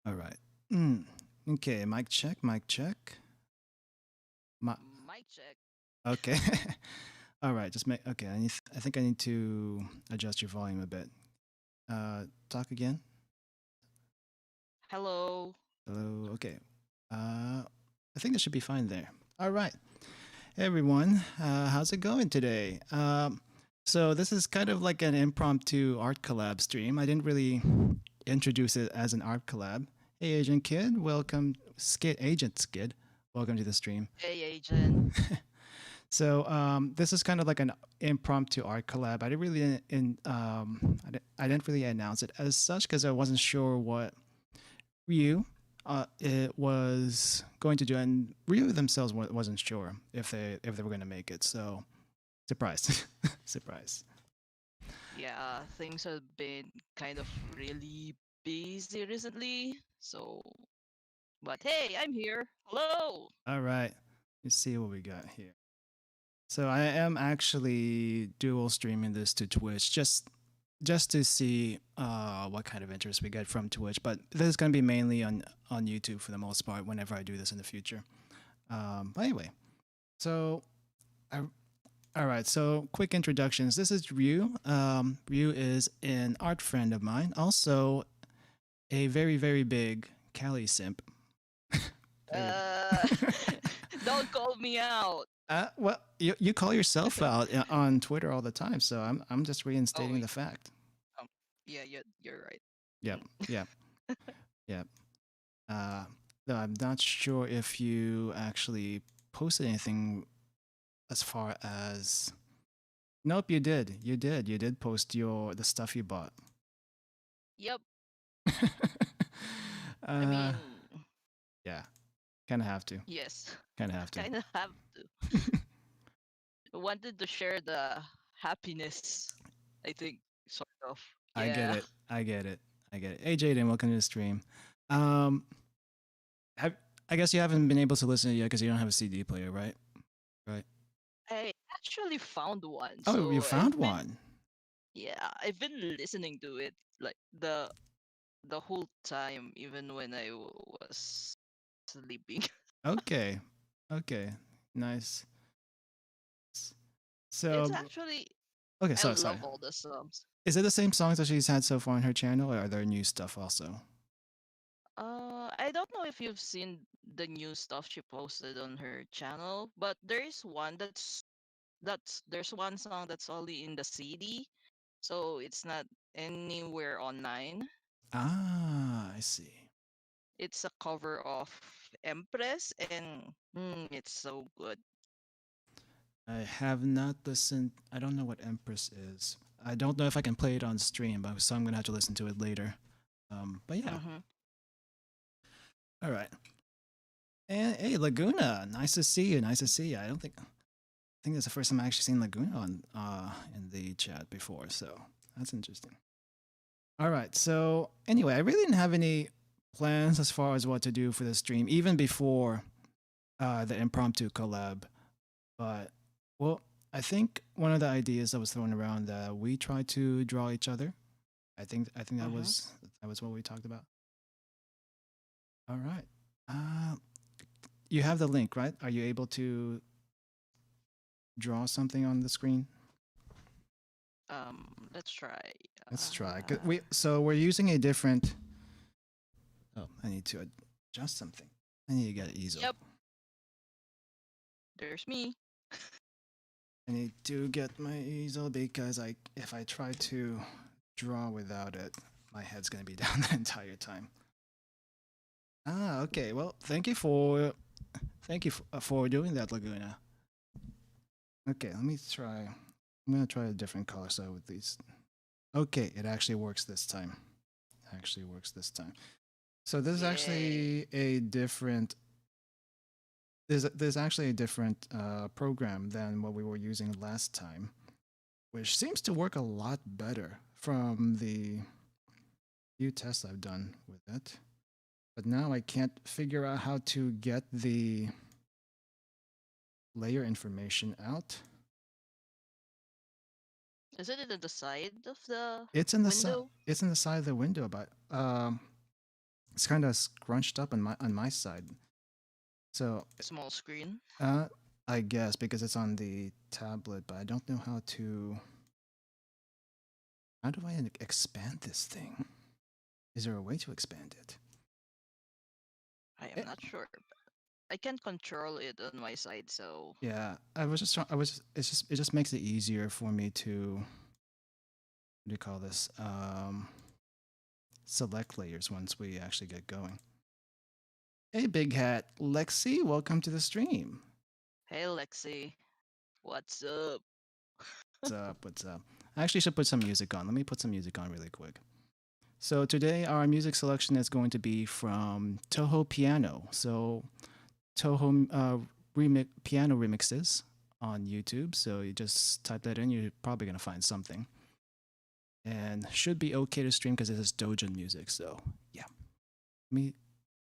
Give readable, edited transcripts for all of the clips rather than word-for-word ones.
All right. Mm. Okay, mic check, mic check. Mi- Mic check. okay. All right, just make okay. I think I need to adjust your volume a bit. Talk again. Hello. Hello. Okay. I think that should be fine there. All right. Hey everyone. How's it going today? So this is kind of like an impromptu art collab stream. I didn't really introduce it as an art collab. Hey Agent Kid, welcome. Agent Skid, welcome to the stream. Hey, agent. So this is kind of like an impromptu art collab. I didn't really I didn't really announce it as such because I wasn't sure what Ryu it was going to do, and Ryu themselves wasn't sure if they were going to make it. So surprise, surprise. Yeah, things have been kind of really busy recently. So, but hey, I'm here. Hello. All right, let's see what we got here. So I am actually dual streaming this to Twitch just to see what kind of interest we get from Twitch. But this is going to be mainly on YouTube for the most part. Whenever I do this in the future. But anyway, so I, all right. So quick introductions. This is Ryu. Ryu is an art friend of mine. Also, a very big Cali simp. Very. Uh, don't call me out. Well, you call yourself out on Twitter all the time, so I'm just Oh, reinstating the fact. um, yeah, you're right. Yep, yep, yep. Uh, though I'm not sure if you actually posted anything as far as. Nope, you did. You did. You did post the stuff you bought. Yep. I uh, mean, yeah, kind of have to. yes, Kind of have to. kind of have to. I wanted to share the happiness. I think sort of. I get Yeah. it. I get it. I get it. Hey, Jaden, welcome to the stream. Um, have, I guess you haven't been able to listen to it yet because you don't have a CD player, right? Right. I actually found one. Oh, you So found one. yeah, I've been listening to it like the whole time, even when I was sleeping. Okay. Okay. Nice. It's So, actually okay. I Sorry. love all the songs. Is it the same songs that she's had so far on her channel, or are there new stuff also? I don't know if you've seen the new stuff she posted on her channel, but there is one that's there's one song that's only in the CD, so it's not anywhere online. I see. It's a cover of Empress, and it's so good. I have not listened. I don't know what Empress is. I don't know if I can play it on stream, but so I'm gonna have to listen to it later. But yeah. Mm-hmm. All right. And hey, Laguna, nice to see you. Nice to see you. I think that's the first time I actually seen Laguna on in the chat before, so that's interesting. All right. So anyway, I really didn't have any plans as far as what to do for the stream, even before the impromptu collab. But well, I think one of the ideas that was thrown around that we try to draw each other. I think Mm-hmm. that was what we talked about. All right. Uh, you have the link, right? Are you able to draw something on the screen? Let's try. Let's try. Uh, We're using a different. Oh, I need to adjust something. I need to get an easel. yep, there's me. I need to get my easel because if I try to draw without it, my head's gonna be down the entire time. Ah, okay. Well, thank you for doing that, Laguna. Okay, let me try. I'm gonna try a different color so with these. Okay, it actually works this time. It actually works this time. So this is Yay. actually a different. There's actually a different program than what we were using last time, which seems to work a lot better from the few tests I've done with it. But now I can't figure out how to get the layer information out. Is it at the side of the It's in the side. window? It's in the side of the window, but it's kind of scrunched up on my side. So Small screen. uh, I guess because it's on the tablet, but I don't know how to. How do I expand this thing? Is there a way to expand it? I am Eh, not sure. I can't control it on my side, so yeah, I was just trying. I was. It's just. It just makes it easier for me to. What do you call this? Select layers once we actually get going. Hey, Big Hat, Lexi, welcome to the stream. hey Lexi, what's up? What's up? What's up? I actually should put some music on. Let me put some music on really quick. So today our music selection is going to be from Toho Piano. So Toho piano remixes on YouTube. So you just type that in, you're probably gonna find something, and should be okay to stream because it is Dojin music. So yeah, me,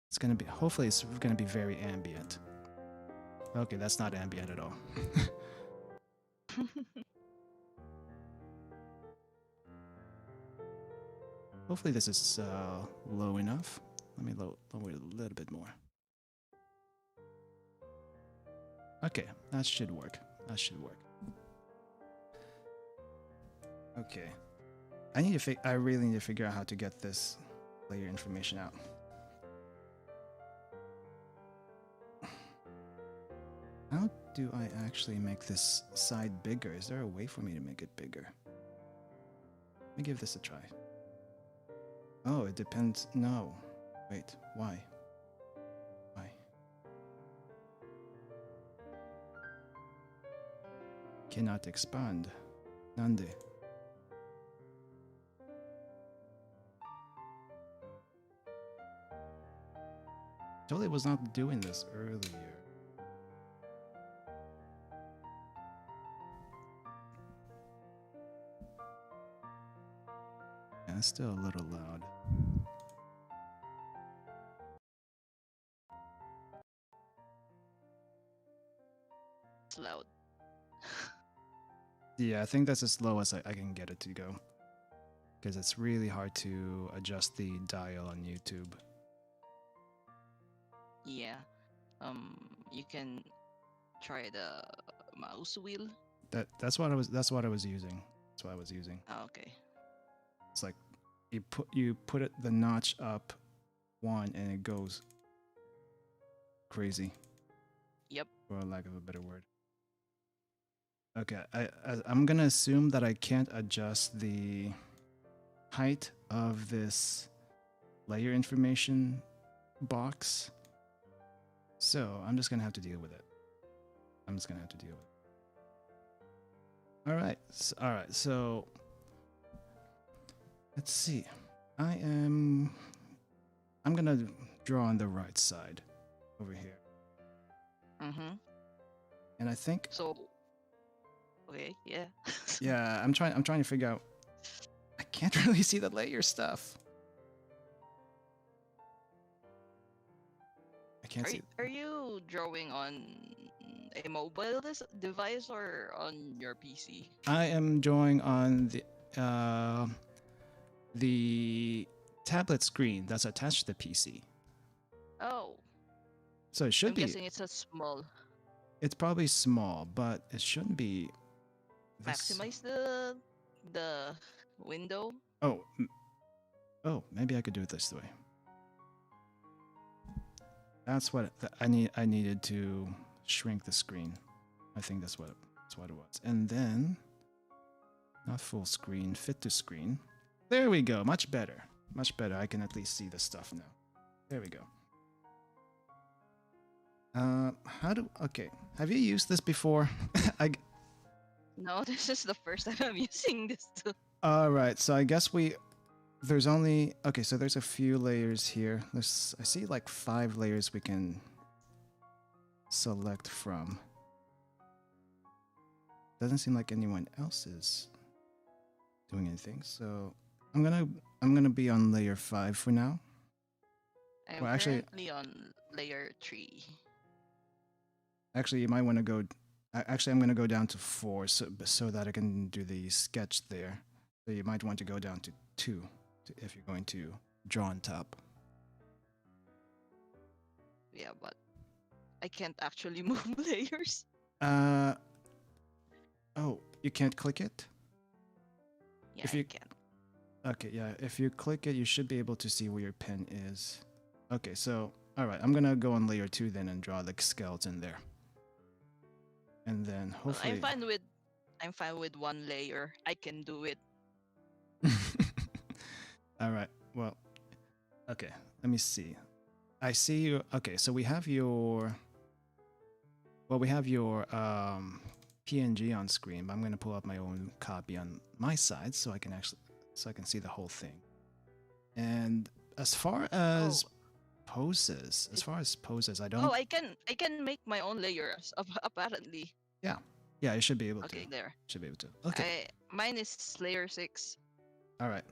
it's gonna be. Hopefully, it's gonna be very ambient. Okay, that's not ambient at all. Hopefully, this is low enough. Let me lower it a little bit more. Okay, that should work. That should work. Okay, I really need to figure out how to get this layer information out. How do I actually make this side bigger? Is there a way for me to make it bigger? Let me give this a try. Oh, it depends. No. Wait, why? Why? Cannot expand. Nande. Totally was not doing this earlier. Yeah, it's still a little loud. It's loud. Yeah, I think that's as low as I can get it to go. Because it's really hard to adjust the dial on YouTube. Yeah. You can try the mouse wheel. That's what I was using. That's what I was using. Ah, okay. It's like you put it the notch up one and it goes crazy. Yep. For lack of a better word. Okay, I'm gonna assume that I can't adjust the height of this layer information box. So I'm just gonna have to deal with it. All right. So let's see. I'm gonna draw on the right side over here, Mm-hmm. and I think So, okay, yeah. yeah, I'm trying to figure out. I can't really see the layer stuff. I can't see. Are you drawing on a mobile device or on your PC? I am drawing on the tablet screen that's attached to the PC. Oh, So it should I'm be. guessing it's a small. It's probably small, but it shouldn't be. This. Maximize the window. Oh, oh, maybe I could do it this way. That's what I need. I needed to shrink the screen. I think that's what it was. And then, not full screen, fit to screen. There we go. Much better. Much better. I can at least see the stuff now. There we go. Okay. Have you used this before? No, this is the first time I'm using this too. All right. So I guess there's only, okay, so there's a few layers here. I see like 5 layers we can select from. Doesn't seem like anyone else is doing anything. So I'm gonna be on layer 5 for now. I'm Well, actually, currently on layer 3. you might want to go. Actually, I'm gonna go down to 4 so that I can do the sketch there. So you might want to go down to 2 if you're going to draw on top. Yeah, but I can't actually move layers. Uh oh, you can't click it? Yeah, If I you can. Okay, yeah, if you click it, you should be able to see where your pen is. Okay, so all right, I'm going to go on layer 2 then and draw the skeleton there. And then Well, hopefully I'm fine with one layer. I can do it. all right. Well, okay. Let me see. I see you. Okay, so we have your PNG on screen, but I'm gonna pull up my own copy on my side so I can see the whole thing. And as far Oh, as poses, I don't. I can make my own layers apparently. Yeah, yeah, I should be able to. Okay, there. Should be able to. Okay, I Mine is layer 6. all right.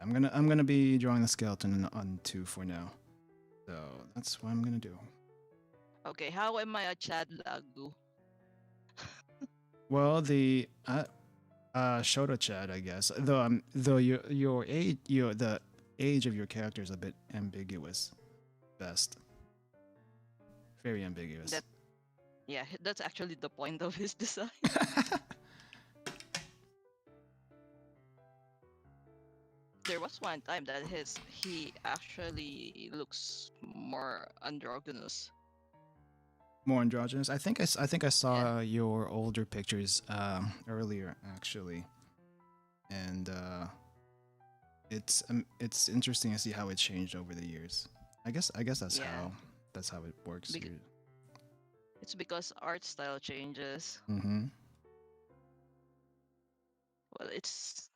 I'm gonna be drawing the skeleton on 2 for now. So that's what I'm gonna do. Okay, how am I a Chad Lagu? Well, the Shoto Chad, I guess. Though the age of your character is a bit ambiguous. Best, very ambiguous. That Yeah, that's actually the point of his design. There was one time that he actually looks more androgynous. More androgynous. I think I Yeah, saw your older pictures earlier actually, and it's interesting to see how it changed over the years. I guess yeah. that's how it works. Bec- it's because art style changes. Mm-hmm. Well, it's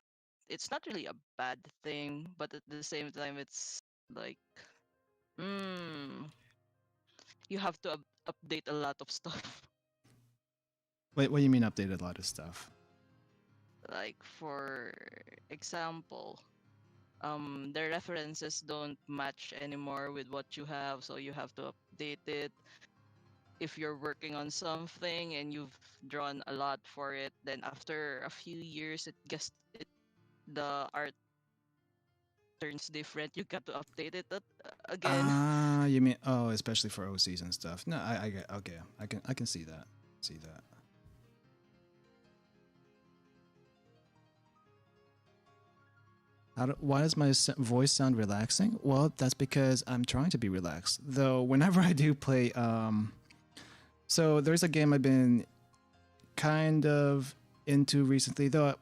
not really a bad thing, but at the same time, it's like, mm, you have to update a lot of stuff. Wait, what do you mean updated a lot of stuff? Like for example, the references don't match anymore with what you have, so you have to update it. If you're working on something and you've drawn a lot for it, then after a few years, the art turns different. You got to update it again. Ah, you mean especially for OCs and stuff. No, I get okay. I can see that. See that. Why does my voice sound relaxing? Well, that's because I'm trying to be relaxed. Though whenever I do play, so there's a game I've been kind of into recently. Though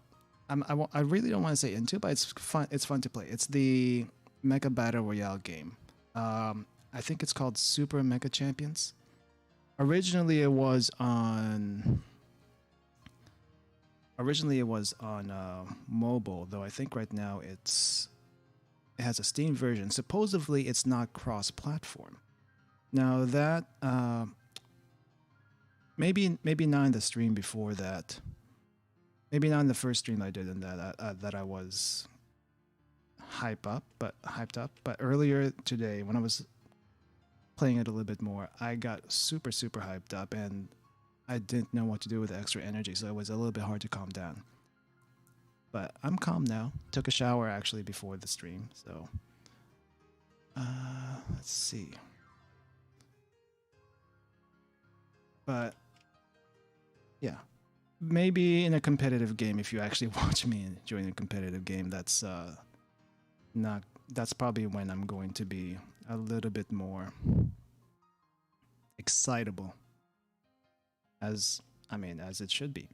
I really don't want to say into, but it's fun. It's fun to play. It's the Mecha Battle Royale game. I think it's called Super Mecha Champions. Originally, it was on mobile, though I think right now it has a Steam version. Supposedly, it's not cross-platform. Now that maybe not in the stream before that, maybe not in the first stream I did in that I was hyped up. But earlier today, when I was playing it a little bit more, I got super super hyped up and I didn't know what to do with the extra energy, so it was a little bit hard to calm down. But I'm calm now. Took a shower actually before the stream, so let's see. But yeah, maybe in a competitive game, if you actually watch me during a competitive game, not that's probably when I'm going to be a little bit more excitable, as as it should be.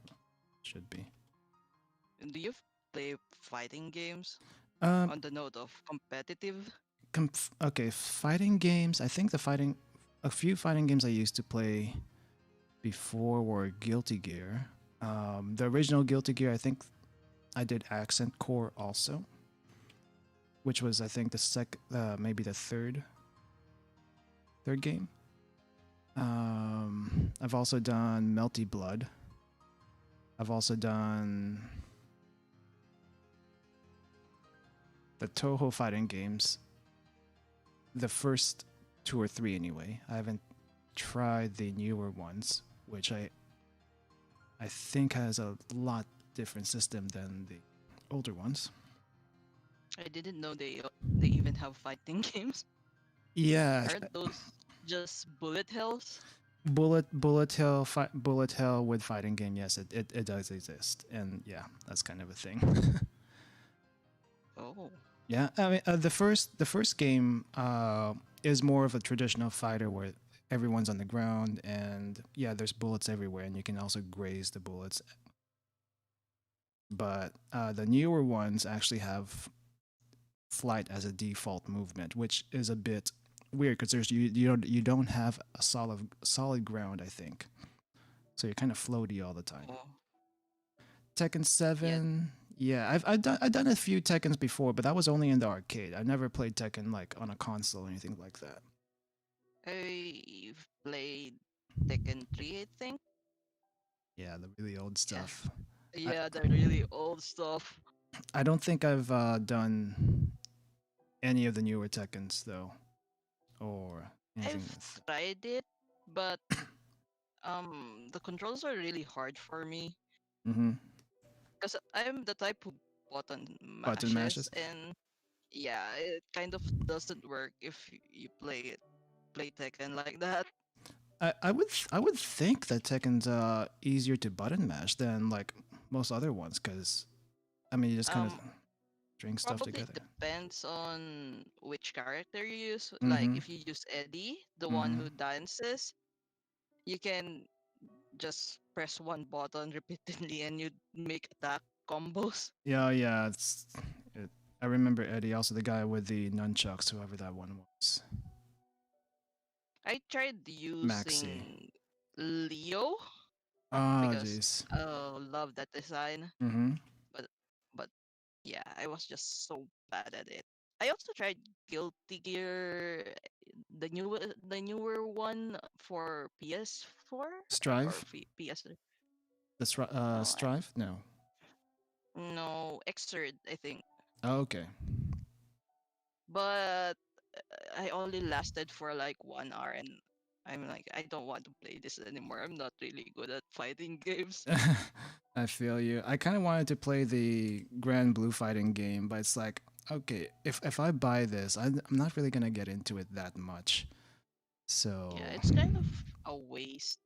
Do you play fighting games Um, on the note of competitive? okay, fighting games. I think a few fighting games I used to play before were Guilty Gear. The original Guilty Gear, I think I did Accent Core also, which was I think maybe the third game. I've also done Melty Blood. I've also done the Toho fighting games. The first two or three, anyway. I haven't tried the newer ones, which I think has a lot different system than the older ones. I didn't know they even have fighting games. Yeah, Aren't those just bullet hells? bullet hell with fighting game. Yes, it does exist, and yeah, that's kind of a thing. Oh, Yeah, I mean the first game is more of a traditional fighter where everyone's on the ground and yeah, there's bullets everywhere, and you can also graze the bullets. But the newer ones actually have flight as a default movement, which is a bit weird because you don't have a solid ground. I think so. You're kind of floaty all the time. oh, Tekken yeah. 7. Yeah, I've done a few Tekkens before, but that was only in the arcade. I never played Tekken like on a console or anything like that. I've played Tekken 3, I think. Yeah, the really old Yeah, stuff. I yeah, the really old stuff. I don't think I've done any of the newer Tekkens though, or anything I've with. tried it, but the controls are really hard for me Mm-hmm. because I'm the type who button Button mashes, mashes. and yeah, it kind of doesn't work if you play Tekken like that. I would think that Tekken's easier to button mash than like most other ones because I mean you just kind of Um, string stuff Probably together. depends on which character you use. Like Mm-hmm. if you use Eddie, the one Mm-hmm. who dances, you can just press one button repeatedly and you make attack combos. Yeah, yeah. It, I remember Eddie, also the guy with the nunchucks, whoever that one was. I tried Maxi. using Leo Oh, because jeez. I love that design, Mm-hmm. but but yeah, I was just so bad at it. I also tried Guilty Gear, the newer one for PS4 or Strive? PS3. No, Strive? No. no, Xrd, I think. Oh, okay. But I only lasted for like 1 hour, and I'm like, I don't want to play this anymore. I'm not really good at fighting games. I feel you. I kind of wanted to play the Grand Blue fighting game, but it's like, okay, if I buy this, I'm not really gonna get into it that much. Yeah, So it's kind of a waste.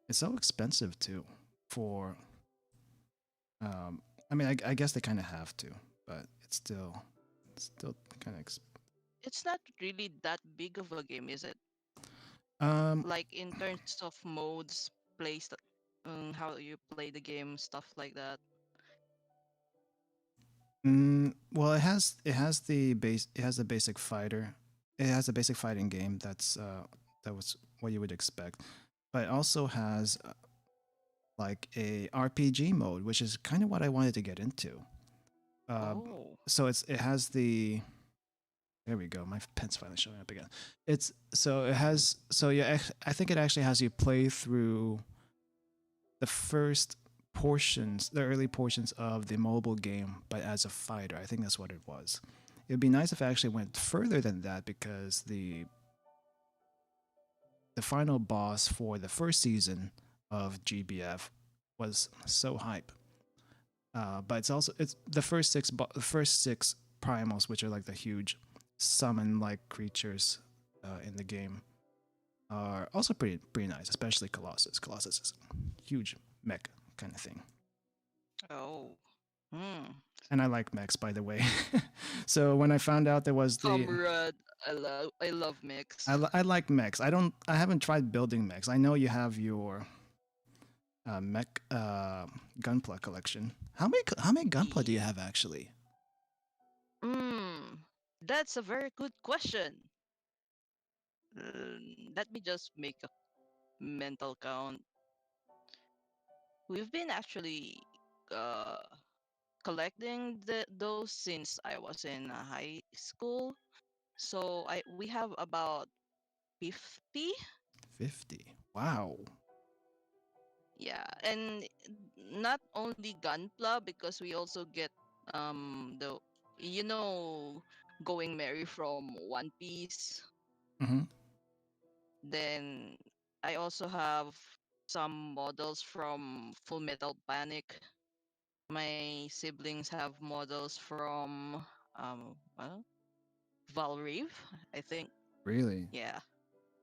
it's so expensive too. For I mean, I guess they kind of have to, but it's still kind of. It's not really that big of a game, is it? Um, Like in terms of modes, how you play the game, stuff like that. well, it has the basic fighter. It has a basic fighting game. That was what you would expect, but it also has like a RPG mode, which is kind of what I wanted to get into. Uh, Oh, so it has the there we go. My pen's finally showing up again. It's so it has so yeah. I think it actually has you play through the first portions, the early portions of the mobile game, but as a fighter. I think that's what it was. It would be nice if I actually went further than that because the final boss for the first season of GBF was so hype. But it's the first six primals, which are like the huge summon like creatures in the game, are also pretty nice, especially Colossus. Colossus is a huge mech kind of thing. oh, hmm. And I like mechs, by the way. So when I found out there was Comrade, I love mix. I like mechs. I haven't tried building mechs. I know you have your mech gunpla collection. How many gunpla do you have actually? Hmm, that's a very good question. Let me just make a mental count. We've been actually uh, collecting those since I was in high school. So we have about 50. 50. Wow. Yeah, and not only Gunpla because we also get the you know going Mary from One Piece. Mm-hmm. Then I also have some models from Full Metal Panic. My siblings have models from what? Valrive, I think. Really? Yeah.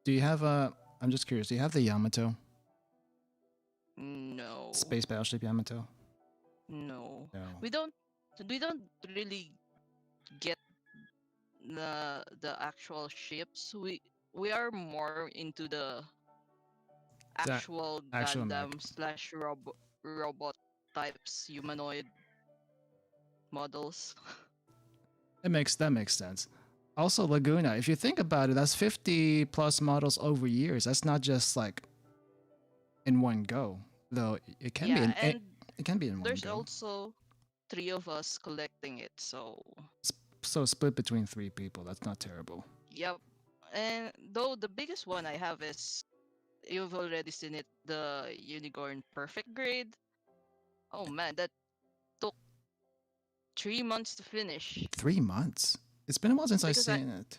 Do you have a? I'm just curious. Do you have the Yamato No. space battleship Yamato? No. No. We don't we don't really get the actual ships. We are more into the That actual actual mech. Gundam slash robot types humanoid models. That makes sense. Also, Laguna. If you think about it, that's 50 plus models over years. That's not just like in one go, though. It can be Yeah, in it, and it can be in one there's go. also three of us collecting it. So, So split between three people. That's not terrible. yep. And though the biggest one I have is you've already seen it, the Unicorn Perfect Grade. Oh man, that took 3 months to finish 3 months. It's been a while since I've because seen it.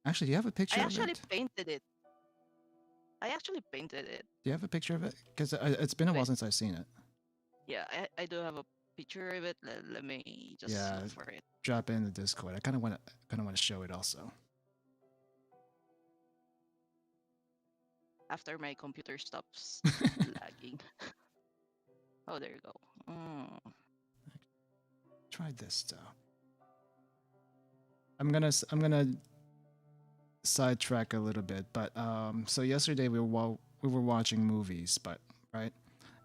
Actually, do you have a I picture of actually it? painted it. I actually painted it. Do you have a picture of it? Because it's been a while Wait, since I've seen it. yeah, I do have a picture of it. Let me just Yeah, look for it. drop it in the Discord. I kind of want to show it also. After my computer stops lagging. Oh, there you go. Try this though. I'm gonna sidetrack a little bit, but so yesterday we were watching movies, but right,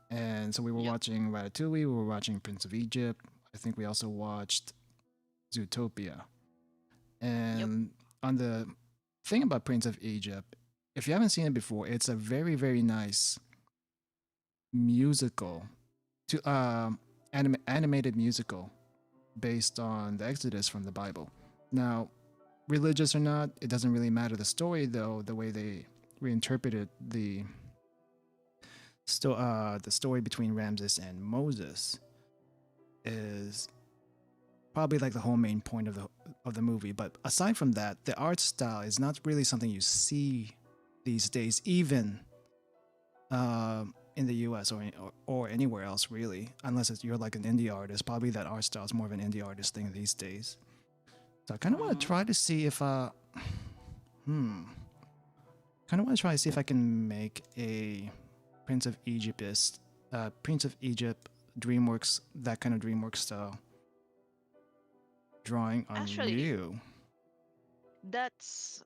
and so we were Yep, watching Ratatouille, we were watching Prince of Egypt. I think we also watched Zootopia. yep. And on the thing about Prince of Egypt, if you haven't seen it before, it's a very very nice musical to animated musical based on the Exodus from the Bible. Now, religious or not, it doesn't really matter. The story, though, the way they reinterpreted the story between Ramses and Moses is probably like the whole main point of the movie. But aside from that, the art style is not really something you see these days, even in the U.S. or anywhere else, really, unless you're like an indie artist. Probably that art style is more of an indie artist thing these days. So I kind of want to Mm-hmm. try to see if hmm, kind of want to try to see if I can make a Prince of Egypt DreamWorks, that kind of DreamWorks style drawing on Actually, Ryu. that's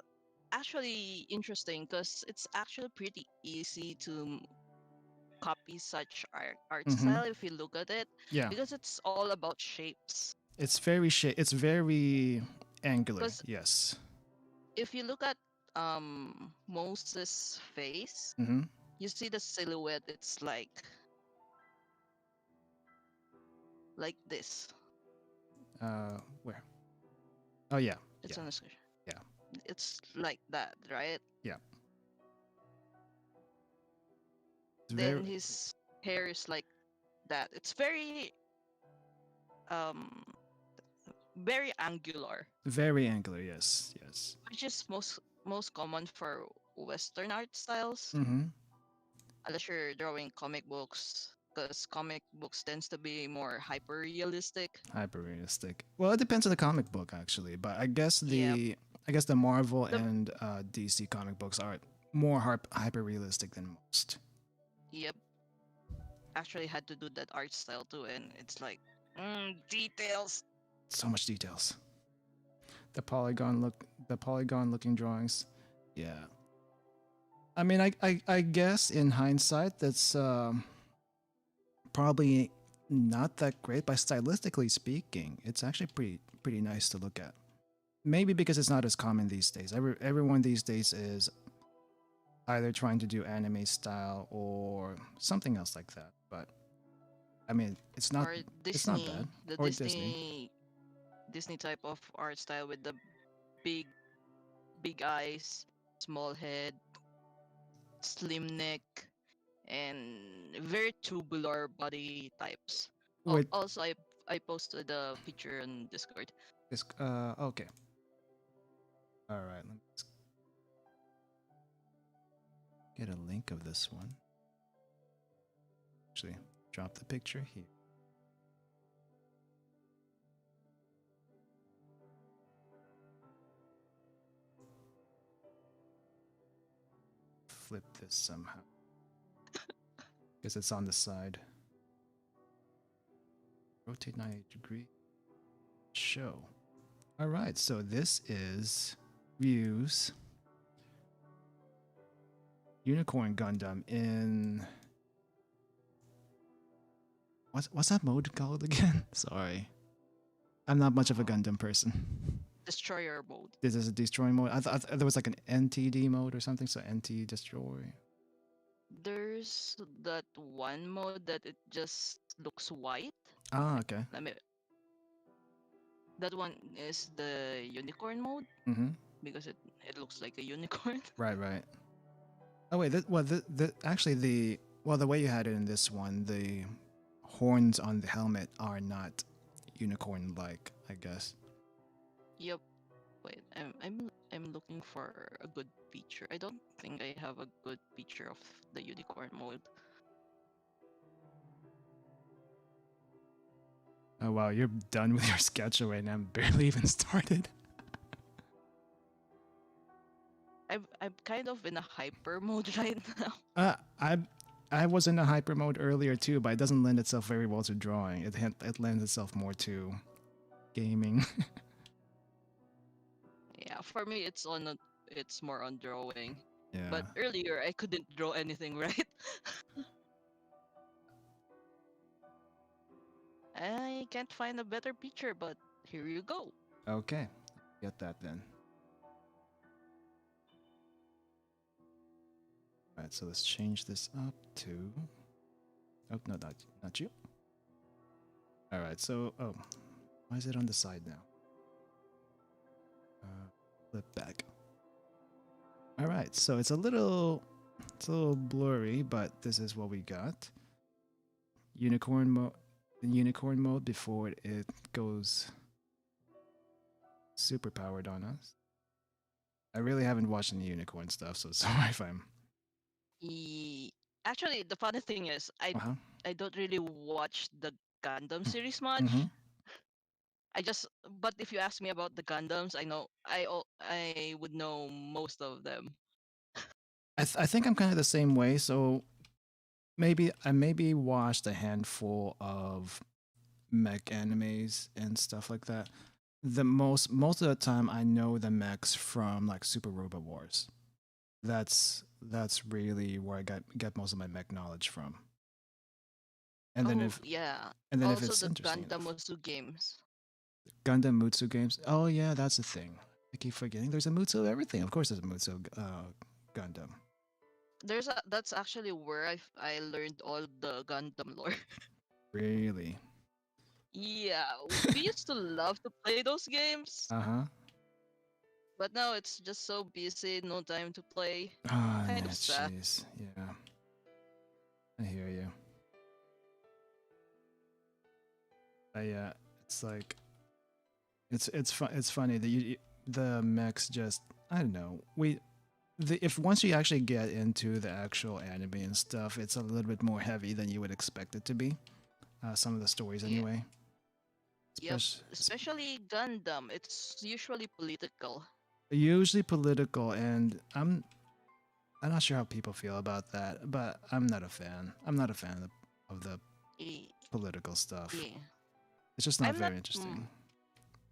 actually interesting because it's actually pretty easy to copy such art Mm-hmm. style if you look at it Yeah, because it's all about shapes. it's very angular. Because Yes. if you look at Moses' face, Mm-hmm. you see the silhouette. It's like this. Where? Oh yeah, It's yeah, on the screen. yeah, It's like that, right? yeah. It's very Then his hair is like that. It's um very angular, very angular. Yes, yes. which is most common for Western art styles, Mm-hmm. unless you're drawing comic books, because comic books tends to be more hyper realistic. Hyper realistic. Well, it depends on the comic book actually, but Yep. I guess the Marvel The and DC comic books are more hyper realistic than most. Yep. Actually had to do that art style too, and it's like details. So much details. The polygon looking drawings. Yeah. I mean, I guess in hindsight, that's probably not that great, but stylistically speaking, it's actually pretty nice to look at. Maybe because it's not as common these days. Everyone these days is either trying to do anime style or something else like that. But I mean, Or it's not Disney, bad. the Or Disney. Disney type of art style with the big big eyes, small head, slim neck, and very tubular body types. Oh, With also I posted a picture on Discord. this okay. All right, let me just get a link of this one. Actually, drop the picture here. flip this somehow. Because it's on the side. Rotate 90 degrees. Show. All right, so this is Ryu's Unicorn Gundam in what's that mode called again? Sorry, I'm not much of a Gundam person. Destroyer mode. This is a destroy mode. I thought there was like an NTD mode or something. So NT destroy. There's that one mode that it just looks white. Ah, okay. Let me. That one is the unicorn mode Mm-hmm. because it looks like a unicorn. Right, right. Oh wait, actually the way you had it in this one, the horns on the helmet are not unicorn-like, I guess. Yep. Wait, I'm looking for a good picture. I don't think I have a good picture of the unicorn mode. Oh wow, you're done with your sketch already, and I'm barely even started. I'm kind of in a hyper mode right now. I was in a hyper mode earlier too, but it doesn't lend itself very well to drawing. It lends itself more to gaming. Yeah, for me it's more on drawing. Yeah. But earlier I couldn't draw anything right. I can't find a better picture, but here you go. Okay. Get that then. Alright, so let's change this up to... Oh, no, not you. Alright, so... Oh, why is it on the side now? Flip back. Alright, so it's a little blurry, but this is what we got. Unicorn mode before it goes super powered on us. I really haven't watched any unicorn stuff, so sorry if I'm... Actually, the funny thing is, Uh-huh. I don't really watch the Gundam series much. Mm-hmm. But if you ask me about the Gundams, I would know most of them. I think I'm kind of the same way, so maybe watched a handful of mech animes and stuff like that. The most of the time I know the mechs from like Super Robot Wars. That's really where I get most of my mech knowledge from. And then if also it's the interesting Gundam enough. Musu games. Gundam Mutsu games. Oh yeah, that's a thing. I keep forgetting there's a Mutsu of everything. Of course there's a Mutsu Gundam. That's actually where I learned all the Gundam lore. Really? Yeah, we used to love to play those games, Uh-huh. but now it's just so busy, no time to play. Ah, Kind yeah, of sad. jeez. Yeah. I hear you. It's like it's funny that the mechs just I don't know. If once you actually get into the actual anime and stuff, it's a little bit more heavy than you would expect it to be. Some of the stories Yeah. anyway. Yep. Especially Gundam, it's usually political. Usually political, and I'm not sure how people feel about that, but I'm not a fan. I'm not a fan of the political stuff. Yeah. It's just not very interesting.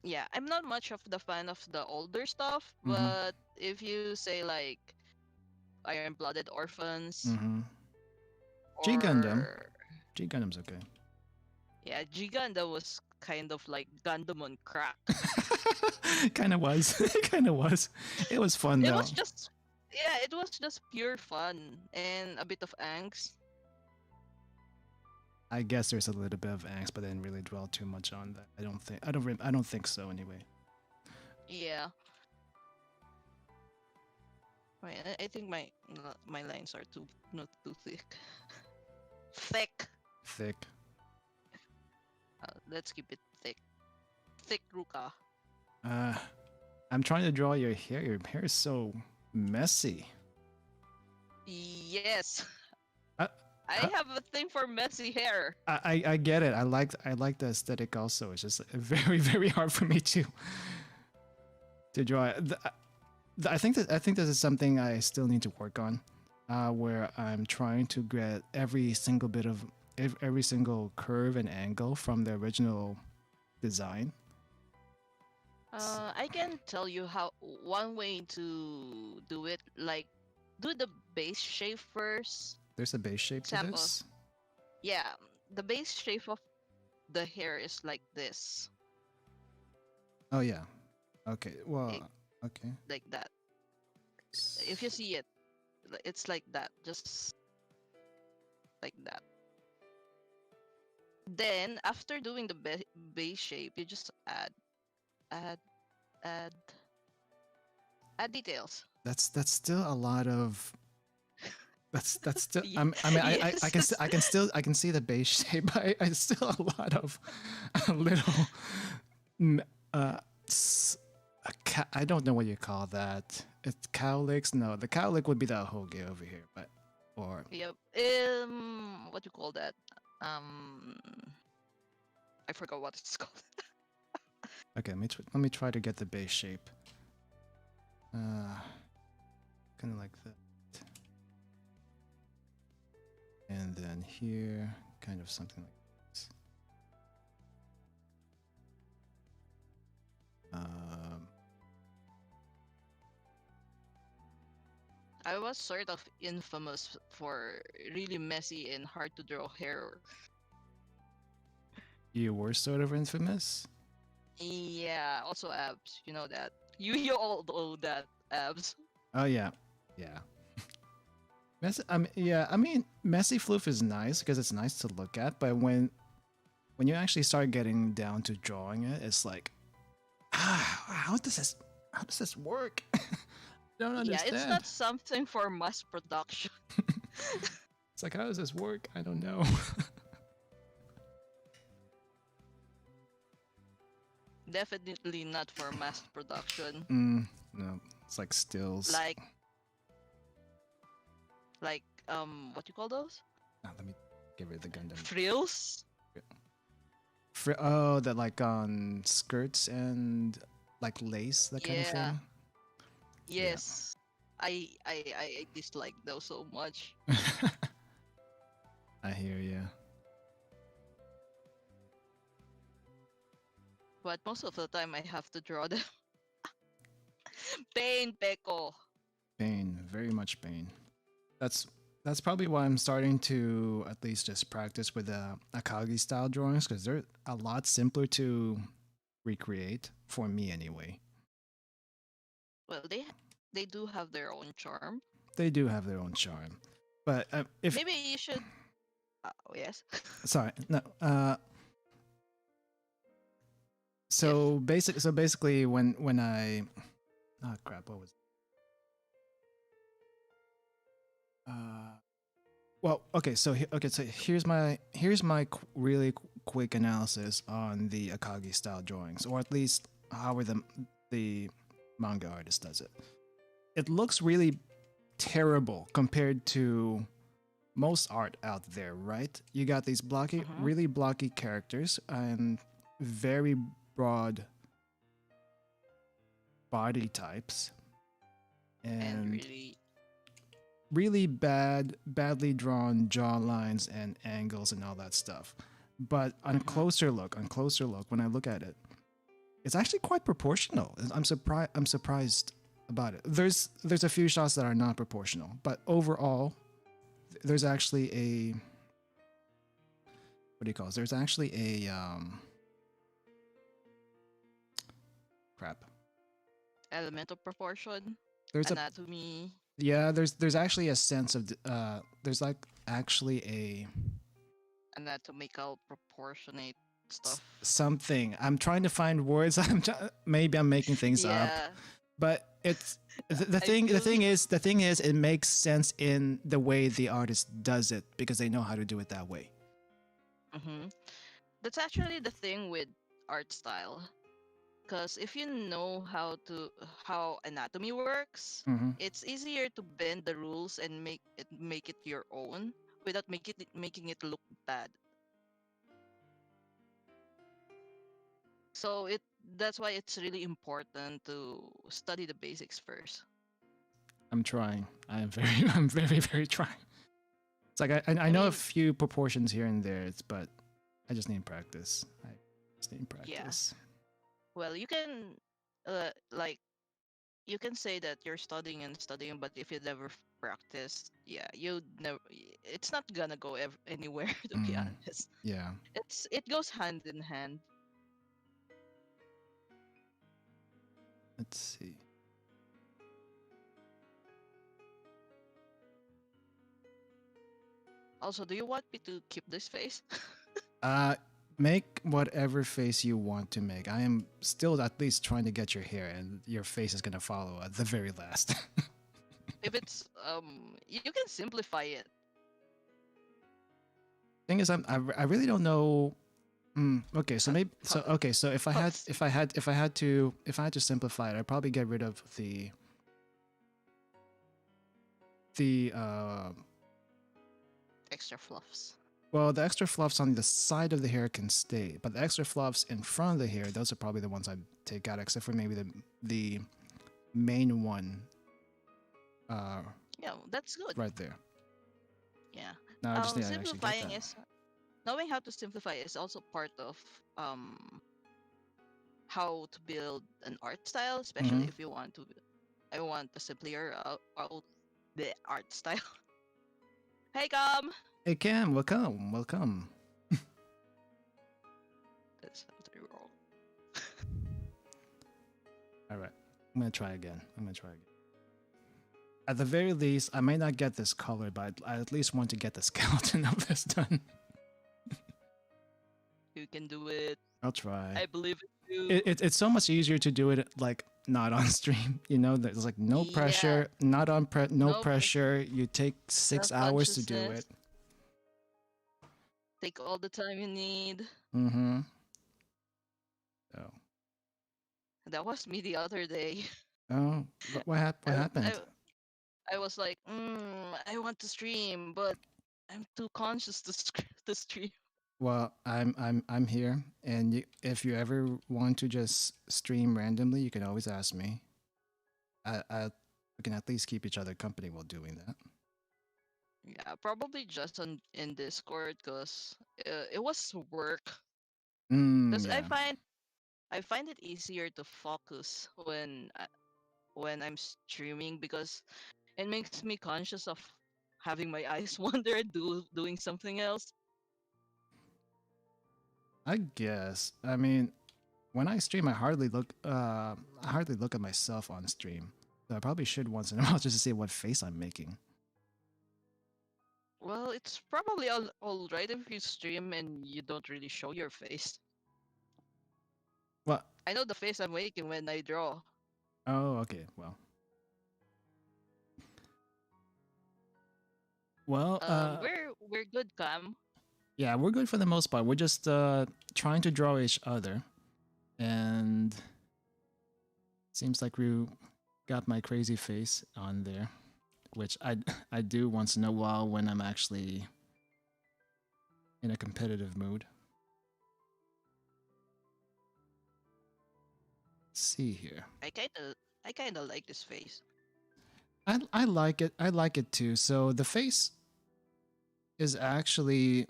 Yeah, I'm not much of the fan of the older stuff, but if you say like Iron-Blooded Orphans, G Gundam's okay. Yeah, G Gundam was kind of like Gundam on crack. Kind of was. Kind of was. It was fun though. It was just pure fun and a bit of angst. I guess there's a little bit of angst, but I didn't really dwell too much on that. I don't think so anyway. Yeah. Wait, I think my lines are not too thick. Thick. Let's keep it thick. Thick Ruka. I'm trying to draw your hair. Your hair is so messy. Yes. I have a thing for messy hair. I get it. I like the aesthetic also. It's just very very hard for me to draw. I think this is something I still need to work on. where I'm trying to get every single bit of every single curve and angle from the original design. I can tell you how one way to do it, like do the base shape first. There's a base shape to Example, this. yeah, the base shape of the hair is like this, Oh yeah. Okay. like, Well. Okay. like that. If you see it, it's like that, just like that. Then after doing the base shape, you just add, add, add details. That's still a lot of. That's still. Ye- I mean, I yes, can I can still I can see the base shape. But I still a lot of little. m- I don't know what you call that. It's cowlicks. No, the cowlick would be the hoge over here, but or yep. What do you call that? Um, I forgot what it's called. okay. Let me try to get the base shape. Uh, kind of like that, and then here, kind of something like this. Um, I was sort of infamous for really messy and hard to draw hair. you were sort of infamous. Yeah, also abs. You know that. You all know that abs. Oh yeah, yeah. Messy, yeah. I mean, messy floof is nice because it's nice to look at, but when you actually start getting down to drawing it, it's like, how does this work? Don't Yeah, it's understand. not something for mass production. It's like, how does this work? I don't know. Definitely not for mass production. No, it's like stills. Like what you call those? Ah, let me get rid of the Gundam. Frills? Oh, that like on skirts and like lace, that kind of Yeah. thing. Yeah. Yes. I dislike those so much. I hear you. But most of the time I have to draw them. Pain, Peko. Pain, very much pain. That's that's probably why I'm starting to at least just practice with the Akagi style drawings because they're a lot simpler to recreate for me anyway. Well, they do have their own charm. They do have their own charm, but if Maybe you should. Oh yes. sorry, no. If So basically, when I oh crap, what was uh well okay so here's my really quick analysis on the Akagi style drawings, or at least how the manga artist does it. It looks really terrible compared to most art out there, right? You got these blocky, mhm, really blocky characters and very broad body types, and and really, really badly drawn jaw lines and angles and all that stuff. But mhm, on closer look, when I look at it, it's actually quite proportional. I'm surprised about it. There's a few shots that are not proportional, but overall, there's actually a what do you call it? There's actually a crap. elemental proportion, There's a anatomy, yeah. There's actually a sense of there's like actually a anatomical proportionate stuff. something. I'm trying to find words. Maybe I'm making things up, Yeah, but it's I feel you. the thing is it makes sense in the way the artist does it because they know how to do it that way. Mhm. That's actually the thing with art style. Because if you know how anatomy works, Hmm. it's easier to bend the rules and make it your own without making it look bad. So that's why it's really important to study the basics first. I'm trying. I am very, I'm very, very trying. It's like I I know a mean, few proportions here and there, but I just need practice. I just need yeah. practice. Well, you can, like, you can say that you're studying and studying, but if you never practice, yeah, you never. It's not gonna go anywhere. To be Mm, honest, yeah. it goes hand in hand. Let's see. Also, do you want me to keep this face? Uh, make whatever face you want to make. I am still at least trying to get your hair, and your face is gonna follow at the very last. If it's you can simplify it. Thing is, I really don't know. Okay, so How, maybe how, so. Okay, so if I how had to if I had if I had to simplify it, I'd probably get rid of the extra fluffs. well, the extra fluffs on the side of the hair can stay, but the extra fluffs in front of the hair, those are probably the ones I'd take out, except for maybe the main one, uh, Yeah, that's good. right there. Yeah. Now I just need to actually get Simplifying that. is knowing how to simplify is also part of how to build an art style, especially Mm-hmm. if you want to. I want a simpler the art style. Hey, come. Hey Cam, welcome, welcome. That's something wrong. All right, I'm gonna try again. I'm gonna try again. At the very least, I might not get this color, but I at least want to get the skeleton of this done. You can do it. I'll try. I believe in you. It's so much easier to do it like not on stream. You know, there's like no Yeah. pressure, not on no No pressure. pressure. You take Self 6 hours to do consciousness. it. Take all the time you need. Mm-hmm. Oh, That was me the other day. oh, what I, happened? I, I was like, I want to stream, but I'm too conscious to to stream. Well, I'm here, and if you ever want to just stream randomly, you can always ask me. I we can at least keep each other company while doing that. Yeah, probably just on in Discord because it was work. Because Yeah. I find it easier to focus when I'm streaming because it makes me conscious of having my eyes wander and doing something else. I guess. I mean, when I stream, I hardly look at myself on stream. So I probably should once in a while just to see what face I'm making. Well, it's probably all right if you stream and you don't really show your face. Well, I know the face I'm making when I draw. oh, okay. Well, We're good, Cam. yeah, we're good for the most part. We're just trying to draw each other, and seems like we got my crazy face on there, which I do once in a while when I'm actually in a competitive mood. Let's see here. I kinda like this face. I like it. I like it too. So the face is actually,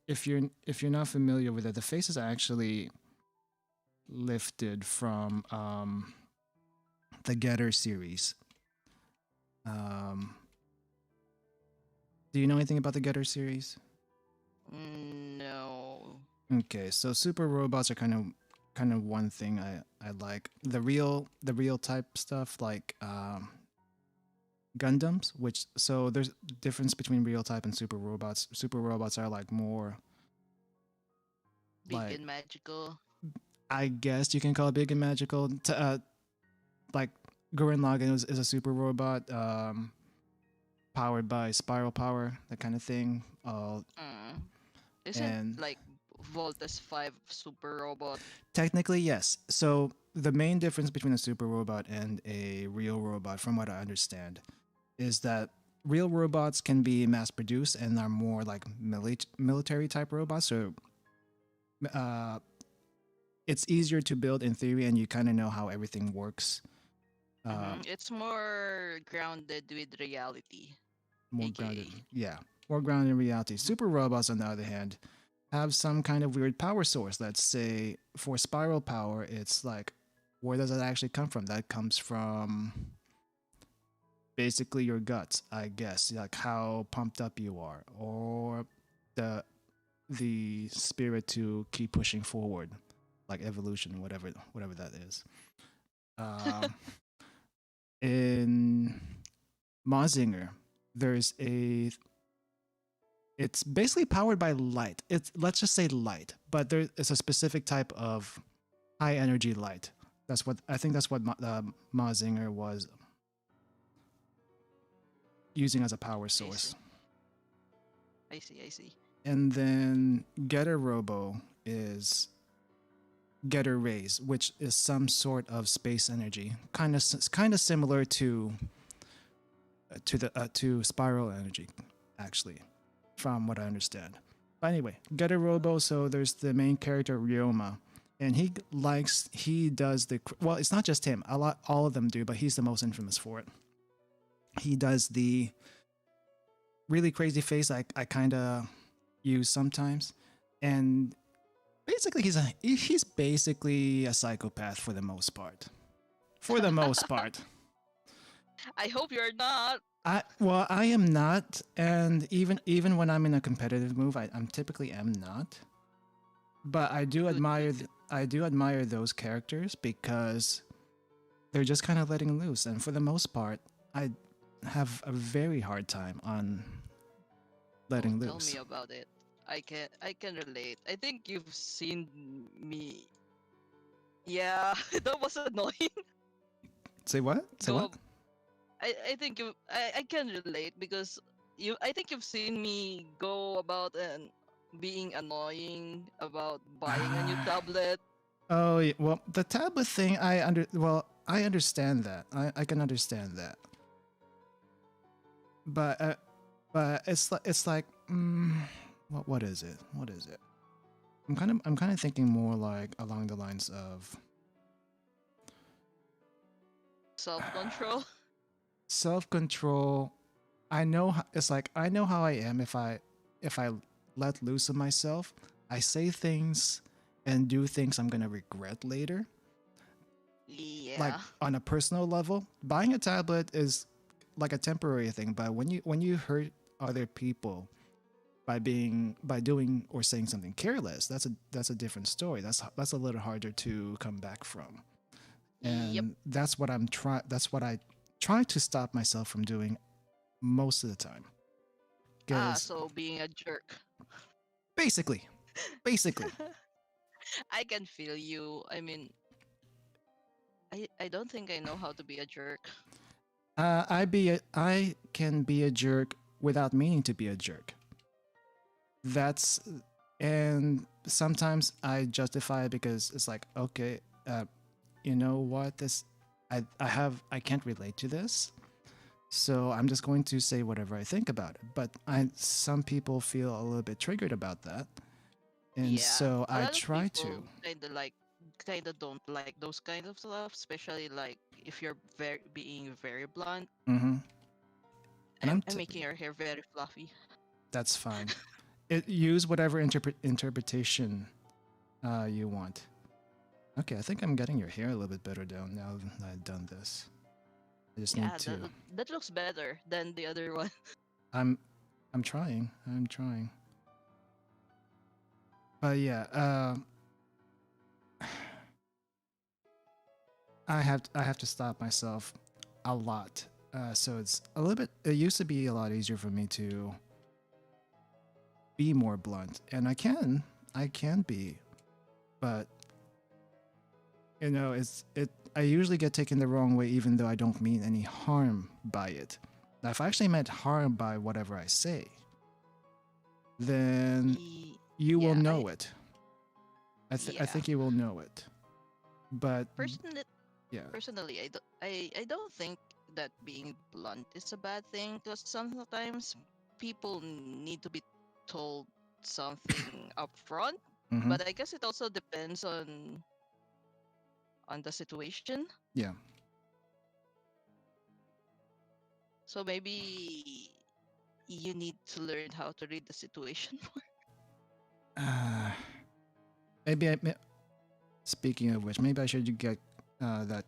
if you're not familiar with it, the face is actually lifted from the Getter series. Um, do you know anything about the Getter series? No. Okay, so super robots are kind of one thing I like. The real type stuff like Gundams, which so there's difference between real type and super robots. Super robots are like more Big like and magical. I guess you can call it big and magical. Like Gurren Lagann is a super robot, powered by spiral power, that kind of thing. Mm. Isn't And like Voltes 5 super robot? technically, yes. So the main difference between a super robot and a real robot, from what I understand, is that real robots can be mass produced and are more like military type robots. So uh, it's easier to build in theory, and you kind of know how everything works It's more grounded with reality, More grounded. aka. Yeah, more grounded in reality. Mhm. Super robots, on the other hand, have some kind of weird power source. Let's say for spiral power, it's like, where does it actually come from? That comes from basically your guts, I guess, like how pumped up you are, or the spirit to keep pushing forward, like evolution, whatever that is. Um, in Mazinger, there's a it's basically powered by light. It's, let's just say light, but there is a specific type of high energy light. That's what I think. That's what Mazinger was using as a power I see. source. I see. I see. And then Getter Robo is Getter Rays, which is some sort of space energy, kind of similar to spiral energy, actually, from what I understand. But anyway, Getter Robo. So there's the main character Ryoma, and he does the, well, it's not just him. All of them do, but he's the most infamous for it. He does the really crazy face I kind of use sometimes, and basically he's basically a psychopath for the most part. For the most part. I hope you're not. I am not, and even when I'm in a competitive move, I'm typically am not. But Good. Good. Good. I do admire those characters because they're just kind of letting loose, and for the most part, I have a very hard time on Oh, letting tell me loose. about it. I can relate. I think you've seen me. Yeah, that was annoying. Say what? Say what? Go. I think I can relate because I think you've seen me go about and being annoying about buying a new tablet. Oh, yeah. Well, the tablet thing, I understand that. I can understand that. But it's like, what is it? What is it? I'm kind of thinking more like along the lines of Self control. self control. It's like I know how I am if I let loose of myself. I say things and do things I'm gonna regret later. Like Yeah. on a personal level, buying a tablet is like a temporary thing, but when you hurt other people by doing or saying something careless, that's a different story. That's a little harder to come back from, Yep. and that's what I try to stop myself from doing most of the time. Because So being a jerk. basically, basically, I can feel you. I mean, I don't think I know how to be a jerk. I can be a jerk without meaning to be a jerk. That's and sometimes I justify it because it's like, okay, you know what, I can't relate to this, so I'm just going to say whatever I think about it. But I some people feel a little bit triggered about that, and Yeah, so a I lot of try to. people kind of don't like those kind of stuff, especially like if you're very being very blunt. Hmm. And I'm making your hair very fluffy. that's fine. Use whatever interpretation you want. Okay, I think I'm getting your hair a little bit better down now that I've done this. I just need Yeah, to. that looks better than the other one. I'm I'm trying. I'm trying. But yeah, I have to stop myself a lot. So it's a little bit. It used to be a lot easier for me to be more blunt, and I can be, but it's it. I usually get taken the wrong way, even though I don't mean any harm by it. Now, if I actually meant harm by whatever I say, then you will Yeah, know it. I yeah. think you will know it. But Personally, yeah. I don't think that being blunt is a bad thing because sometimes people need to be told something upfront. Mm-hmm. But I guess it also depends on the situation. Yeah. So maybe you need to learn how to read the situation. Uh, maybe speaking of which, maybe I should get that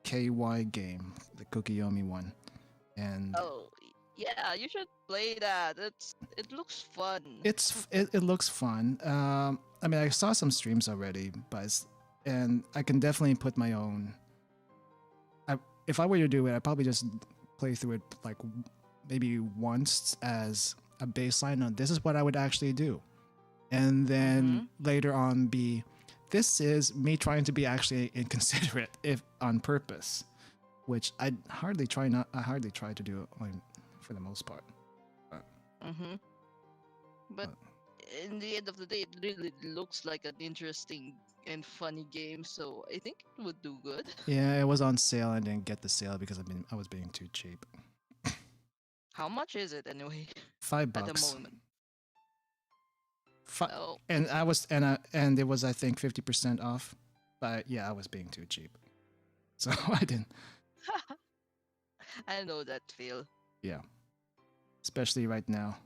KY game, the Kokiyomi one, and Oh, yeah, you should play that. It looks fun. it looks fun. I mean, I saw some streams already, but and I can definitely put my own. If I were to do it, I'd probably just play through it like maybe once as a baseline on this is what I would actually do, and then Mm-hmm. later on be this is me trying to be actually inconsiderate if on purpose, which I hardly try to do like, for the most part. But, Mm-hmm. But but in the end of the day, it really looks like an interesting and funny game. So I think it would do good. yeah, it was on sale. I didn't get the sale because I was being too cheap. How much is it anyway? Five At the bucks. moment? Fi- Oh, and it was I think 50% off. But yeah, I was being too cheap, so I didn't. I know that feel. Yeah, especially right now.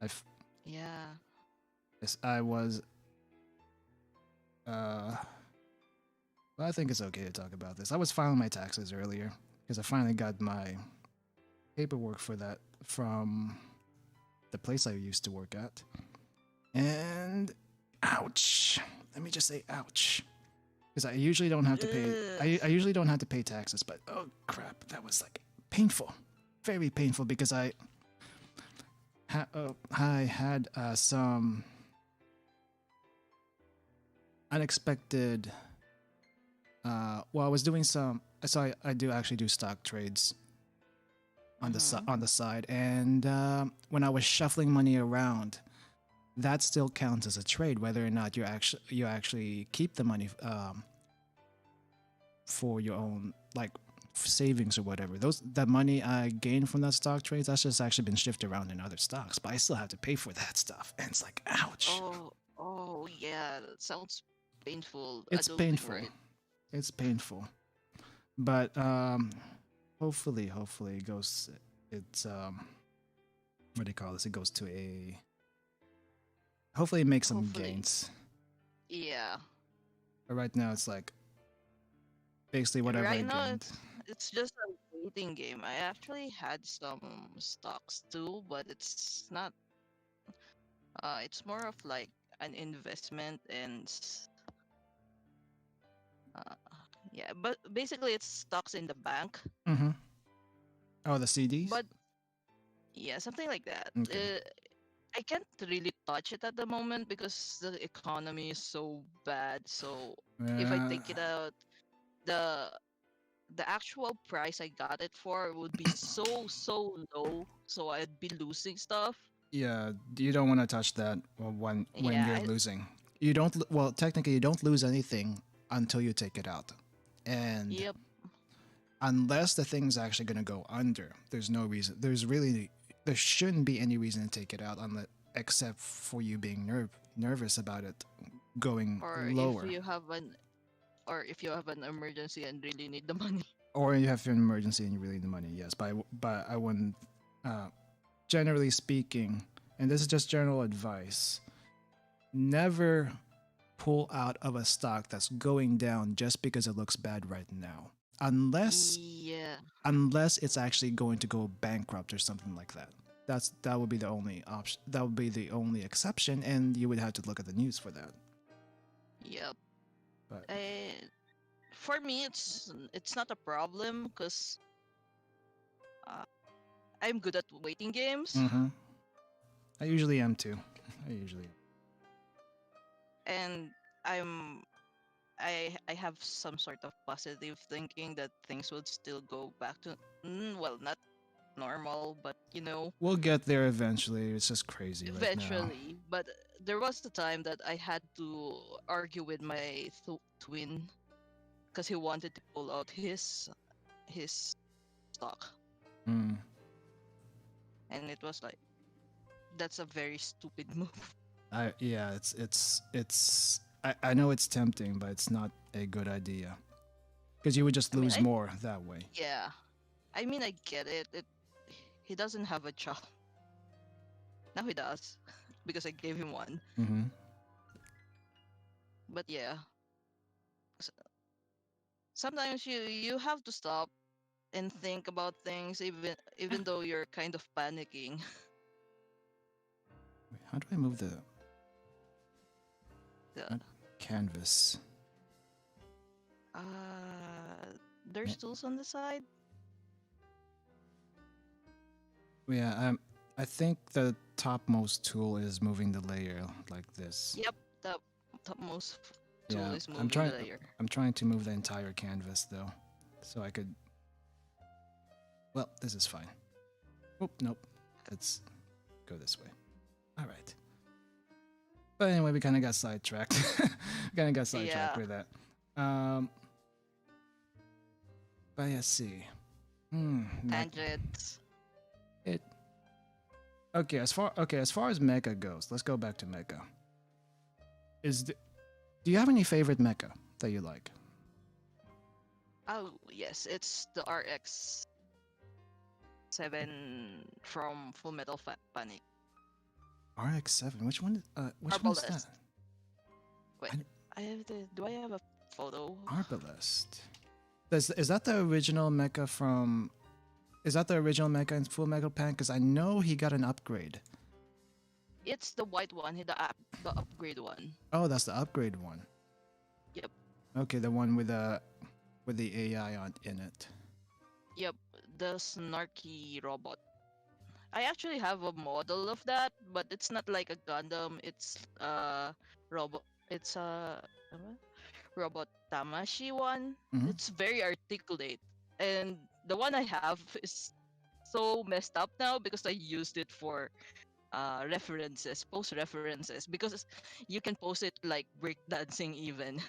I've Yeah. yes, I was. Uh, well, I think it's okay to talk about this. I was filing my taxes earlier because I finally got my paperwork for that from the place I used to work at. And ouch. Let me just say ouch. Because I usually don't have to pay Ugh. I usually don't have to pay taxes, but oh crap, that was like painful. Very painful because I had some unexpected well, I was doing some so I do actually do stock trades Mm-hmm. on the side, and when I was shuffling money around, that still counts as a trade, whether or not you actually keep the money for your own like savings or whatever. That money I gained from that stock trades, that's just actually been shifted around in other stocks, but I still have to pay for that stuff, and it's like ouch. Oh, yeah. That sounds painful. It's Adulting, painful. right? It's painful, but hopefully it goes. It's what do you call this? It goes to a hopefully it makes some Hopefully. gains. Yeah. But right now it's like basically whatever I Right now, gained. it's just a waiting game. I actually had some stocks too, but it's not. It's more of like an investment and uh, yeah. But basically, it's stocks in the bank. Mm-hmm. Oh, the CDs. But yeah, something like that. Okay. I can't really touch it at the moment because the economy is so bad. So if I Uh, take it out, the the actual price I got it for would be so low, so I'd be losing stuff. yeah, you don't want to touch that when Yeah, you're losing. You don't well technically you don't lose anything until you take it out, and yep. unless the thing's actually going to go under, there's no reason. There shouldn't be any reason to take it out unless except for you being nervous about it going Or if lower, you have an or if you have an emergency and really need the money. or you have an emergency and you really need the money. Yes, but I wouldn't. Uh, Generally speaking, and this is just general advice, never pull out of a stock that's going down just because it looks bad right now. Unless Yeah. unless it's actually going to go bankrupt or something like that. That would be the only option. That would be the only exception, and you would have to look at the news for that. Yep. But For me, it's not a problem because uh, I'm good at waiting games, mm-hmm. I usually am too. I usually and I'm I have some sort of positive thinking that things would still go back to well, not normal, but we'll get there eventually. It's just crazy right now. eventually. But there was a time that I had to argue with my twin because he wanted to pull out his stock, Mm. and it was like that's a very stupid move. I know it's tempting, but it's not a good idea because you would just I mean, lose more that way. yeah, I mean, I get it. he doesn't have a job. Now he does because I gave him one. Mm-hmm. But yeah, s- sometimes you have to stop and think about things even though you're kind of panicking. Wait, how do I move the The- not canvas? there's Yeah, tools on the side. yeah. I think the topmost tool is moving the layer like this. Yep, the topmost tool Yeah, is moving the layer. I'm trying to move the entire canvas though, so I could. Well, this is fine. Oh nope. Let's go this way. All right. But anyway, we kind of got sidetracked. We kind of got sidetracked Yeah, with that. Um, but let's see. tangents. It as far as mecha goes, let's go back to mecha. Do you have any favorite mecha that you like? Oh yes, it's the RX-7 from Full Metal Panic. RX-7. Which one is that? Arbalest. Wait, I, I have the. Do I have a photo? Arbalest. Is that the original mecha from? Is that the original mecha in Full Metal Panic? Because I know he got an upgrade. It's the white one, the upgrade one. Oh, that's the upgrade one. Yep, Okay, the one with the AI in it. yep, the snarky robot. I actually have a model of that, but it's not like a Gundam. It's robot. It's a ano? Robot Tamashi one. Hmm. It's very articulate, and the one I have is so messed up now because I used it for references, post references, because you can post it like breakdancing even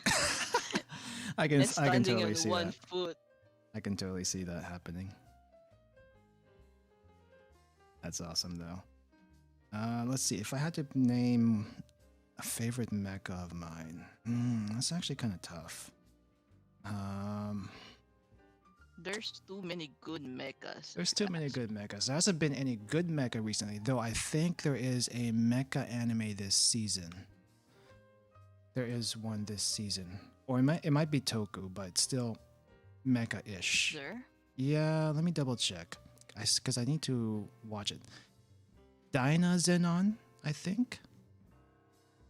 and I can standing totally on see one that. foot. I can totally see that happening. That's awesome though. Let's see. If I had to name a favorite mecha of mine, that's actually kind of tough. Um, There's too many good mechas, there's if you too many ask good me. mechas. There hasn't been any good mecha recently, though. I think there is a mecha anime this season. There is one this season, or it might be Toku, but still Is mecha-ish. there? Yeah, let me double check. Because I need to watch it. Dyna Zenon, I think.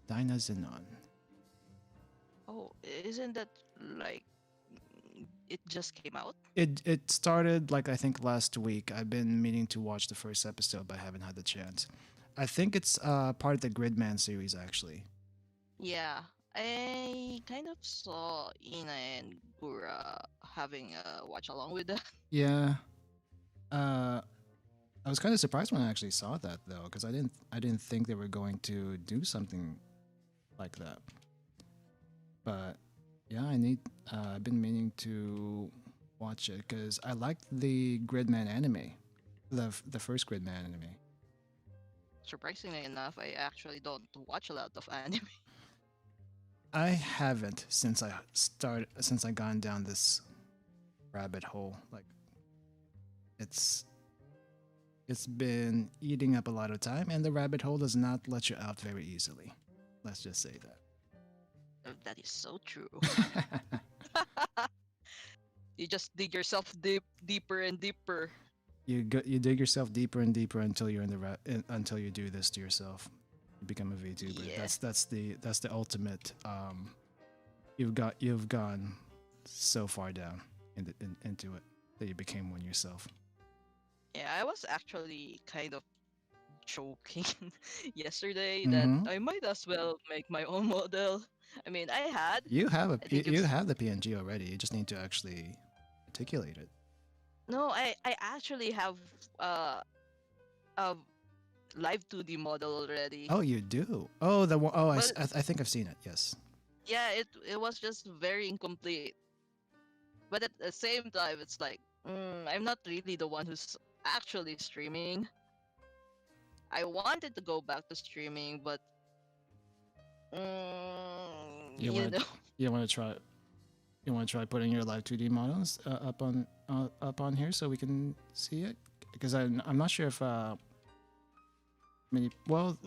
Dyna Zenon. Oh, isn't that like it just came out? It started like I think last week. I've been meaning to watch the first episode, but I haven't had the chance. I think it's part of the Gridman series actually. Yeah, I kind of saw Ina and Gura having a watch along with that. Yeah. Uh, I was kind of surprised when I actually saw that though, because I didn't think they were going to do something like that. But yeah, I've been meaning to watch it because I liked the Gridman anime, the first Gridman anime. Surprisingly enough, I actually don't watch a lot of anime. I haven't since I gone down this rabbit hole. Like it's it's been eating up a lot of time, and the rabbit hole does not let you out very easily. Let's just say That is so true. that. You just dig yourself deeper and deeper. You dig yourself deeper and deeper until you're in until you do this to yourself. You become a VTuber. Yeah. That's the ultimate. You've gone so far down into it that you became one yourself. Yeah, I was actually kind of joking yesterday that Mm-hmm. I might as well make my own model. I mean, I had. I think You it's have the PNG already. You just need to actually articulate it. no. I actually have uh a live 2D model already. Oh, you do. Oh, the one oh But I think I've seen it. Yes. yeah, it was just very incomplete. But at the same time, it's like I'm not really the one who's actually streaming. I wanted to go back to streaming, but You you want know, to you want to try putting your live 2D models up on here so we can see it? because I'm not sure if many. Well,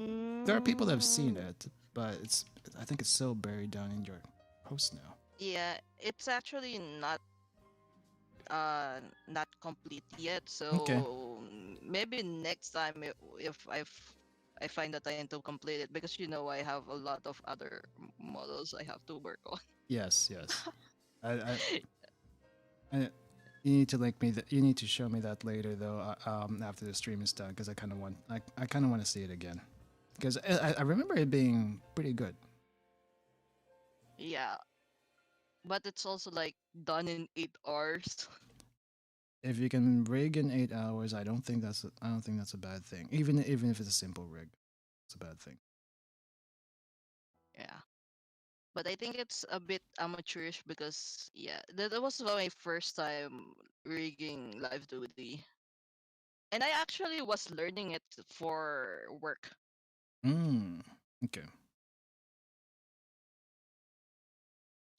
there are people that have seen Mm, it, but it's I think it's so buried down in your post now. yeah, it's actually not complete yet. Okay. So maybe next time I find the time to complete it, because I have a lot of other models I have to work on. Yes. Yes. I, I you need to link me that. You need to show me that later though. After the stream is done, because I kind of want to see it again. Because I remember it being pretty good. Yeah, but it's also like done in 8 hours. If you can rig in 8 hours, I don't think that's a bad thing. Even if it's a simple rig, it's a bad thing. Yeah. But I think it's a bit amateurish because yeah, that was my first time rigging live duty. And I actually was learning it for work Mm. Okay.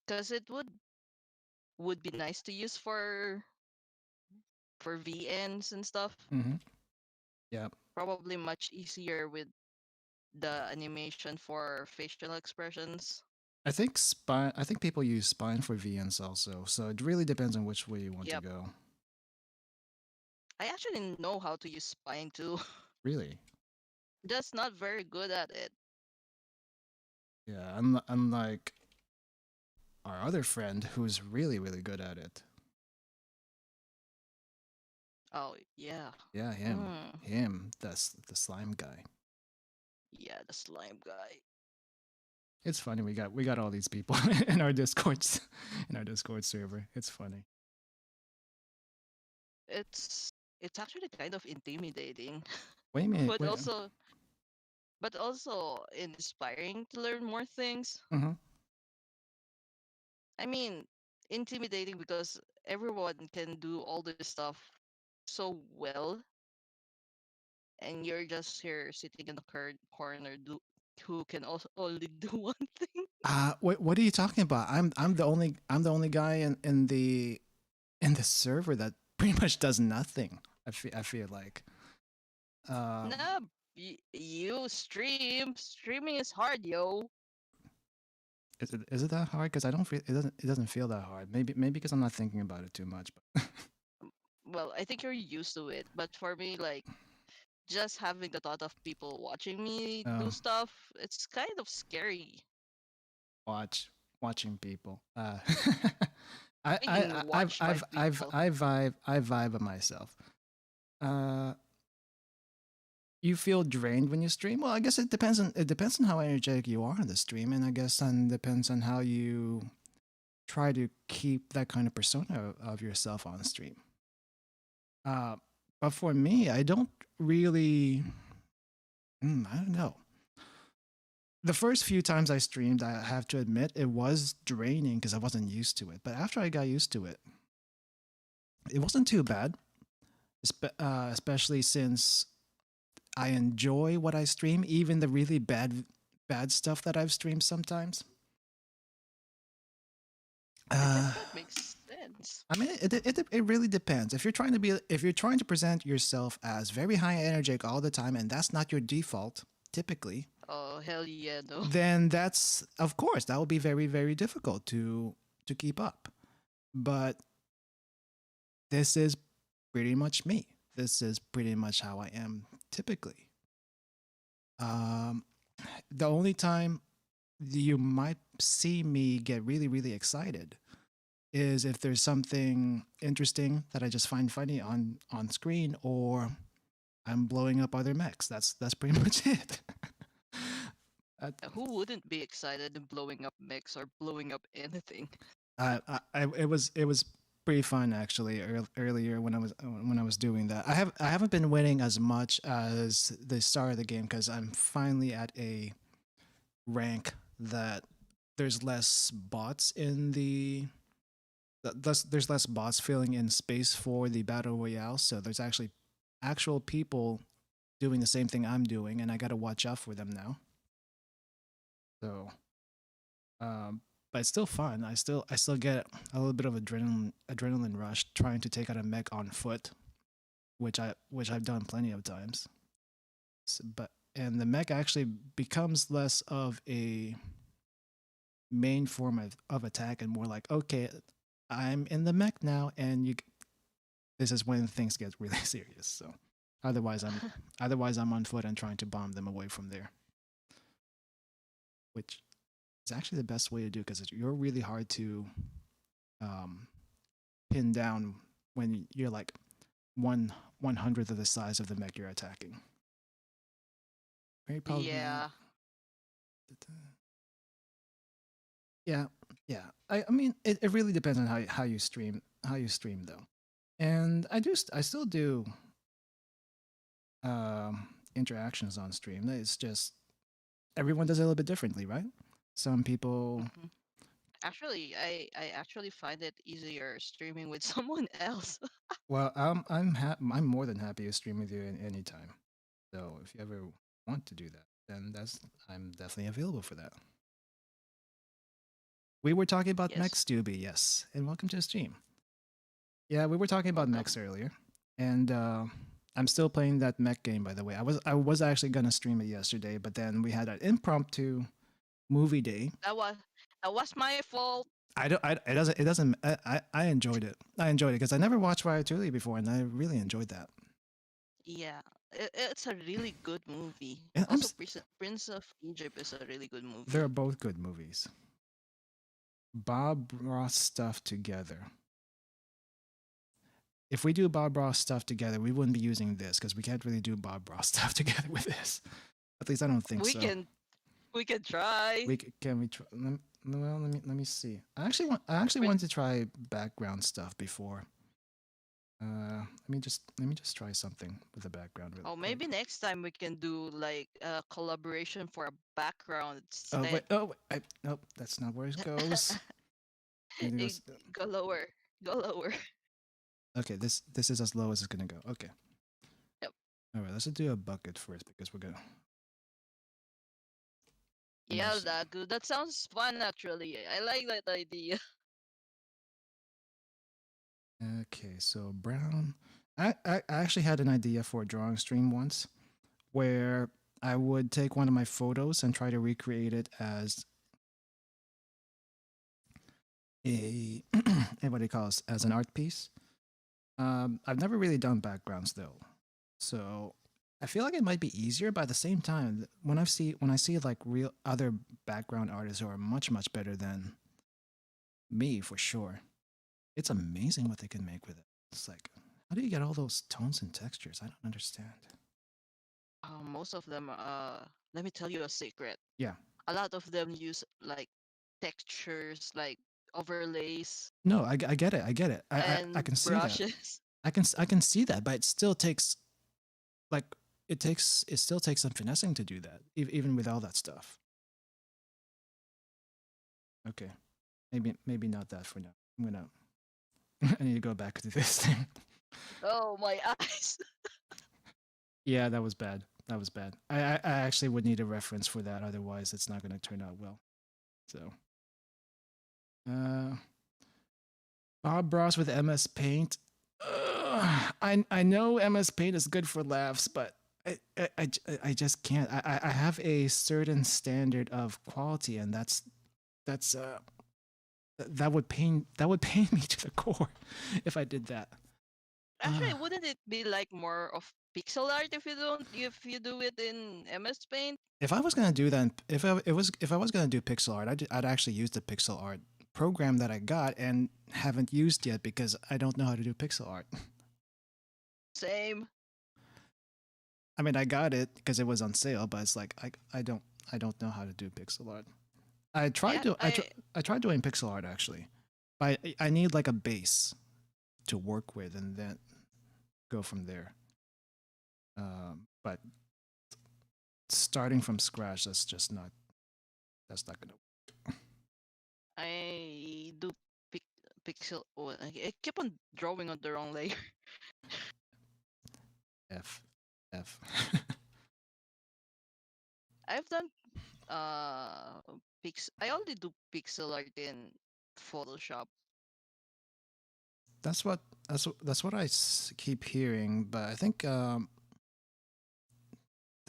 because it would be nice to use for VNs and stuff. Mm-hmm. Yeah. Probably much easier with the animation for facial expressions. I think people use Spine for VNs also. So it really depends on which way you want to Yep. go. I actually know how to use Spine too. Really. Just not very good at it. Yeah. Unlike our other friend who's really good at it. Oh yeah. Yeah, him. Mm, Him. That's the slime guy. yeah, the slime guy. It's funny we got all these people in our discords in our Discord server. It's funny. It's it's actually kind of intimidating, Wait a minute. but Wait. also inspiring to learn more things. Mm-hmm. I mean, intimidating because everyone can do all this stuff so well, and you're just here sitting in the corner who can also only do one thing. What are you talking about? I'm the only guy in the server that pretty much does nothing. I feel like. Um, Nah, you streaming is hard, yo. is it that hard? Because I don't feel it doesn't feel that hard. Maybe because I'm not thinking about it too much. But Well, I think you're used to it, but for me, like, just having the thought of people watching me do um, stuff, it's kind of scary. watch watching people. I can watch by people. I vibe by myself. Uh, you feel drained when you stream. Well, I guess it depends on how energetic you are on the stream, and I guess and depends on how you try to keep that kind of persona of yourself on stream. Uh, but for me, I don't really. I don't know. The first few times I streamed, I have to admit, it was draining because I wasn't used to it. But after I got used to it wasn't too bad. Especially since I enjoy what I stream, even the really bad stuff that I've streamed sometimes. I guess Uh, that makes sense. I mean, it really depends. If you're trying to present yourself as very high energetic all the time, and that's not your default, typically, Oh, hell yeah, no. then that's of course that will be very difficult to keep up. But this is pretty much me. This is pretty much how I am typically. Um, the only time you might see me get really excited is if there's something interesting that I just find funny on screen, or I'm blowing up other mechs. That's pretty much it. Uh, Who wouldn't be excited in blowing up mechs or blowing up anything? it was pretty fun actually earlier when I was doing that. I haven't been winning as much as the start of the game because I'm finally at a rank that there's less bots in there's less bots filling in space for the battle royale. So there's actually actual people doing the same thing I'm doing, and I got to watch out for them now. So, um, but it's still fun. I still get a little bit of adrenaline rush trying to take out a mech on foot. which I've done plenty of times. But and the mech actually becomes less of a main form of attack and more like, okay, I'm in the mech now, and you. This is when things get really serious. So otherwise, I'm otherwise I'm on foot and trying to bomb them away from there, which is actually the best way to do because you're really hard to um, pin down when you're like 1/100th of the size of the mech you're attacking. Very probably. Yeah. Yeah, yeah. I mean, it really depends on how you stream though, and I still do interactions on stream. It's just everyone does it a little bit differently, right? Some people. hmm Actually, I actually find it easier streaming with someone else. Well, I'm more than happy to stream with you any time. So if you ever want to do that, then I'm definitely available for that. We were talking about Yes. mechs, Doobie, yes, and welcome to the stream. Yeah, we were talking about mechs Welcome. earlier, and I'm still playing that mech game. By the way, I was actually gonna stream it yesterday, but then we had an impromptu movie day. That was that was my fault. I don't. It doesn't. I enjoyed it. I enjoyed it because I never watched Ratatouille before, and I really enjoyed that. Yeah, it's a really good movie. And Also, Prince of Egypt is a really good they're movie. both good movies. Bob Ross stuff together. If we do Bob Ross stuff together, we wouldn't be using this because we can't really do Bob Ross stuff together with this. At least I don't think We so. can we can try. Can we try? Well, let me see. I actually Prin- wanted to try background stuff before. Let me just try something with the background really Oh, quick. maybe next time we can do like a collaboration for a background Oh wait, instead. nope, that's not where it goes. Need to go Eh, Go lower. Go lower. okay, this is as low as it's gonna go. Okay, Yep. all right. Let's just do a bucket first because we're gonna. Yeah, that good. That sounds fun actually. I like that idea. Okay, so brown. I actually had an idea for a drawing stream once where I would take one of my photos and try to recreate it as a what do you call it, as an art piece. I've never really done backgrounds though, so I feel like it might be easier. But at the same time, when I see like real other background artists who are much better than me for sure, it's amazing what they can make with it. It's like, how do you get all those tones and textures? I don't understand. Most of them, let me tell you a secret. Yeah. A lot of them use like textures, like overlays No, I get it. I get it. I and can see that. brushes. I can see that, but it still takes like it still takes some finessing to do that, even with all that stuff. Okay, maybe not that for now. I'm gonna I need to go back to this thing. Oh, my eyes. Yeah, that was bad. That was bad. I actually would need a reference for that, otherwise it's not gonna turn out well. So, uh, Bob Ross with MS Paint. I know MS Paint is good for laughs, but I just can't. I have a certain standard of quality, and that's that would pain me to the core if I did that. Actually, wouldn't it be like more of pixel art if you do it in MS Paint? If I was gonna do that, if I was gonna do pixel art, I'd actually use the pixel art program that I got and haven't used yet because I don't know how to do pixel art. Same. I mean, I got it because it was on sale, but it's like I don't know how to do pixel art. I tried Yeah, to I tried doing pixel art actually, but I need like a base to work with and then go from there. But starting from scratch, that's not gonna I do pic pixel. Oh, I keep on drawing on the wrong layer. f f. I've done uh I only do pixel art in Photoshop. That's what that's what keep hearing, but I think the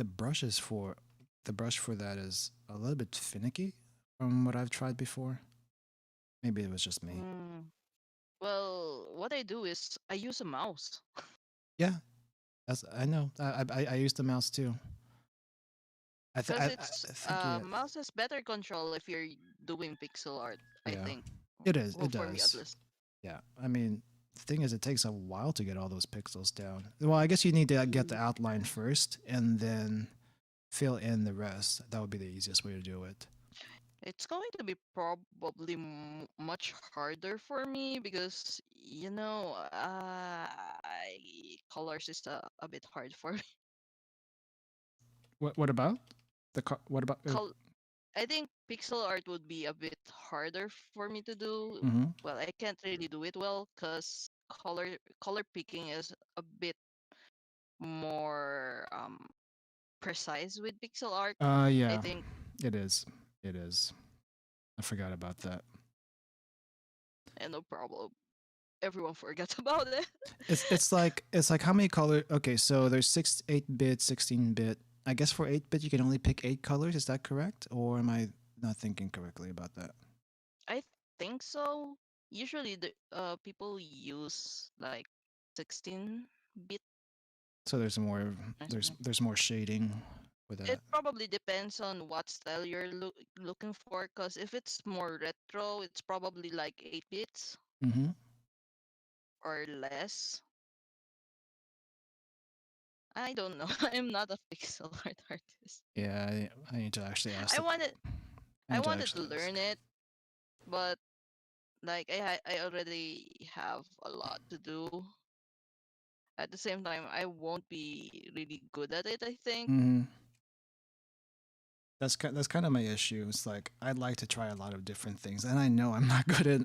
brushes for the brush for that is a little bit finicky from what I've tried before. Maybe it was just me. Mm. Well, what I do is I use a mouse Yeah, that's I know. I use the mouse too. because it's I think yeah, mouse has better control if you're doing pixel art. I yeah, think. it is. Well, It for me at does. least. Yeah, I mean, the thing is, it takes a while to get all those pixels down. Well, I guess you need to get the Mm. outline first, and then fill in the rest. That would be the easiest way to do it. It's going to be probably much harder for me because colors is a bit hard for me. What about what about? Col- I think pixel art would be a bit harder for me to do. Mm-hmm. Well, I can't really do it well because color picking is a bit more precise with pixel art. I Yeah, think, it is. It is. I forgot about that. and no problem. Everyone forgets about it. It's like how many color? Okay, so there's 8 bit, 16 bit. I guess for 8 bit you can only pick 8 colors. Is that correct, or am I not thinking correctly about that? I think so. Usually, the people use like 16-bit So or something. there's more shading with It that. probably depends on what style you're looking for. Cause if it's more retro, it's probably like 8 bits Mm-hmm. or less. I don't know. I'm not a pixel art artist. Yeah, I need to actually ask I the. wanted I I need to wanted to actually ask. learn it, but like I already have a lot to do. At the same time, I won't be really good at it, I think. Mm-hmm. That's kind of my issue. It's like I'd like to try a lot of different things, and I know I'm not good at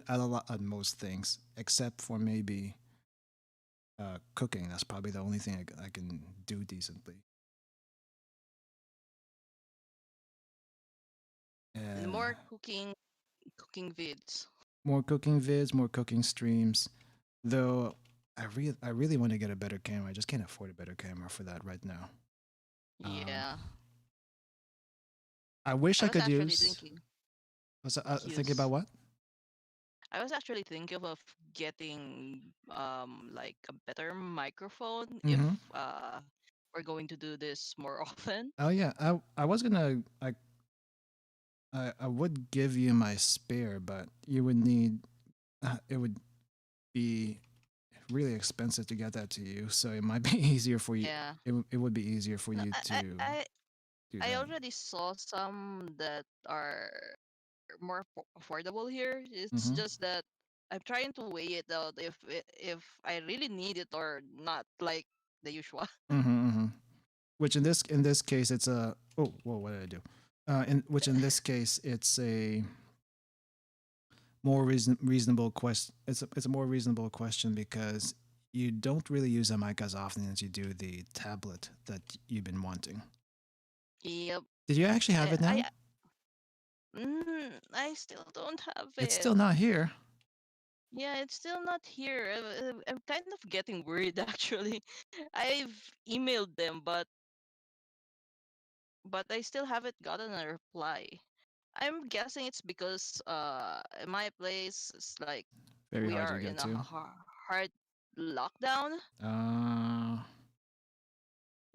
at most things, except for maybe cooking. That's probably the only thing I can do decently. And More cooking vids. more cooking vids, more cooking streams. Though I really want to get a better camera. I just can't afford a better camera for that right now. Um, Yeah. I wish I I was could actually use. thinking Was thinking about use what? I was actually thinking of getting like a better microphone if Mm-hmm. we're going to do this more often. Oh yeah, I was gonna I would give you my spare, but you would need it would be really expensive to get that to you. So it might be easier for you. Yeah. It would be easier for No, you I, I to I do I that. already saw some that are more affordable here. It's Mm-hmm. just that I'm trying to weigh it out if I really need it or not, like the usual. Mm-hmm. Mm-hmm. Which in this case it's a oh whoa what did I do? In which in this case it's a reasonable question. It's a more reasonable question because you don't really use a mic as often as you do the tablet that you've been wanting. Yep. Did you actually have I it now? I, I still don't have It's it. still not here. Yeah, it's still not here. I'm kind of getting worried actually. I've emailed them, but I still haven't gotten a reply. I'm guessing it's because my place is like Very we hard to are get in a to. hard lockdown, Uh,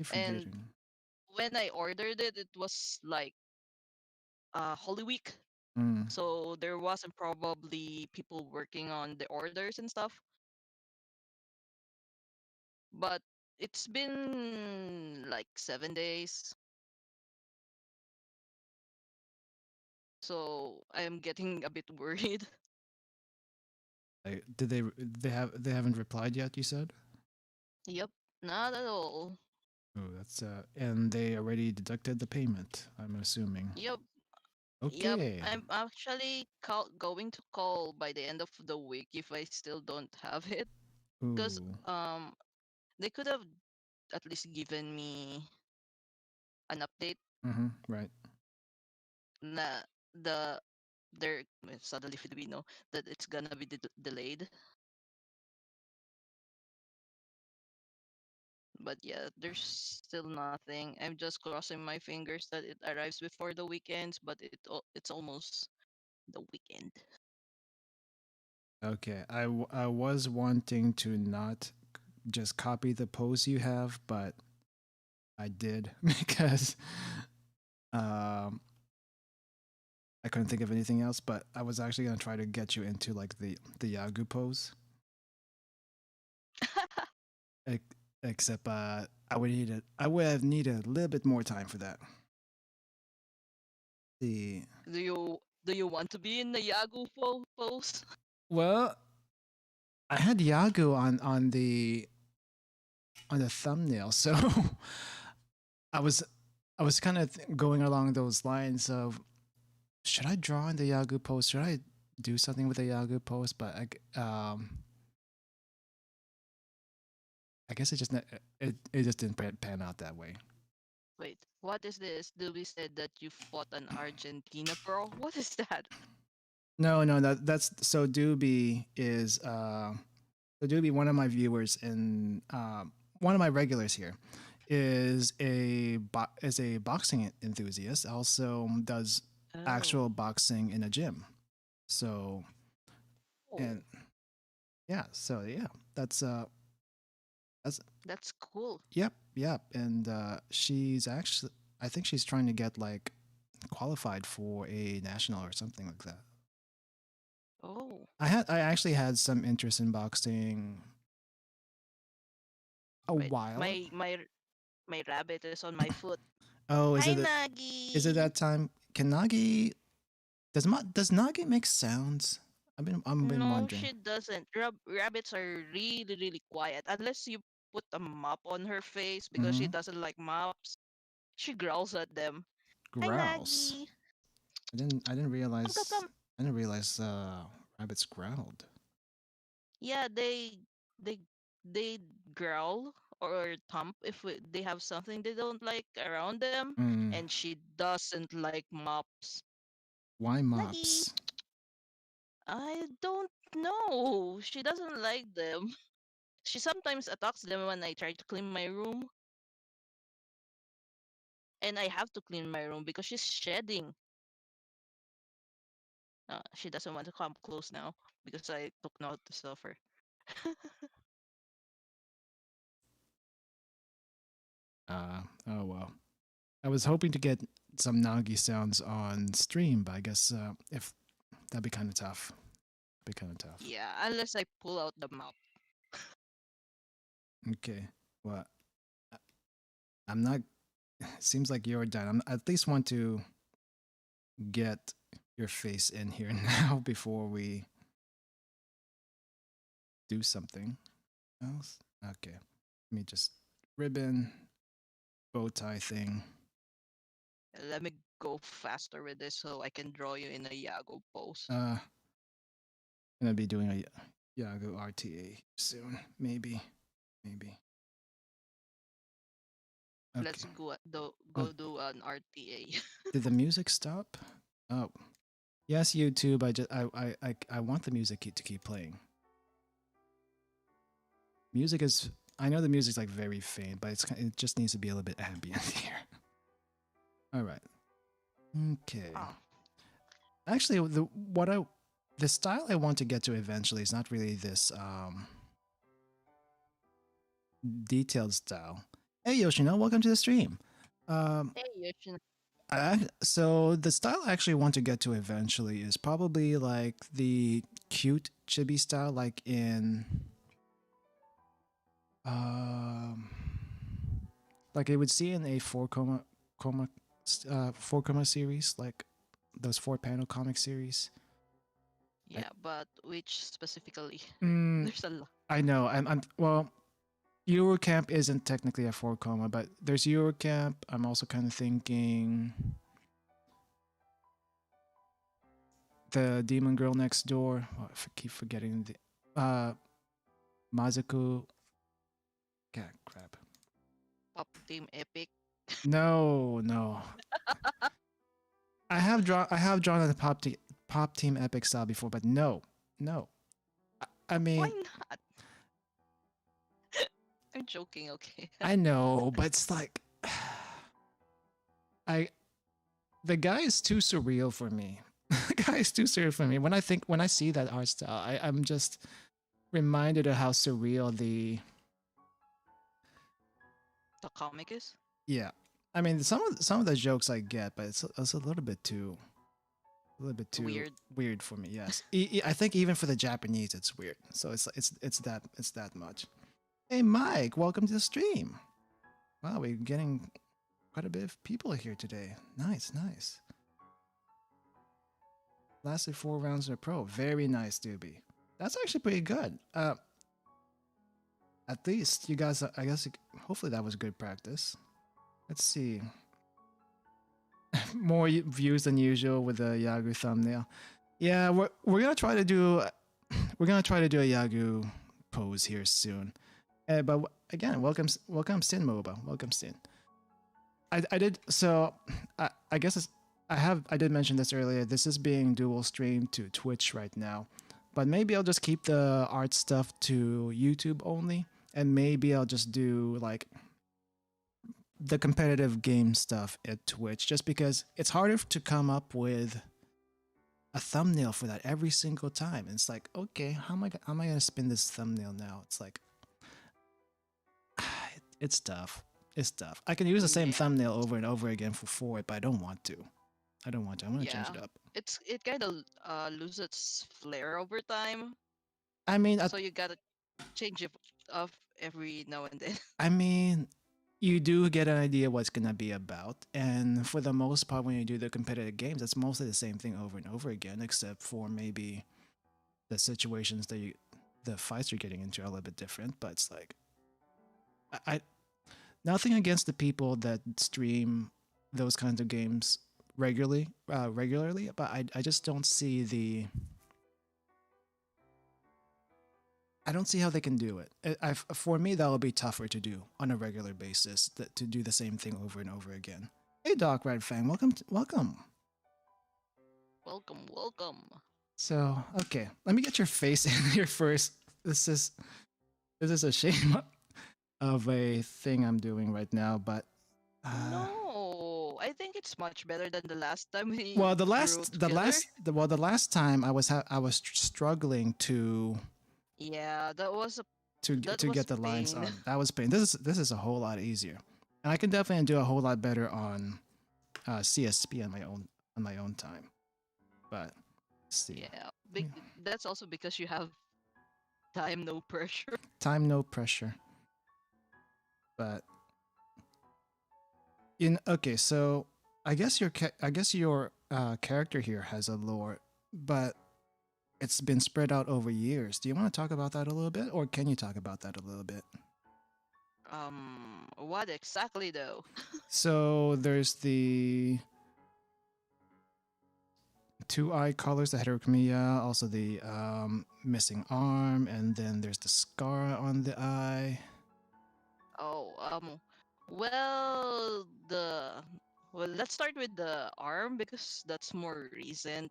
you're and forgetting. when I ordered it, it was like Holy Week, Mm. so there wasn't probably people working on the orders and stuff. But it's been like 7 days, so I'm getting a bit worried. Did they haven't replied yet? You said. Yep, not at all. Oh, that's and they already deducted the payment. I'm assuming. Yep, yep. Okay. I'm actually going to call by the end of the week if I still don't have it, because Ooh. they could have at least given me an update. Mm-hmm. Right. Na the they're suddenly Filipino that it's gonna be delayed. But yeah, there's still nothing. I'm just crossing my fingers that it arrives before the weekends, but it's almost the weekend. Okay, I was wanting to not just copy the pose you have, but I did because um I couldn't think of anything else. But I was actually gonna try to get you into like the Yagu pose, ex- except I would have needed a little bit more time for that. The Do you want to be in the Yagu pose? well, I had Yagu on the thumbnail, so I was I was kind of going along those lines of should I draw in the Yahoo post? Should I do something with the Yahoo post? But I guess it just didn't pan out that way. Wait, what is this? Dewey said that you fought an Argentina pro. What is that? No, no, that's so Doobie is so Doobie, one of my viewers and one of my regulars here, is a boxing enthusiast. Also does Oh, actual boxing in a gym. So oh, and yeah, so yeah, that's that's cool. yep, yep. And she's actually, I think she's trying to get like qualified for a national or something like that. Oh, I actually had some interest in boxing a wait, while. my rabbit is on my foot. Oh, Hi, is it Nagi. that time? Can Nagi does Nagi make sounds? I've been No, wondering. she doesn't. Rabbits are really, really quiet. Unless you put a mop on her face because she Mm-hmm. doesn't like mops. She growls at them. Hi, Growls. Nagi. Come, come, come. I didn't realize rabbits growled. Yeah, they they growl or thump if they have something they don't like around them, Mm, and she doesn't like mops. why Nagi, mops? I don't know. She doesn't like them. She sometimes attacks them when I try to clean my room, and I have to clean my room because she's shedding. She doesn't want to come close now because I took notice of her. Oh well. I was hoping to get some Nagi sounds on stream, but I guess if that'd be kind of tough. Be kind of tough. Yeah, unless I pull out the mop. Okay. Well, I- I'm not. It seems like you're done. I at least want to get your face in here now before we do something else. Okay. Let me just ribbon bow tie thing. Let me go faster with this so I can draw you in a Yago pose. Gonna be doing a Yago RTA soon. Maybe. Maybe. Okay. Let's Oh, go do an RTA. did the music stop? Oh, yes, YouTube. I want the music to keep playing. Music is. I know the music's like very faint, but it just needs to be a little bit ambient here. All right. Okay. Ah, Actually, the style I want to get to eventually is not really this detailed style. Hey Yoshino, welcome to the stream. Um, hey, Yoshin. so the style I actually want to get to eventually is probably like the cute chibi style, like in um, like it would see in a four coma series, like those 4 panel comic series. I, Yeah, but which specifically? mm, There's a lot. I know. I'm well. Eurocamp isn't technically a 4 coma, but there's Eurocamp. I'm also kind of thinking the Demon Girl Next Door. Oh, keep forgetting the Mazuko. God, crap. Pop Team Epic. No, no. I have drawn the pop team epic style before, but no, no. I Why mean, not? I'm joking, okay? I know, but it's like I the guy is too surreal for me. The guy is too surreal for me. When I see that art style, I'm just reminded of how surreal the The comic is yeah. I mean, some of the jokes I get, but it's a little bit too weird. weird for me. Yes, I think even for the Japanese, it's weird. So it's that much. Hey, Mike, welcome to the stream. Wow, we're getting quite a bit of people here today. Nice, nice. Lasted 4 rounds in a pro. Very nice, Doobie. That's actually pretty good. At least you guys, I guess, hopefully that was good practice. Let's see. More views than usual with the Yagu thumbnail. Yeah, we're gonna try to do we're gonna try to do a Yagu pose here soon. But again, welcome Sin Moba. Welcome Sin. I did so. I guess I did mention this earlier. This is being dual streamed to Twitch right now, but maybe I'll just keep the art stuff to YouTube only, and maybe I'll just do like the competitive game stuff at Twitch, just because it's harder to come up with a thumbnail for that every single time. And it's like, okay, how am I gonna spin this thumbnail now? It's like, it's tough. It's tough. I can use the same Yeah, thumbnail over and over again for it, but I don't want to. I don't want to. I want to change yeah. it up. It kind of loses its flair over time, I mean, so you gotta change it up every now and then. I mean, you do get an idea what it's gonna be about, and for the most part, when you do the competitive games, it's mostly the same thing over and over again, except for maybe the situations the fights you're getting into are a little bit different. But it's like, I nothing against the people that stream those kinds of games regularly, but I just don't see I don't see how they can do it. For me, that would be tougher to do on a regular basis, to do the same thing over and over again. Hey, Doc Red Fang, welcome. Welcome, welcome. So, okay, let me get your face in here first. This is a shame of a thing I'm doing right now, but No, I think it's much better than the last time well, we drew together. the last time I was struggling Yeah, that to was get the lines pain. on. That was pain. This is a whole lot easier, and I can definitely do a whole lot better on CSP on my own time. But let's see, Yeah, that's also because you have time, no pressure. time no pressure. But okay, so I guess your character here has a lore, but it's been spread out over years. Do you want to talk about that a little bit, or can you talk about that a little bit? What exactly though? So there's the two eye colors, the heterochromia, also the missing arm, and then there's the scar on the eye. Oh, well, let's start with the arm because that's more recent.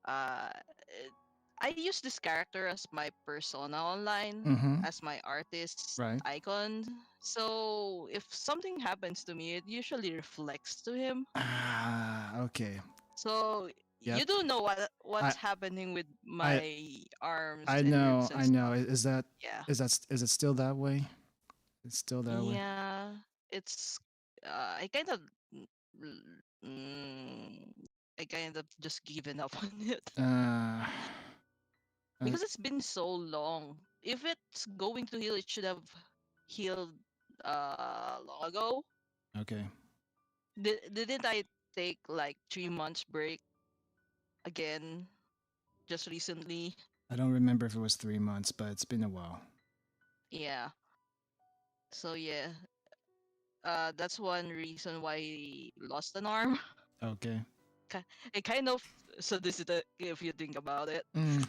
Uh, I use this character as my persona online, Mm-hmm. as my artist Right. icon. So if something happens to me, it usually reflects to him. Ah, okay. So Yep. you do know I what's happening with I my arms and know. ribs and I know. stuff. Yeah. Is it still that way? It's still that way. Yeah, it's I kind of mm, mm, I kind of just given up on it Uh, uh because it's been so long. If it's going to heal, it should have healed long ago. okay. Didn't I take like 3 months break again just recently? I don't remember if it was 3 months, but it's been a while. Yeah. So yeah, that's one reason why I lost an arm. Okay. It kind of sadistic if you think about it. Mm,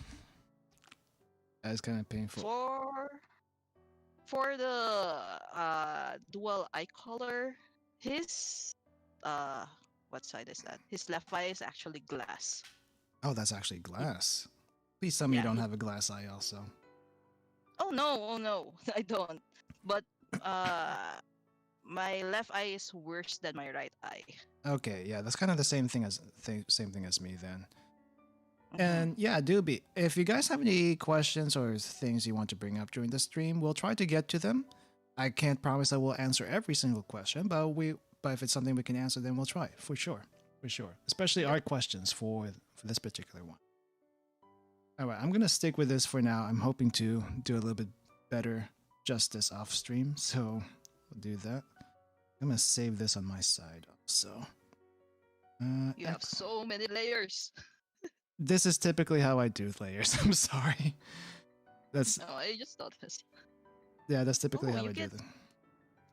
that's kind of painful. For for the dual eye color, his uh what side is that? His left eye is actually glass. Oh, that's actually He, glass. Please tell me you yeah, don't have a glass eye also. Oh no, I don't. But uh, my left eye is worse than my right eye. Okay, yeah, that's kind of the same thing as me then. Mm-hmm. And yeah, Doobie, if you guys have any questions or things you want to bring up during the stream, we'll try to get to them. I can't promise that we'll answer every single question, but if it's something we can answer, then we'll try for sure. Especially Yep. our questions for this particular one. All right, I'm gonna stick with this for now. I'm hoping to do a little bit better justice off stream, so we'll do that. I'm gonna save this on my side also. You have so many layers. This is typically how I do layers. I'm sorry. That's No, I just thought this. Yeah, that's typically Oh, how you I do can. them.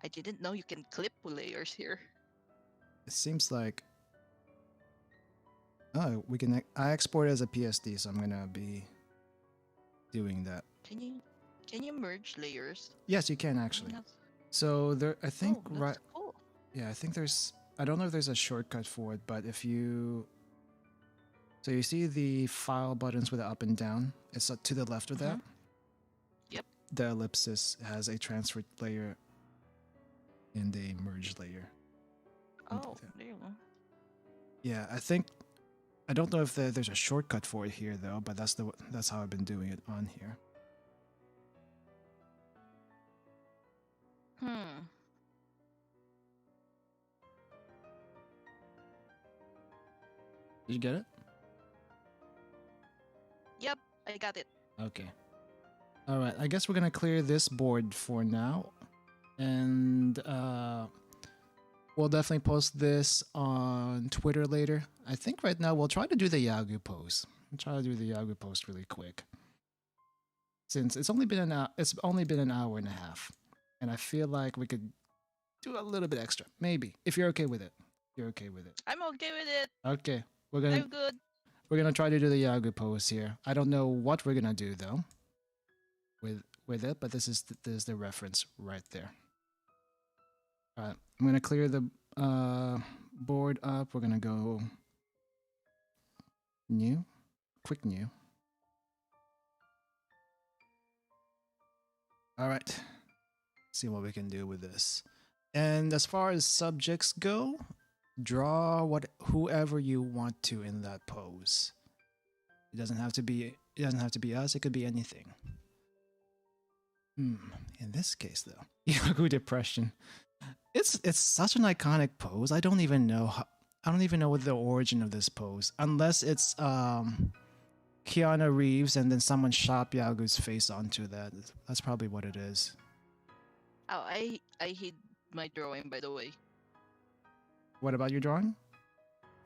I didn't know you can clip layers here. It seems like we can. I export it as a PSD, so I'm gonna be doing that. Can you can you merge layers? Yes, you can I mean, actually. that's, So there, I think oh, right. that's cool. Yeah, I think there's. I don't know if there's a shortcut for it, but if you so you see the file buttons with the up and down. It's to the left of Mm-hmm. that. Yep. The ellipsis has a transfer layer and a merge layer. Can do Oh, that. there you go. Yeah, I think I don't know if there's a shortcut for it here though, but that's how I've been doing it on here. Hmm. Did you get it? Yep, I got it. Okay. All right. I guess we're gonna clear this board for now, and we'll definitely post this on Twitter later. I think right now we'll try to do the Yagyu pose. We'll try to do the Yagyu pose really quick, since it's only been an hour and a half, and I feel like we could do a little bit extra, maybe if you're okay with it. You're okay with it. I'm okay with it. Okay. We're gonna I'm good. we're gonna try to do the Yagyu pose here. I don't know what we're gonna do though with it, but this is the reference right there. All right, I'm gonna clear the board up. We're gonna go new, quick new. All right, see what we can do with this. And as far as subjects go, draw whoever you want to in that pose. It doesn't have to be. It doesn't have to be us. It could be anything. In this case, though, Yaku depression. It's such an iconic pose. I don't even know what the origin of this pose, unless it's Keanu Reeves and then someone shot Yagu's face onto that. That's probably what it is. Oh, I hid my drawing, by the way. What about your drawing?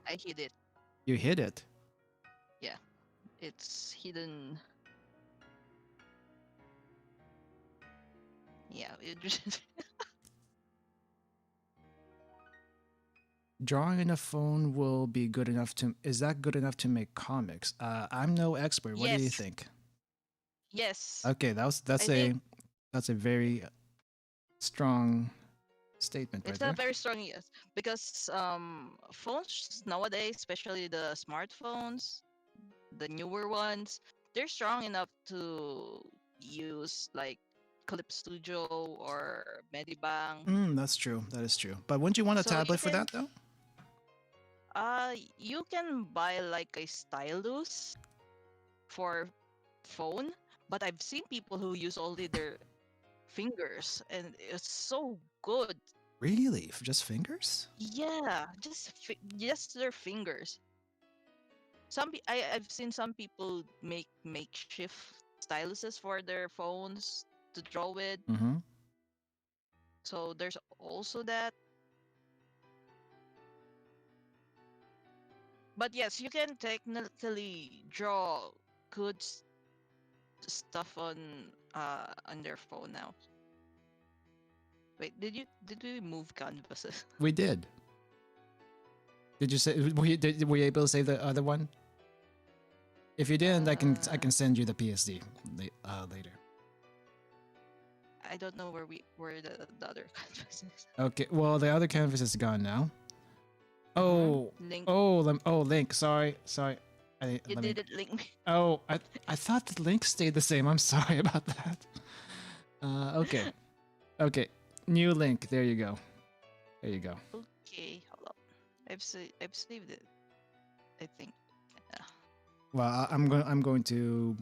I hid it. You hid it. Yeah, it's hidden. Yeah, it just Drawing in a phone will be good enough to. Is that good enough to make comics? I'm no expert. What do you yes, think? yes. Okay, I think that's a very strong statement right it's a there. very strong yes because phones nowadays, especially the smartphones, the newer ones, they're strong enough to use like Clip Studio or Medibang. That's true. That is true. But wouldn't you want a So tablet for that though? you can buy like a stylus for phone, but I've seen people who use only their fingers and it's so good. Really? Just fingers? Yeah, just their fingers. I've seen some people make makeshift styluses for their phones to draw with. Mm-hmm. So there's also that. But yes, you can technically draw good stuff on their phone now. Wait, did we move canvases? We did. Did you say were you able to save the other one? If you didn't, I can send you the PSD later. I don't know where the other canvas is. Okay. Well, the other canvas is gone now. Oh, Link. Link. Sorry. You Let me. didn't link me. Oh, I thought the link stayed the same. I'm sorry about that. Okay, okay. New link. There you go. There you go. Okay, hold up. I've saved it. I think. Yeah. Well, I'm going to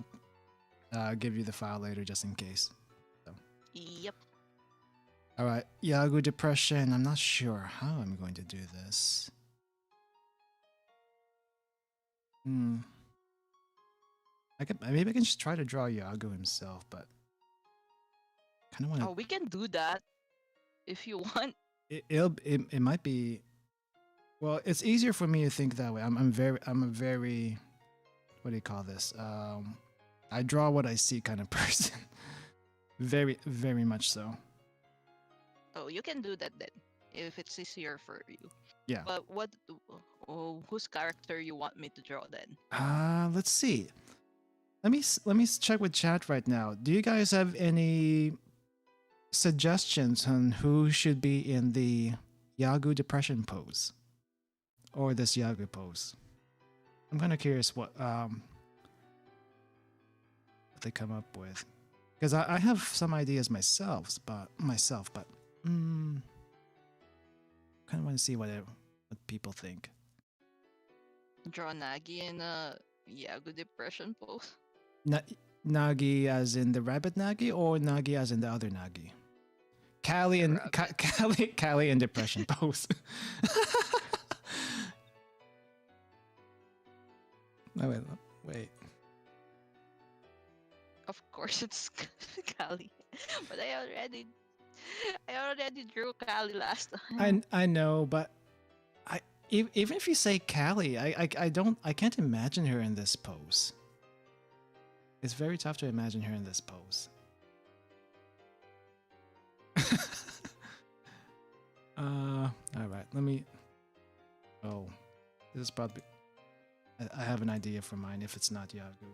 give you the file later just in case. So. Yep. All right, Yagu depression. I'm not sure how I'm going to do this. Hmm. Maybe I can just try to draw Yagu himself, but kind of want Oh, we can do that if you want. to. It might be. Well, it's easier for me to think that way. I'm a very what do you call this? I draw what I see kind of person. Very much so. Oh, you can do that then if it's easier for you. Yeah. But whose character you want me to draw then? Let's see. Let me check with chat right now. Do you guys have any suggestions on who should be in the Yagu depression pose or this Yagu pose? I'm kind of curious what they come up with because I have some ideas myself, but kind of want to see what people think. Draw Nagi in a Yagu depression pose. Na- Nagi as in the rabbit Nagi or Nagi as in the other Nagi? Callie The and rabbit. Callie in depression pose. No, wait. Of course, it's Kali. But I already drew Kali last time. I know, but even if you say Callie, I can't imagine her in this pose. It's very tough to imagine her in this pose. All right. Let me. Oh, this is probably. I have an idea for mine. If it's not Yagu,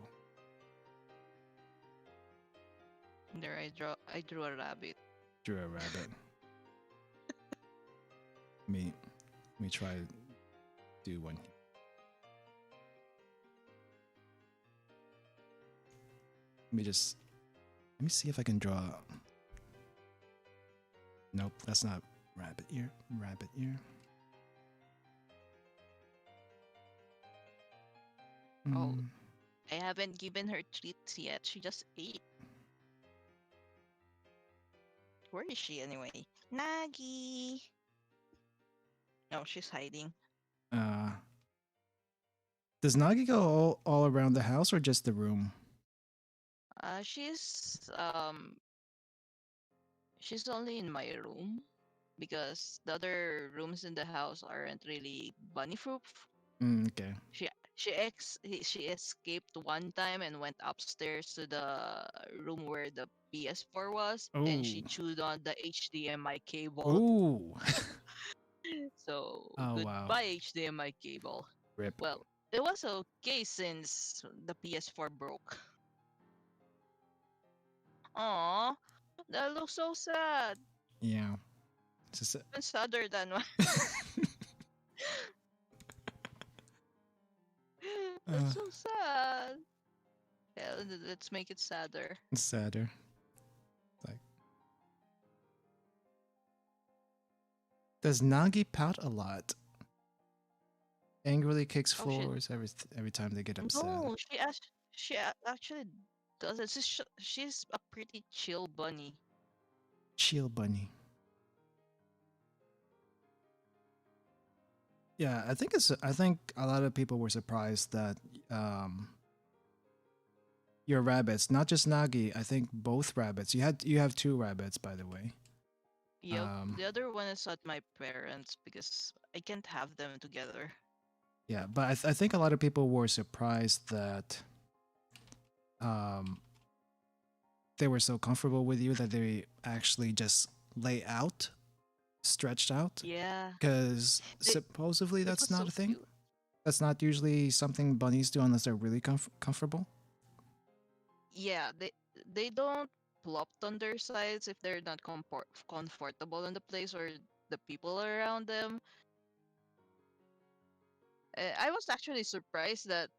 There, I drew a rabbit. drew a rabbit. me, let me try to do one. Let me see if I can draw. Nope, that's not rabbit ear. Rabbit ear. Oh, Mm, I haven't given her treats yet. She just ate. Where is she anyway? Nagi. No, she's hiding. uh, does Nagi go all around the house or just the room? She's only in my room because the other rooms in the house aren't really bunny proof. Okay. She she escaped one time and went upstairs to the room where the PS4 was, and Oh. she chewed on the HDMI cable. Ooh. So Oh wow. goodbye HDMI cable. Rip. Well, it was okay since the PS4 broke. Aw, that looks so sad. Yeah. It's just, Even sadder than one. That's uh, so sad. Yeah, let's make it sadder. it's sadder. Like, does Nagi pout a lot? Angrily kicks Oh shit. floors every time they get upset. No, actually doesn't. She's a pretty chill bunny. Chill bunny. Yeah, I think a lot of people were surprised that um your rabbits, not just Nagi, I think both rabbits. You have two rabbits by the way. Yep. Um The other one is at my parents because I can't have them together. yeah, but I think a lot of people were surprised that um they were so comfortable with you that they actually just lay out, stretched out, Yeah. because They, supposedly it that's was not so a thing. cute. That's not usually something bunnies do unless they're really comfortable. Yeah, they don't plop on their sides if they're not comfortable in the place or the people around them. I was actually surprised that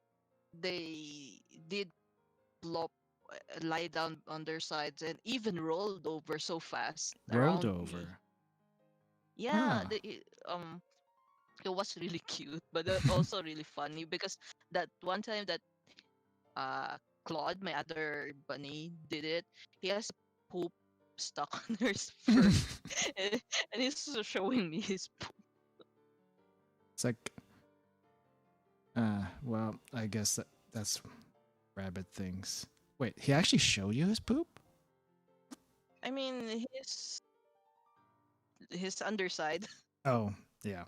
they did plop, lie down on their sides, and even rolled over so fast Rolled around me. over. Yeah, Ah. it was really cute, but also really funny because that one time that uh Claude, my other bunny, did it, he has poop stuck on his fur, and, and he's showing me his poop. It's like, well, I guess that's rabbit things. Wait, he actually showed you his poop? I mean, his underside. Oh, yeah.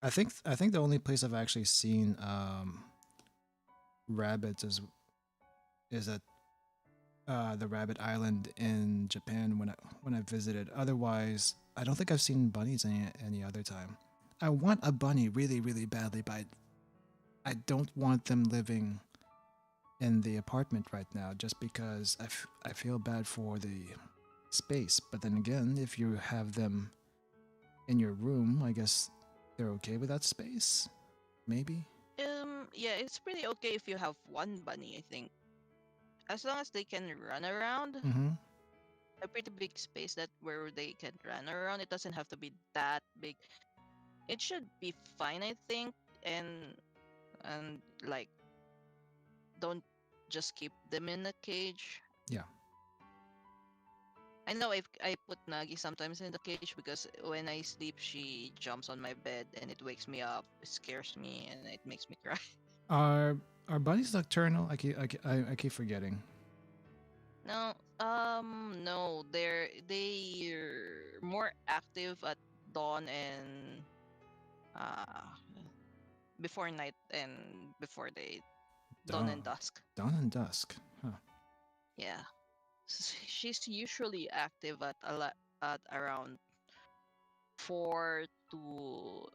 I think the only place I've actually seen rabbits is at the Rabbit Island in Japan when I visited. Otherwise, I don't think I've seen bunnies any other time. I want a bunny really really badly, but I don't want them living in the apartment right now just because I feel bad for the space. But then again, if you have them in your room, I guess they're okay with that space. Maybe. Yeah, it's pretty okay if you have one bunny, I think. As long as they can run around, Mm-hmm. a pretty big space that where they can run around. It doesn't have to be that big. It should be fine, I think. And like, don't just keep them in a cage. Yeah. I know I put Nagi sometimes in the cage because when I sleep, she jumps on my bed and it wakes me up, it scares me, and it makes me cry. Are bunnies nocturnal? I keep forgetting. No, no, they're more active at dawn and uh before night and before day, dawn Dawn, and dusk. dawn and dusk. Huh. Yeah, she's usually active at at around 4 to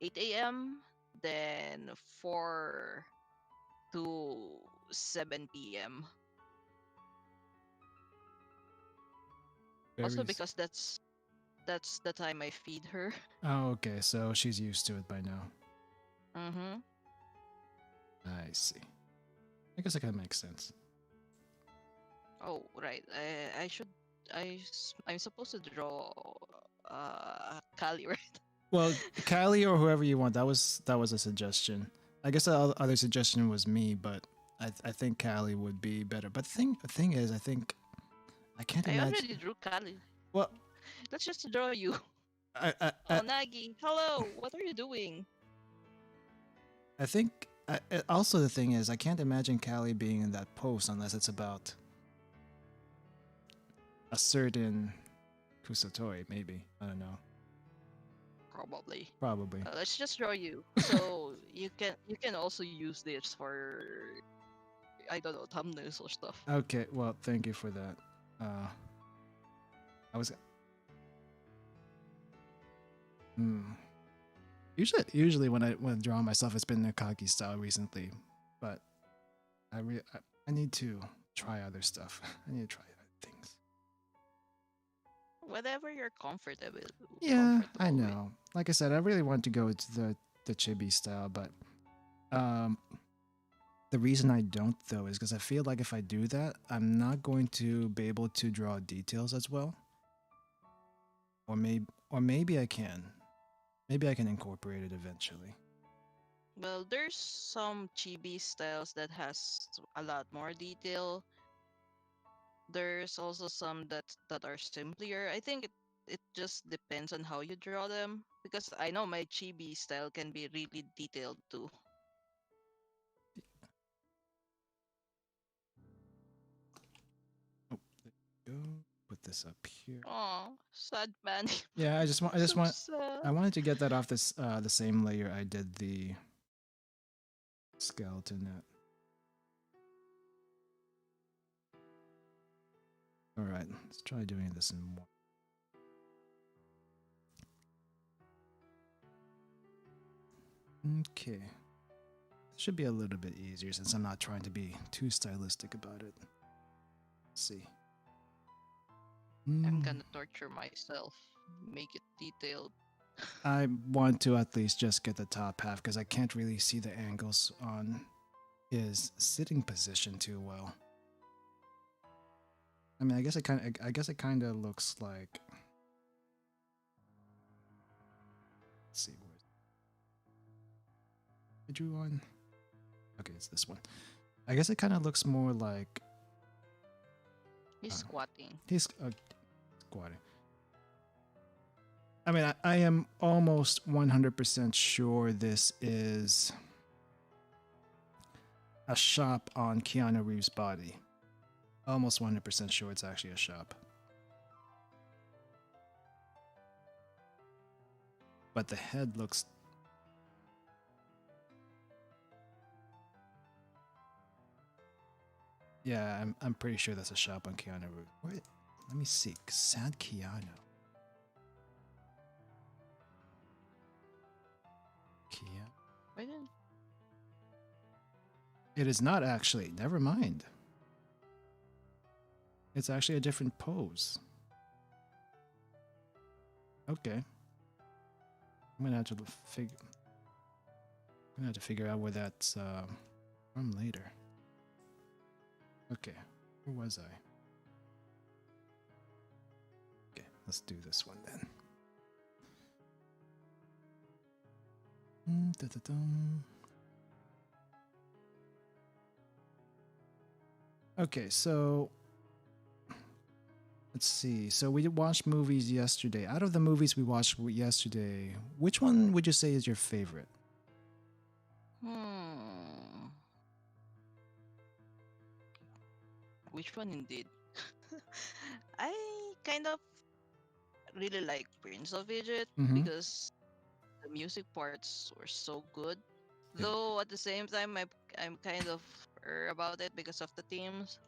8 a.m., then 4 to 7 p.m. Also Very. because that's the time I feed her. Oh, okay. So she's used to it by now. Mm-hmm. I see. I guess that kind of makes sense. Oh, right. I'm supposed to draw Kali, right? Well, Kylie or whoever you want. That was a suggestion. I guess the other suggestion was me, but I think Callie would be better. But the thing is, I think I can't I imagine. already drew Kali. Well, Let's just draw you. I I Oh, I, Nagi, hello. What are you doing? I think also the thing is I can't imagine Callie being in that post unless it's about a certain Kusatori. Maybe I don't know. Probably. Probably. Let's just draw you. So you can also use this for, I don't know, thumbnails or stuff. Okay. Well, thank you for that. Uh, I was. Hmm. Usually when I draw myself, it's been Nakagi style recently, but I need to try other stuff. I need to try other things. Whatever you're comfortable Yeah, I comfortable with. know. Like I said, I really want to go to the chibi style, but um, the reason I don't though is because I feel like if I do that, I'm not going to be able to draw details as well, or maybe I can. Maybe I can incorporate it eventually. Well, there's some chibi styles that has a lot more detail. There's also some that are simpler. I think it just depends on how you draw them because I know my chibi style can be really detailed too. Oh, there you go. Put this up here. Oh, sad man. Yeah, I just So want sad. I wanted to get that off this the same layer I did the skeleton at. All right, let's try doing this in one. Okay, it should be a little bit easier since I'm not trying to be too stylistic about it. Let's see. I'm Mm, gonna torture myself, make it detailed. I want to at least just get the top half because I can't really see the angles on his sitting position too well. I mean, I guess it kind of looks like. Let's see, where I drew one. Okay, it's this one. I guess it kind of looks more like He's squatting. he's squatting. I mean, I am almost 100% sure this is a shop on Keanu Reeves' body. Almost 100% sure it's actually a shop. But the head looks. Yeah, I'm pretty sure that's a shop on Keanu Reeves. Wait, let me see. Sad Keanu. Keanu. Why didn't- It is not actually. Never mind. It's actually a different pose. Okay. I'm gonna have to figure. I'm gonna have to figure out where that's from later. Okay, where was I? Okay, let's do this one then. Da-da-dum. Okay, so let's see. So we watched movies yesterday. Out of the movies we watched yesterday, which one would you say is your favorite? Hmm. Which one indeed? I kind of really like Prince of Egypt Mm-hmm. because the music parts were so good. Yeah. Though at the same time, I'm kind of about it because of the themes.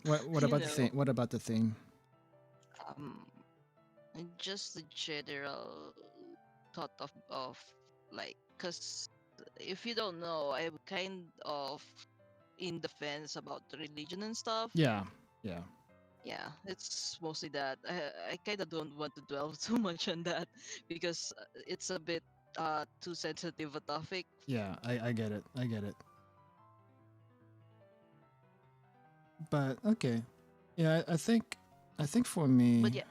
What You about the know, theme? What about the theme? um, and just the general thought of like, cause if you don't know, I'm kind of in the fence about the religion and stuff. Yeah, yeah, Yeah, it's mostly that. I kind of don't want to dwell too much on that because it's a bit too sensitive a topic. yeah. I get it. I get it. But okay, yeah. I think for But me, yeah,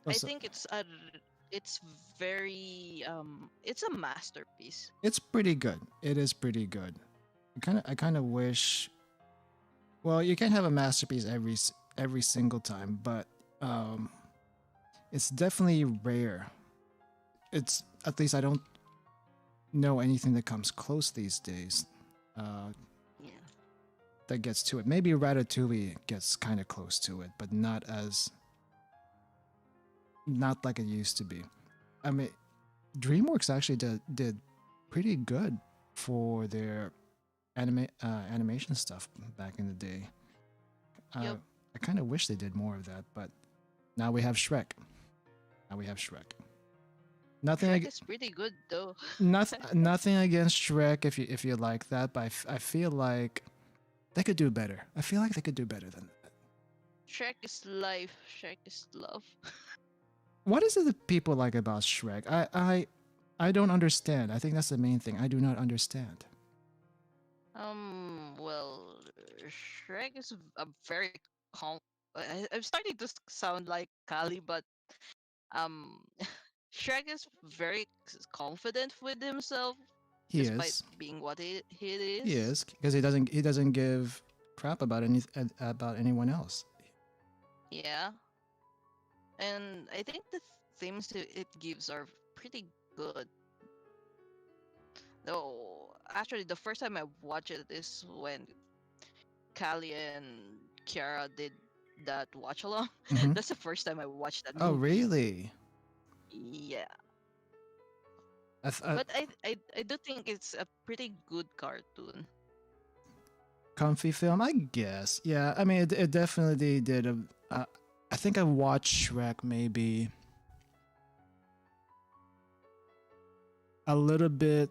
I also, think it's very it's a masterpiece. it's pretty good. It is pretty good. I kind of wish. Well, you can't have a masterpiece every single time, but um, it's definitely rare. It's at least I don't know anything that comes close these days. Uh, Yeah. that gets to it. Maybe Ratatouille gets kind of close to it, but not like it used to be. I mean, DreamWorks actually did pretty good for their animation stuff back in the day. Yep. I kind of wish they did more of that, but now we have Shrek. Now we have Shrek. Nothing, Shrek is pretty good though. nothing against Shrek if you like that, but I feel like they could do better. I feel like they could do better than that. Shrek is life. Shrek is love. What is it that people like about Shrek? I don't understand. I think that's the main thing. I do not understand. Well, Shrek is a very I'm starting to sound like Kali, but um, Shrek is very confident with himself, He despite is. being what he He is. is because he doesn't give crap about anyone else. Yeah, and I think the themes it gives are pretty good. Though, actually, the first time I watched it is when Callie and Kiara did that watch along. Hmm. That's the first time I watched that Oh, movie. really? Yeah, I, th- I, but I do think it's a pretty good cartoon. Comfy film, I guess. Yeah, I mean, it definitely did. I think I watched Shrek maybe a little bit,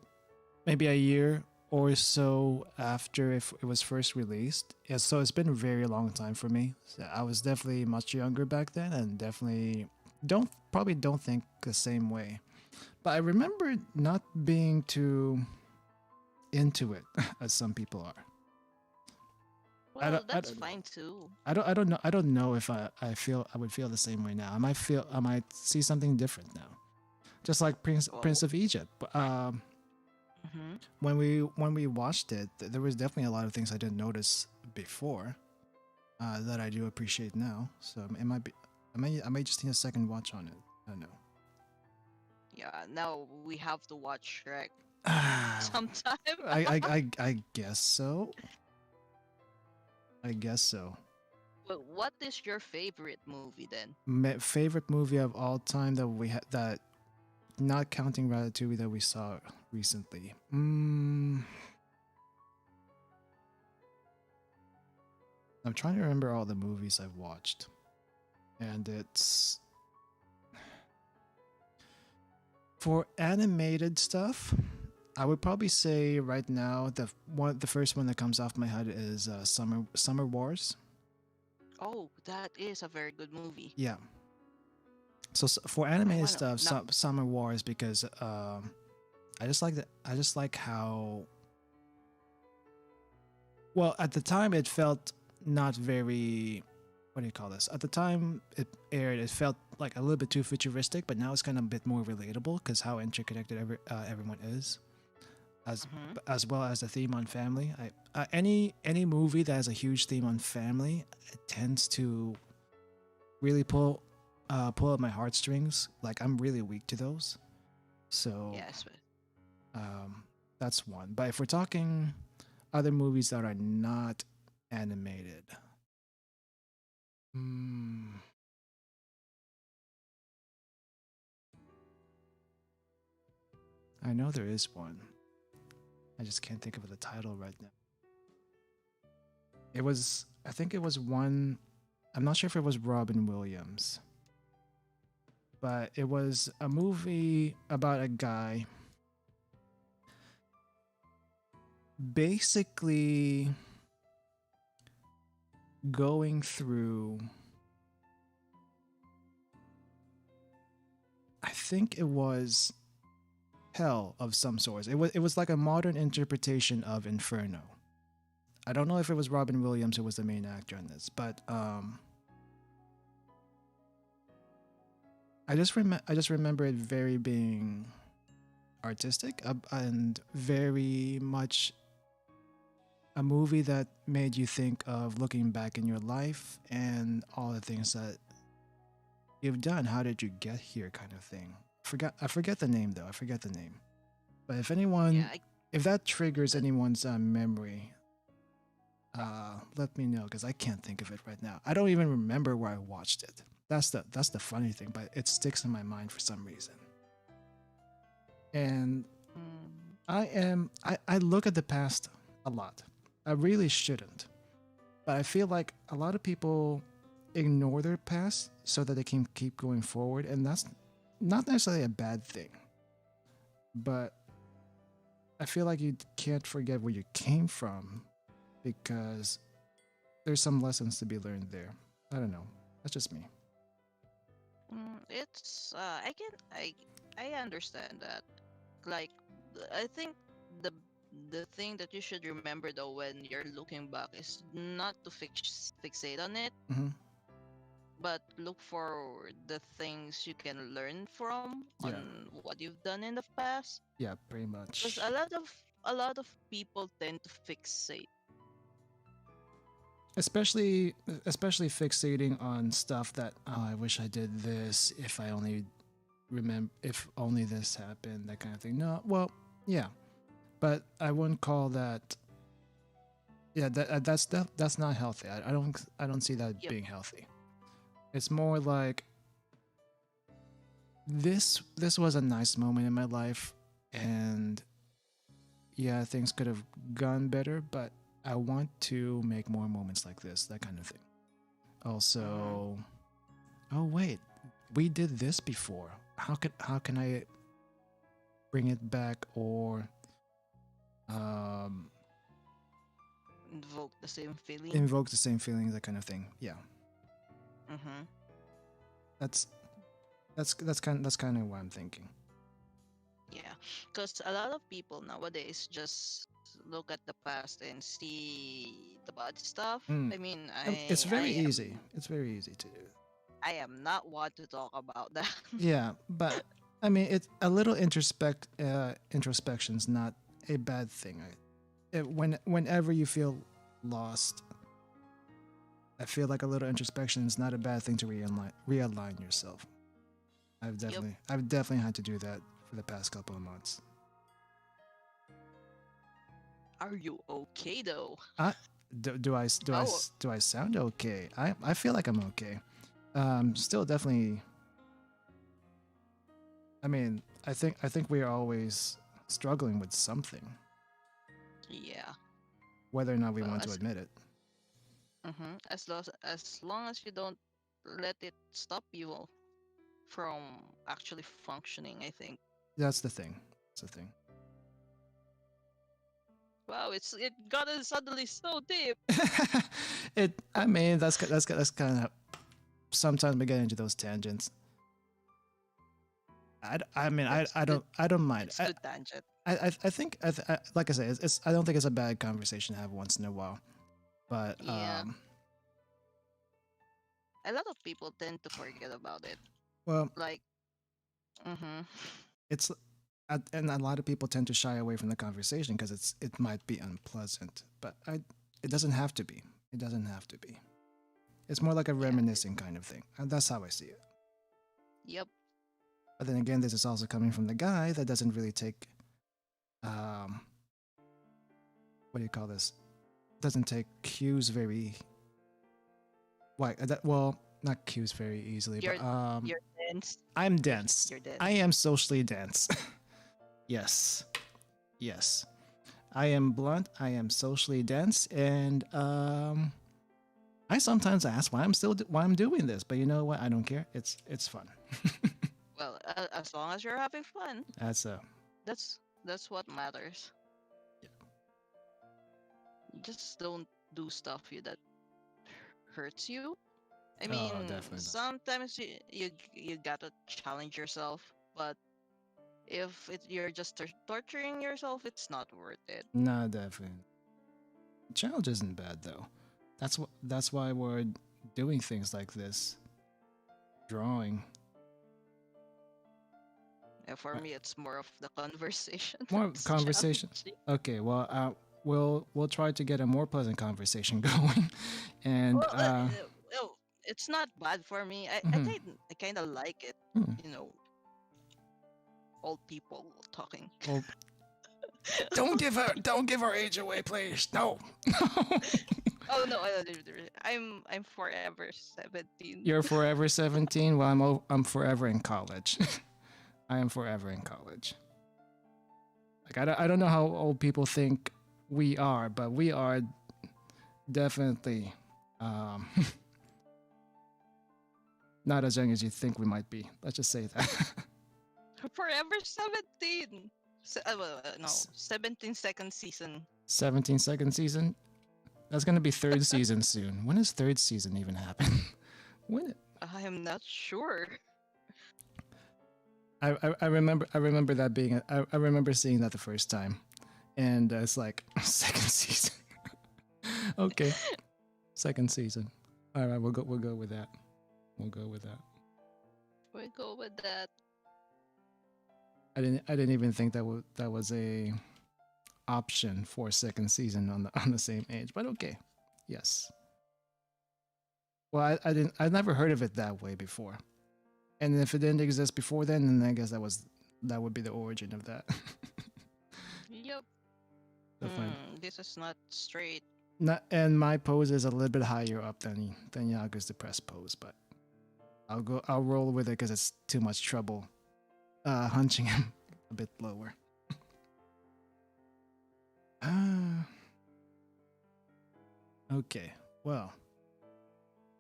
maybe a year or so after if it was first released. Yeah, so it's been a very long time for me. So I was definitely much younger back then, and definitely don't think the same way. But I remember not being too into it as some people are. I Well, don't, I that's don't know. fine too. I don't know if I would feel the same way now. I might see something different now. Just like Prince Well, of Egypt. mm-hmm. When we watched it, there was definitely a lot of things I didn't notice before that I do appreciate now. So it might be I may just need a second watch on it. I don't know. Yeah, now we have to watch Shrek I, sometime. I guess so. I guess so. But what is your favorite movie then? Favorite movie of all time that we had that not counting Ratatouille that we saw recently. I'm trying to remember all the movies I've watched, and it's for animated stuff. I would probably say right now the first one that comes off my head is Summer Wars. Oh, that is a very good movie. Yeah. So for I animated wanna stuff, now. Summer Wars because I just like that. I just like how well at the time it felt not very. What do you call this? At the time it aired, it felt like a little bit too futuristic, but now it's kind of a bit more relatable because how interconnected everyone is, as Mm-hmm. as well as the theme on family. Any movie that has a huge theme on family, it tends to really pull at my heartstrings. Like I'm really weak to those, so Yes, but um, that's one. But if we're talking other movies that are not animated, hmm, I know there is one. I just can't think of the title right now. I think it was one. I'm not sure if it was Robin Williams, but it was a movie about a guy basically going through. I think it was hell of some sort. It was like a modern interpretation of Inferno. I don't know if it was Robin Williams who was the main actor in this, but I just remember it very being artistic and very much a movie that made you think of looking back in your life and all the things that you've done. How did you get here, kind of thing. I forget the name though. I forget the name. But yeah, if that triggers that, anyone's memory, let me know because I can't think of it right now. I don't even remember where I watched it. That's the funny thing, but it sticks in my mind for some reason. And mm, I look at the past a lot. I really shouldn't, but I feel like a lot of people ignore their past so that they can keep going forward, and that's not necessarily a bad thing. But I feel like you can't forget where you came from because there's some lessons to be learned there. I don't know. That's just me. it's I understand that. Like, I think the the thing that you should remember though when you're looking back is not to fixate on it, Hmm. but look for the things you can learn from Yeah, on what you've done in the past. yeah, pretty Because much. a lot of people tend to fixate. Especially fixating on stuff that I wish I did this if I only remember if only this happened, that kind of thing. No, well, yeah, but I wouldn't call that. Yeah, that's not healthy. I don't see that Yep. being healthy. It's more like this was a nice moment in my life, and yeah, things could have gone better, but I want to make more moments like this, that kind of thing. Mm-hmm. Also, oh wait, we did this before. How can I bring it back or um, Invoke the same feeling. invoke the same feeling, that kind of thing? Yeah, Mm-hmm. that's that's kind of what I'm thinking. Yeah, because a lot of people nowadays just look at the past and see the bad stuff. Mm. I mean, It's I very easy. am It's very easy to do. I am not one to talk about that. Yeah, but I mean, it's a little introspection's not a bad thing. Whenever you feel lost, I feel like a little introspection is not a bad thing to realign yourself. Yep. I've definitely had to do that for the past couple of months. Are you okay though? I Oh, do I sound okay? I feel like I'm okay. Still definitely. I mean, I think we are always struggling with something, yeah. whether or not we Well, want to admit it. as long as you don't let it stop you from actually functioning, I think. That's the thing. That's the thing. Wow, it got suddenly so deep. It. I mean, that's kind of. Sometimes we get into those tangents. I mean, It's good. I don't mind. It's good tangent. I think like I say, it's I don't think it's a bad conversation to have once in a while. But Yeah, a lot of people tend to forget about it. well, Like, mm-hmm. it's and a lot of people tend to shy away from the conversation because it might be unpleasant. But it doesn't have to be. It doesn't have to be. It's more like a Yeah. reminiscing kind of thing. And that's how I see it. Yep. But then again, this is also coming from the guy that doesn't really take um what do you call this? Doesn't take cues very well, not cues very easily, You're but you're dense. I'm You're dense. you're I dense. am socially dense. Yes. Yes. I am blunt, I am socially dense, and I sometimes ask why I'm doing this, but you know what? I don't care. It's fun. Well, as long as you're having fun, That's that's what matters. yeah. You just don't do stuff that hurts you. I Oh, mean, definitely not. sometimes you gotta challenge yourself, but if you're just torturing yourself, it's not worth it. No, definitely. Challenge isn't bad though. That's why we're doing things like this. Drawing. For Uh, me, it's more of the conversation More that's conversation. challenging. Okay, well, we'll try to get a more pleasant conversation going, and Well, it's not bad for me. mhm, I kind of like it. mhm. You know, old people talking. Well, don't give our age away, please. No. Oh no, I'm forever 17. You're forever 17. Well, I'm forever in college. I am forever in college. Like I don't know how old people think we are, but we are definitely um, not as young as you think we might be. Let's just say that. Forever 17. Well, no, S- 17 second season. 17 second season. That's gonna be third season soon. When does third season even happen? when I am not sure. I remember that being I remember seeing that the first time, and it's like second season. Okay, second season. All right, we'll go with that. We'll go with that. We go with that. I didn't even think that was a option for second season on the same age, but okay, yes. Well, I didn't I never heard of it that way before, and if it didn't exist before then I guess that would be the origin of that. Yep. Definitely. This is not straight. Not, and my pose is a little bit higher up than Yaga's depressed pose, but I'll roll with it because it's too much trouble hunching him a bit lower. Uh, okay, well,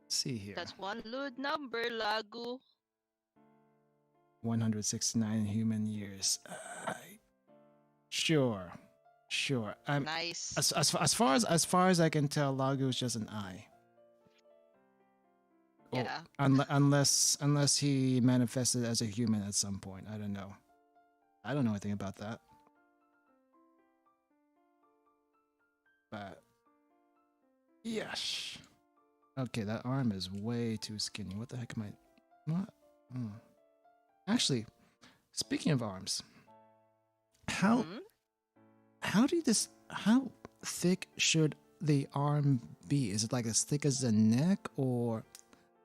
let's see here. That's one lewd number, Lagu. 169 human years. Sure, sure. I'm Nice. as far as I can tell, Lagu is just an eye. Oh, Yeah. unless he manifested as a human at some point. I don't know. I don't know anything about that. But yes. Okay, that arm is way too skinny. What the heck am I? What? Hmm. Actually, speaking of arms, how Hmm. how do this? How thick should the arm be? Is it like as thick as the neck, or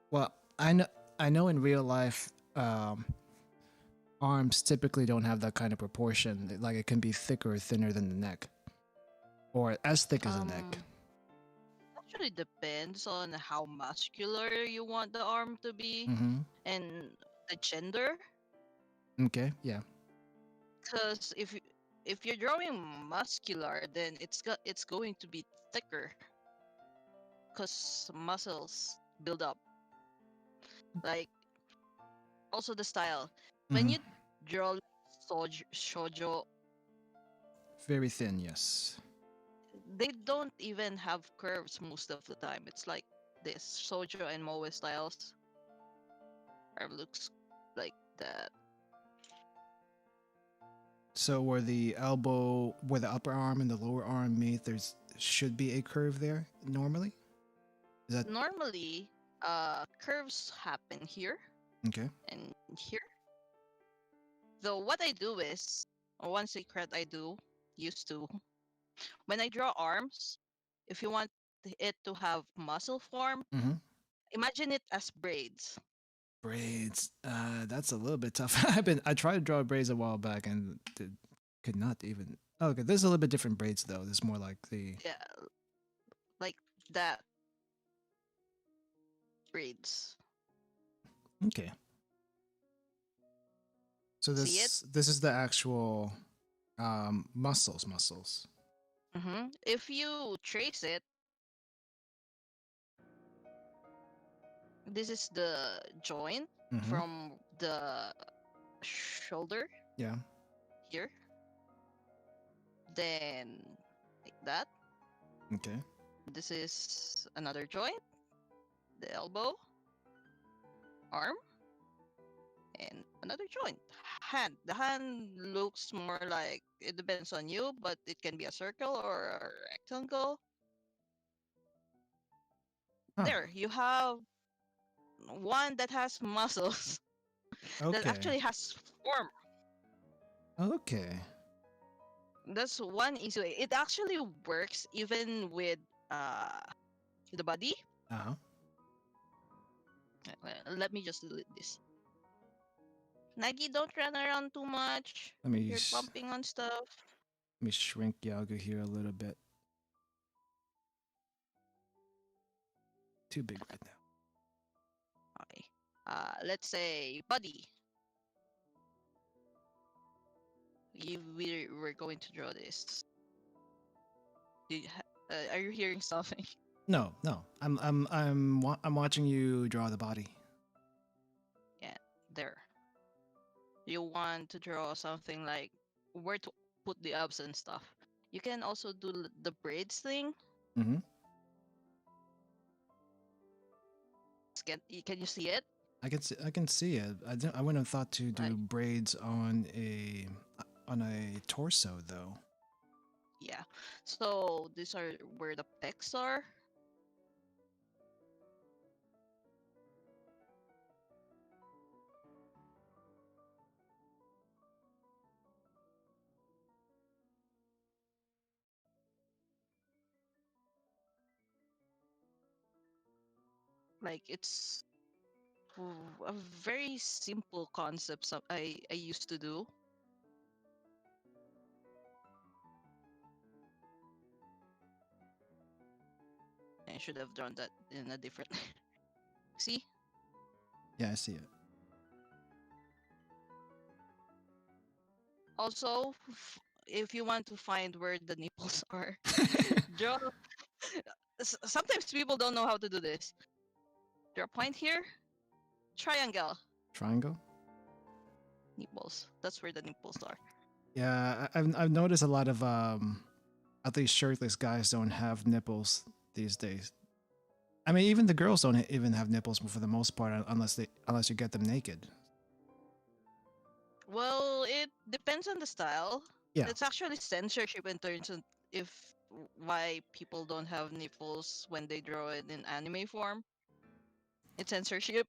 well, I know in real life, arms typically don't have that kind of proportion. Like it can be thicker or thinner than the neck, or as thick as the neck. Um, Actually depends on how muscular you want the arm to be Mm-hmm. and the gender. Okay. Yeah. Because if you're drawing muscular, then it's going to be thicker because muscles build up. Like also the style. When Mm-hmm. you draw shoujo, Very thin. Yes. they don't even have curves most of the time. It's like this shoujo and moe styles are looks like that. So where the upper arm and the lower arm meet, there's should be a curve there normally. Is that Normally, curves happen here okay? and here. Though what I do is, or one secret I do used to, when I draw arms, if you want it to have muscle form, Mm-hmm. imagine it as braids. Braids. That's a little bit tough. I tried to draw braids a while back and could not even. Oh, okay, there's a little bit different braids though. There's more like the Yeah, like that braids. okay. So See it? this is the actual muscles. If you trace it, this is the joint Mm-hmm. from the shoulder Yeah. here, then like that. Okay. This is another joint, the elbow, arm, and another joint. Hand. The hand looks more like it depends on you, but it can be a circle or a rectangle. Huh. There, you have one that has muscles that Okay. actually has form. Okay. That's one easy way. It actually works even with uh the body. Uh huh. Let me just delete this. Nagi, don't run around too much. Let me You're bumping on stuff. let me shrink Yago here a little bit. Too big right now. Okay. Let's say body. We're going to draw this. Are you hearing something? No, no. I'm watching you draw the body. Yeah, there. You want to draw something like where to put the abs and stuff. You can also do the braids thing. Mm-hmm. Can you see it? I can see it. I wouldn't have thought to do Like braids on a torso though. yeah. So these are where the pecs are. Like it's a very simple concept. I used to do. I should have drawn that in a different. See? Yeah, I see it. Also, if you want to find where the nipples are, draw. Sometimes people don't know how to do this. Draw a point here, triangle, Triangle. nipples. That's where the nipples are. Yeah, I've noticed a lot of at least shirtless guys don't have nipples these days. I mean, even the girls don't even have nipples for the most part, unless you get them naked. Well, it depends on the style. Yeah, It's actually censorship in terms of if why people don't have nipples when they draw it in anime form. It's censorship.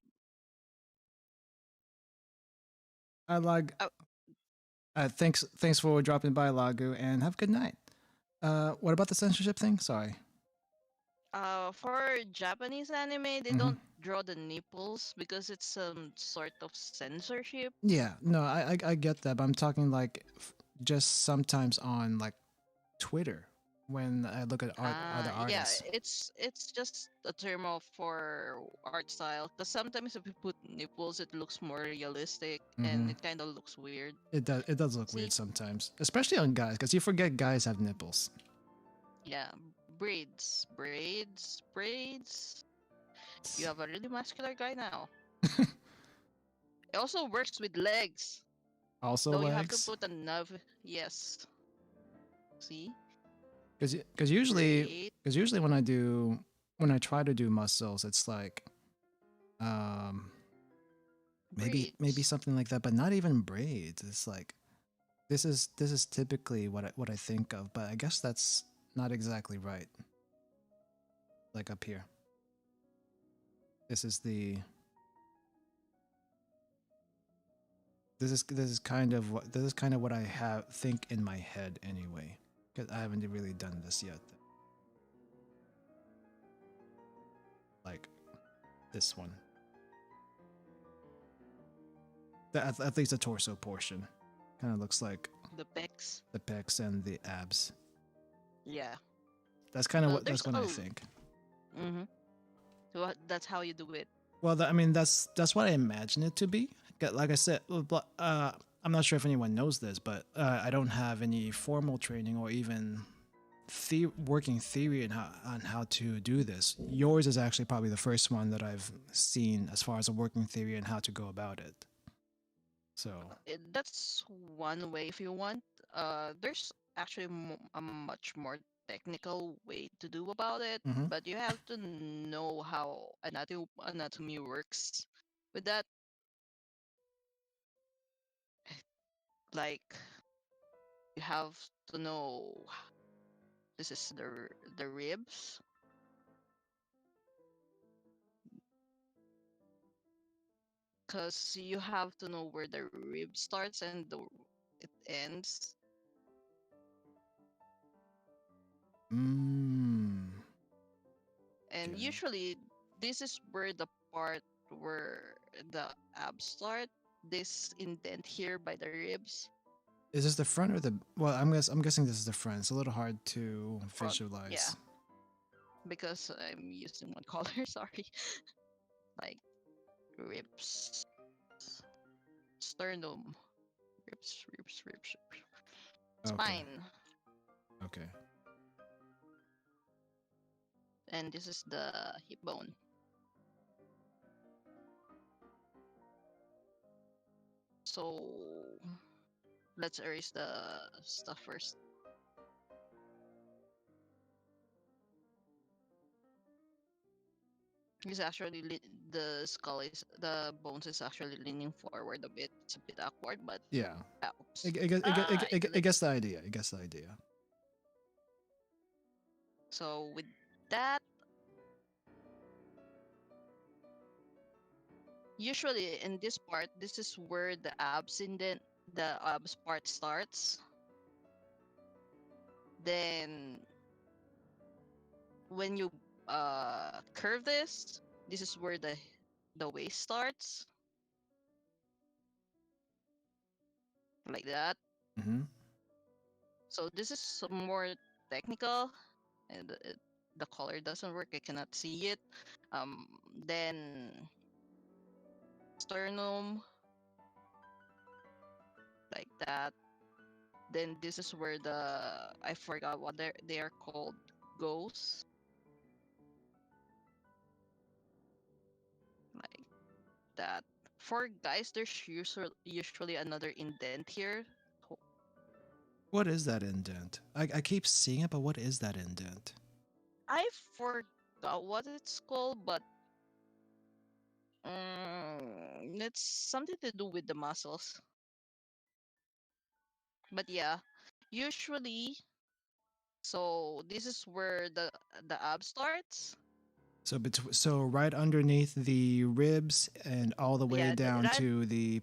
I like. Uh, Thanks for dropping by, Lagu, and have a good night. What about the censorship thing? Sorry. for Japanese anime, they Hmm. don't draw the nipples because it's some sort of censorship. Yeah, no, I get that, but I'm talking like just sometimes on like Twitter when I look at other Yeah, artists. it's just a term of for art style. Because sometimes if you put nipples, it looks more realistic and Hmm. it kind of looks weird. It does look weird See, sometimes, especially on guys, because you forget guys have nipples. yeah, braids. You have a really muscular guy now. It also works with legs, Also though you have to legs, put a nerve. Yes, see, because usually braid, because usually when I try to do muscles, it's like um maybe braids, something like that, but not even braids. It's like this is typically what I think of, but I guess that's not exactly right. Like up here, this is the this is kind of what I have think in my head anyway, because I haven't really done this yet. Like this one, at least the torso portion, kind of looks like the pecs. the pecs and the abs. Yeah. That's kind of Well, what there's that's what I a. think. Mm-hmm. So that's how you do it. Well, I mean that's what I imagine it to be. Like I said, I'm not sure if anyone knows this, but I don't have any formal training or even working theory on how to do this. Yours is actually probably the first one that I've seen as far as a working theory and how to go about it. So, That's one way if you want. There's actually a much more technical way to do about it, hmm. but you have to know how anatomy works. With that, like you have to know this is the ribs, because you have to know where the rib starts and it ends. Mm, And okay. usually, this is where the part where the abs start. This indent here by the ribs Is this the front or the? Well, I'm guessing this is the front. It's a little hard to front. Yeah, visualize. because I'm using one color. Sorry, like ribs, sternum, ribs, Okay. spine, Okay. and this is the hip bone. So let's erase the stuff first. It's actually the skull is the bones is actually leaning forward a bit. It's a bit awkward, but Yeah. helps. It Like gets the idea. It gets the idea. so. With that, usually in this part, this is where the abs part starts. Then when you curve this is where the waist starts, like that. Hmm. So this is more technical, and the color doesn't work. I cannot see it. Um, then sternum, like that. Then this is where I forgot what they are called, goes, like that. For guys, there's usually another indent here. Ho- What is that indent? I keep seeing it, but what is that indent? I forgot what it's called, but it's something to do with the muscles. But yeah, usually, so this is where the ab starts. So right underneath the ribs and all the way Yeah, down right to the,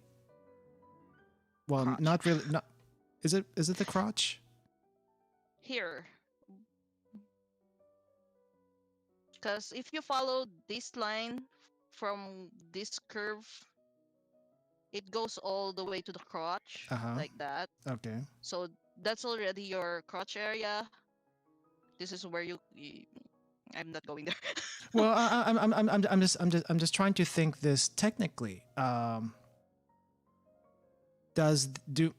well, crotch. not really, not, is it the crotch? Here, because if you follow this line from this curve, it goes all the way to the crotch Uh-huh. like that. Okay. So that's already your crotch area. This is where you I'm not going there. Well, I'm just trying to think this technically. Does do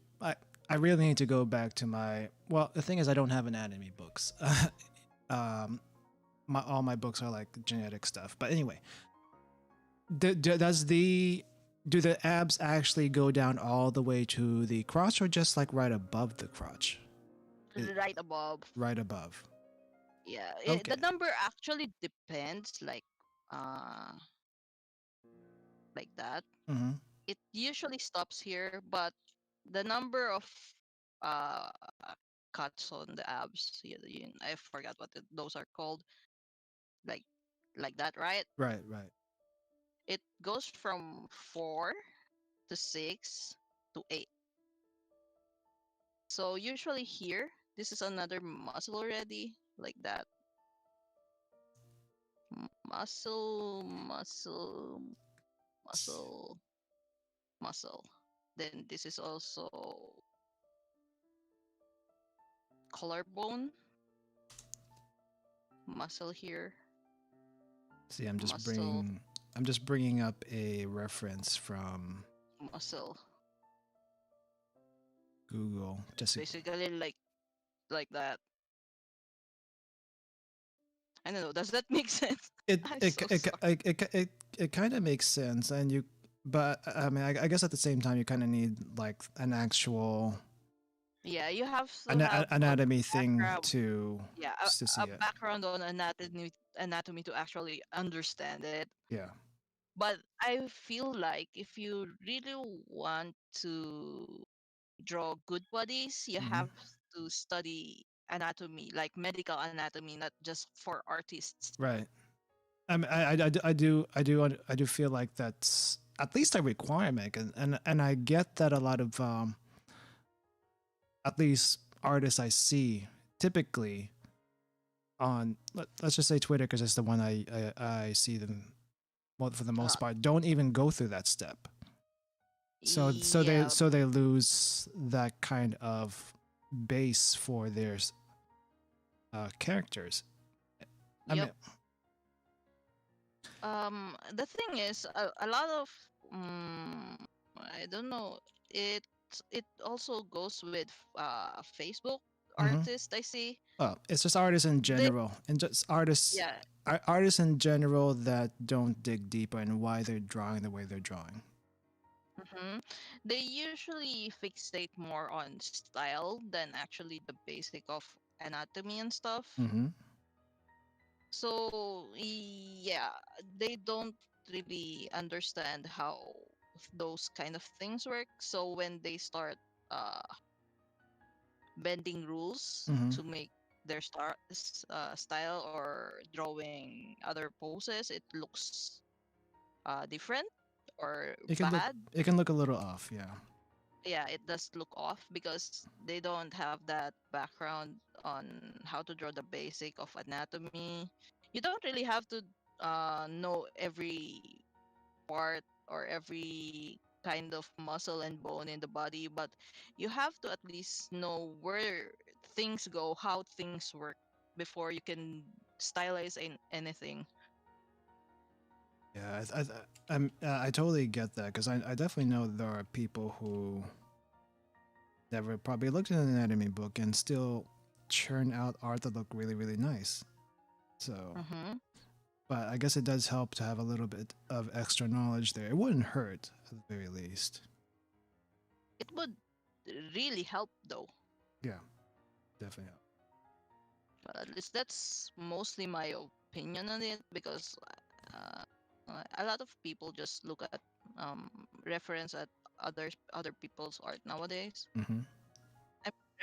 I really need to go back to my, well, the thing is I don't have anatomy books. um all my books are like genetic stuff. But anyway, does the do the abs actually go down all the way to the crotch, or just like right above the crotch? It, Right above. right above. Yeah, Okay. the number actually depends, uh like that. Mm-hmm. It usually stops here, but the number of uh cuts on the abs, I forgot what those are called, like that, right? Right, right. It goes from 4 to 6 to 8. So usually here, this is another muscle already, like that. Muscle, muscle, muscle, muscle. Then this is also collarbone, muscle here, See, muscle, I'm just bringing up a reference from muscle. Google. It's Just basically like that. I don't know. Does that make sense? it I'm it so it sorry. it it, it, it kind of makes sense, and you, but I mean, I guess at the same time you kind of need like an actual Yeah, you have to have a anatomy thing background. to Yeah, see a it. background on anatomy to actually understand it. Yeah. But I feel like if you really want to draw good bodies, you Hmm. have to study anatomy, like medical anatomy, not just for artists. Right. I do feel like that's at least a requirement, and I get that a lot of at least artists I see typically on, let's just say Twitter, because it's the one I see them, well, for the most Uh, part, don't even go through that step. yeah, So they lose that kind of base for their characters. I yep. mean, The thing is, a lot of um, I don't know. It it also goes with Facebook mhm. artists. I see Well, it's just artists in they general, and just artists, yeah. artists in general that don't dig deeper in why they're drawing the way they're drawing. Hmm. They usually fixate more on style than actually the basic of anatomy and stuff. Hmm. So yeah, they don't really understand how those kind of things work. So when they start uh bending rules Hmm. to make their style or drawing other poses, it looks different or bad. It can look a little off, yeah. Yeah, it does look off because they don't have that background on how to draw the basic of anatomy. You don't really have to know every part or every kind of muscle and bone in the body, but you have to at least know where things go, how things work before you can stylize anything. Yeah, I totally get that, because I definitely know there are people who never probably looked at an anatomy book and still churn out art that look really, really nice. So, Hmm. but I guess it does help to have a little bit of extra knowledge there. It wouldn't hurt at the very least. It would really help though. Yeah, definitely. But at least that's mostly my opinion on it because uh, a lot of people just look at reference at other people's art nowadays. Hmm.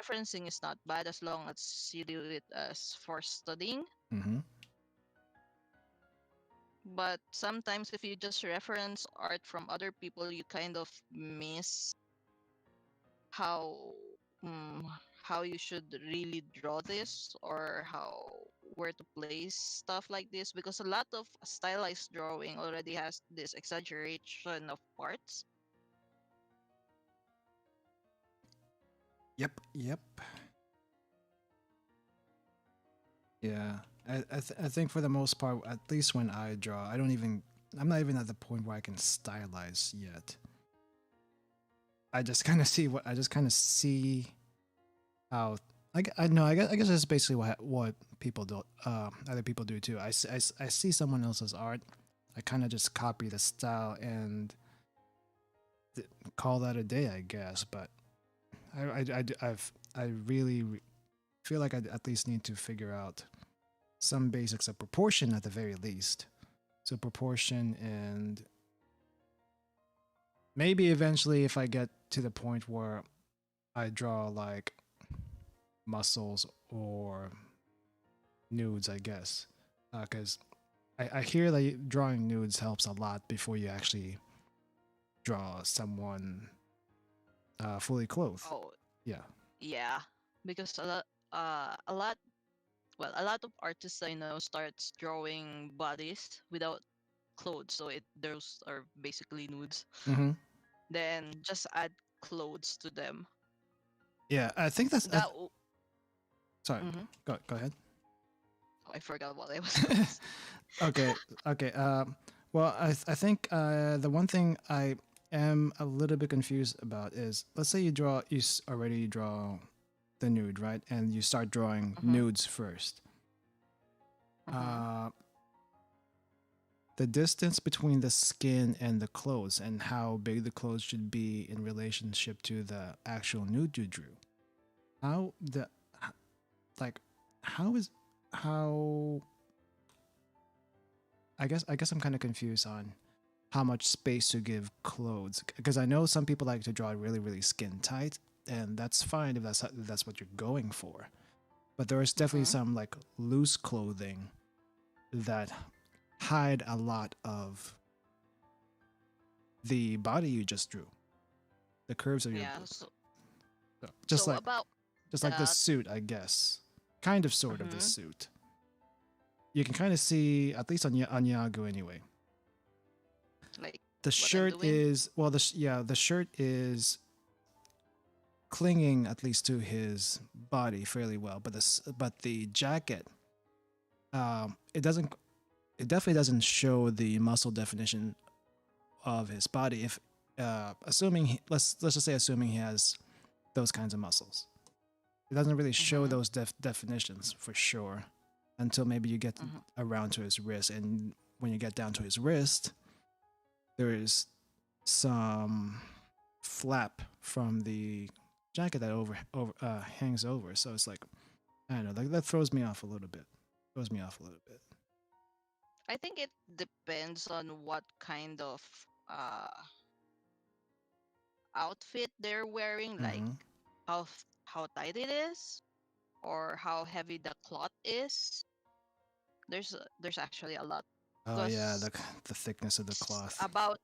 referencing is not bad as long as you do it as for studying. Mm-hmm. But sometimes if you just reference art from other people, you kind of miss how mm, how you should really draw this, or how where to place stuff like this, because a lot of stylized drawing already has this exaggeration of parts. Yep. Yep. Yeah. I think for the most part, at least when I draw, I'm not even at the point where I can stylize yet. I just kind of see how I know I guess that's basically what people do other people do too. I see someone else's art, I kind of just copy the style and call that a day, I guess. But I really feel like I at least need to figure out some basics of proportion at the very least. So proportion, and maybe eventually if I get to the point where I draw like muscles or nudes, I guess, because I hear that drawing nudes helps a lot before you actually draw someone fully clothed. Oh, Yeah. yeah, because a lot, well, a lot of artists I know starts drawing bodies without clothes, so it those are basically nudes. Mm-hmm. Then just add clothes to them. Yeah, I think that's. That Sorry, mm-hmm. go ahead. I forgot what I was going to say. Okay, okay. Well, I think the one thing I am a little bit confused about is, let's say already draw the nude, right, and you start drawing Mm-hmm. nudes first. Mm-hmm. Uh, the distance between the skin and the clothes, and how big the clothes should be in relationship to the actual nude you drew. How the like how is how I guess I'm kind of confused on how much space to give clothes, because I know some people like to draw really skin tight, and that's fine if that's what you're going for. But there is definitely Mm-hmm. some like loose clothing that hide a lot of the body you just drew, the curves of your Yeah. So, so so about just like this that. suit, I guess, kind of sort of this Mm-hmm. suit. You can kind of see, at least on Yago anyway. Like The what I'm shirt doing. is the shirt is clinging at least to his body fairly well, but the jacket, it definitely doesn't show the muscle definition of his body. If assuming let's just say assuming he has those kinds of muscles, it doesn't really show Mm-hmm. those definitions for sure until maybe you get Mm-hmm. around to his wrist, and when you get down to his wrist, there is some flap from the jacket that hangs over. So it's like, I don't know, like that throws me off a little bit. Throws me off a little bit. I think it depends on what kind of uh outfit they're wearing, like Mm-hmm. how tight it is, or how heavy the cloth is. There's actually a lot, Oh yeah, because the thickness of the it's cloth, about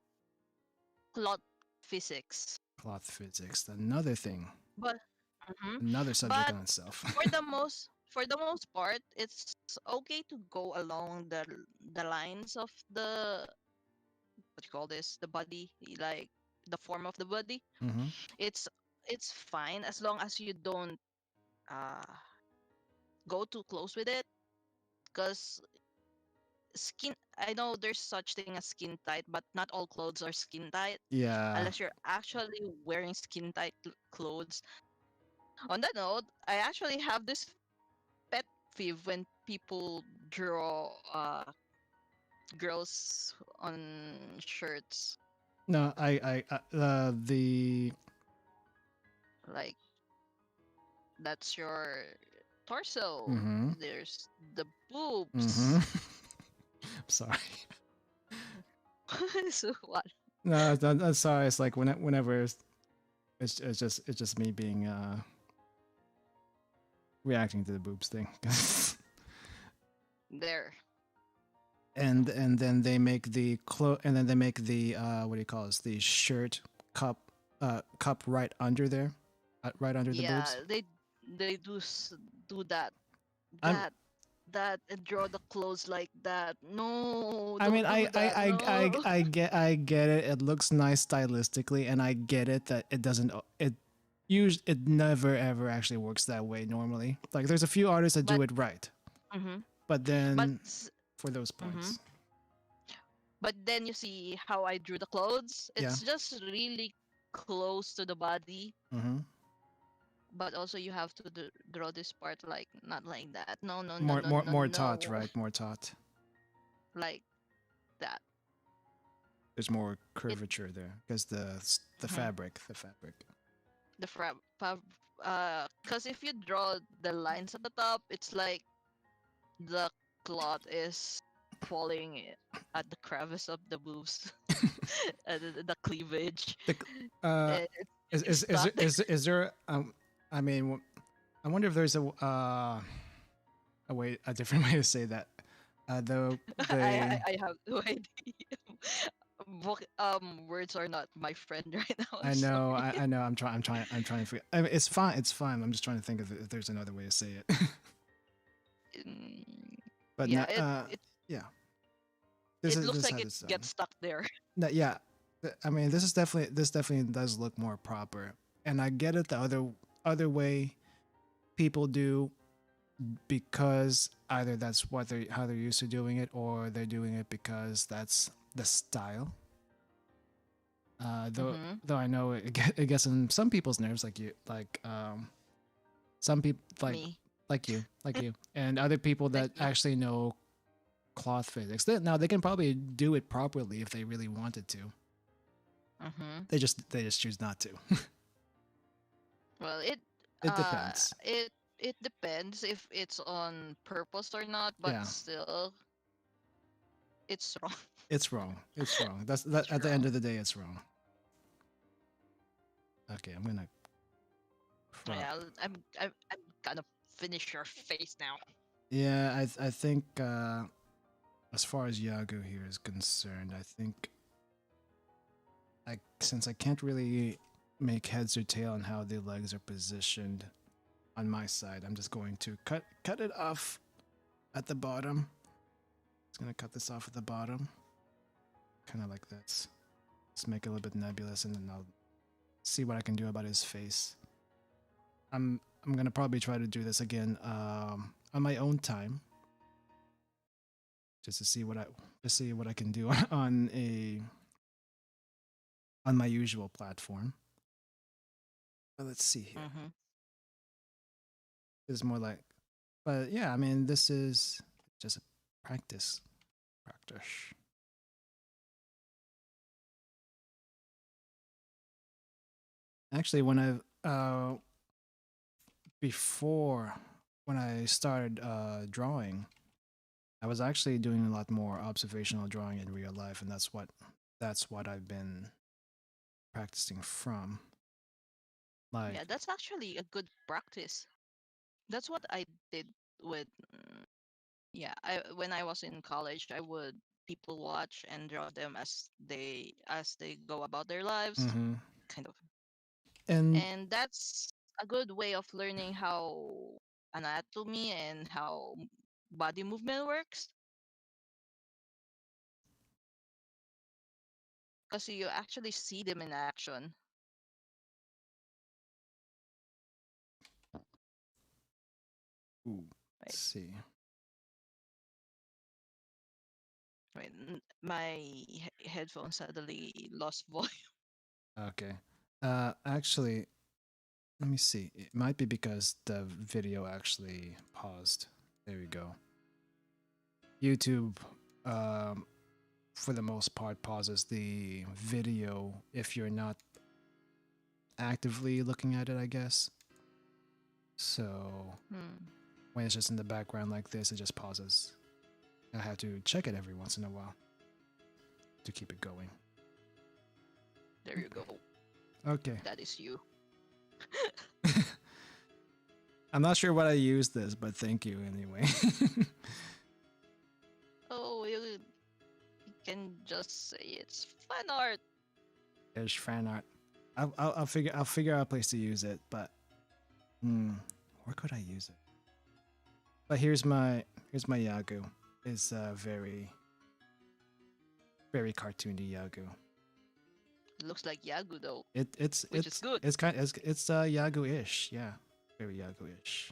cloth physics. cloth physics. Another thing, But mhm. another subject But on itself. for the most part, it's okay to go along the lines of the, what you call this, the body, like the form of the body. Mm-hmm. It's it's fine as long as you don't uh go too close with it, because skin, I know there's such thing as skin tight, but not all clothes are skin tight Yeah. unless you're actually wearing skin tight clothes. On that note, I actually have this pet peeve when people draw girls on shirts. No, the Like, that's your torso. mm-hmm. There's the Mm-hmm. boobs. I'm sorry. So what? No, I'm sorry. It's like whenever it's just me being reacting to the boobs thing. There. And then they make the and then they make the what do you call this? The shirt cup cup right under there, right under the Yeah, boobs. they do that I'm that that and draw the clothes like that. No, I don't mean, do that. No. I get it. It looks nice stylistically, and I get it that it doesn't. It never ever actually works that way normally. Like there's a few artists that But do it right, mm-hmm. but but then s- for those mm-hmm. points, But then you see how I drew the clothes. yeah, It's just really close to the body, hmm but also you have to draw this part like not like that. No, no, no, more no, no, more taut, no. right? More taut. Like that. There's more It curvature there because the mhm. fabric. The because if you draw the lines at the top, it's like the cloth is falling at the crevice of the boobs, the cleavage. The, uh, It's stuck there. is there I mean I wonder if there's a different way to say that. The I have no idea. Words are not my friend right now. I'm I sorry. know I'm trying to figure. I mean, it's fine. I'm just trying to think if there's another way to say it. Mm, But yeah, no, yeah, it looks this like has it its gets stuck there. no, yeah. I mean, this definitely does look more proper, and I get it. The other way people do because either that's what they are how they're used to doing it, or they're doing it because that's the style. Mm-hmm. Though I know it gets on some people's nerves, some people Me. like you, and other people Thank that you. actually know cloth physics. Now they can probably do it properly if they really wanted to. Mm-hmm. They just choose not to. Well, It depends. it depends if it's on purpose or not, but Yeah, still, it's wrong. it's wrong. It's wrong. That's that. It's At the end wrong. of the day, it's wrong. Okay, I'm gonna crop. Yeah, I'm gonna finish your face now. Yeah, I think as far as Yago here is concerned, I think since I can't really make heads or tail on how the legs are positioned on my side, I'm just going to cut it off at the bottom. Just gonna cut this off at the bottom, kind of like this. Just make it a little bit nebulous, and then I'll see what I can do about his face. I'm gonna probably try to do this again on my own time, just to see what I can do on my usual platform. But let's see here. Mm-hmm. This is more like, but yeah, I mean, this is just a practice. Practice. Actually, before when I started drawing, I was actually doing a lot more observational drawing in real life, and that's what I've been practicing from. Yeah, Like, that's actually a good practice. That's what I did with yeah, I when I was in college, I would people watch and draw them as they go about their lives, hmm kind of. and And that's a good way of learning how anatomy and how body movement works because you actually see them in action. ooh, let's Right? see. Right. My headphones suddenly lost volume. Okay. Actually, let me see. It might be because the video actually paused. There we go. YouTube, um, for the most part, pauses the video if you're not actively looking at it, I guess. So Hmm. when it's just in the background like this, it just pauses. I have to check it every once in a while to keep it going. There you go. Okay. That is you. I'm not sure what I used this, but thank you anyway. Oh, you can just say it's fan art. Ish fan art. I'll figure out a place to use it, but where could I use it? But here's my Yagu. It's very very cartoony Yagu. Looks like Yagu though, It's which is good. it's kind it's Yagu-ish, yeah, very Yagu-ish.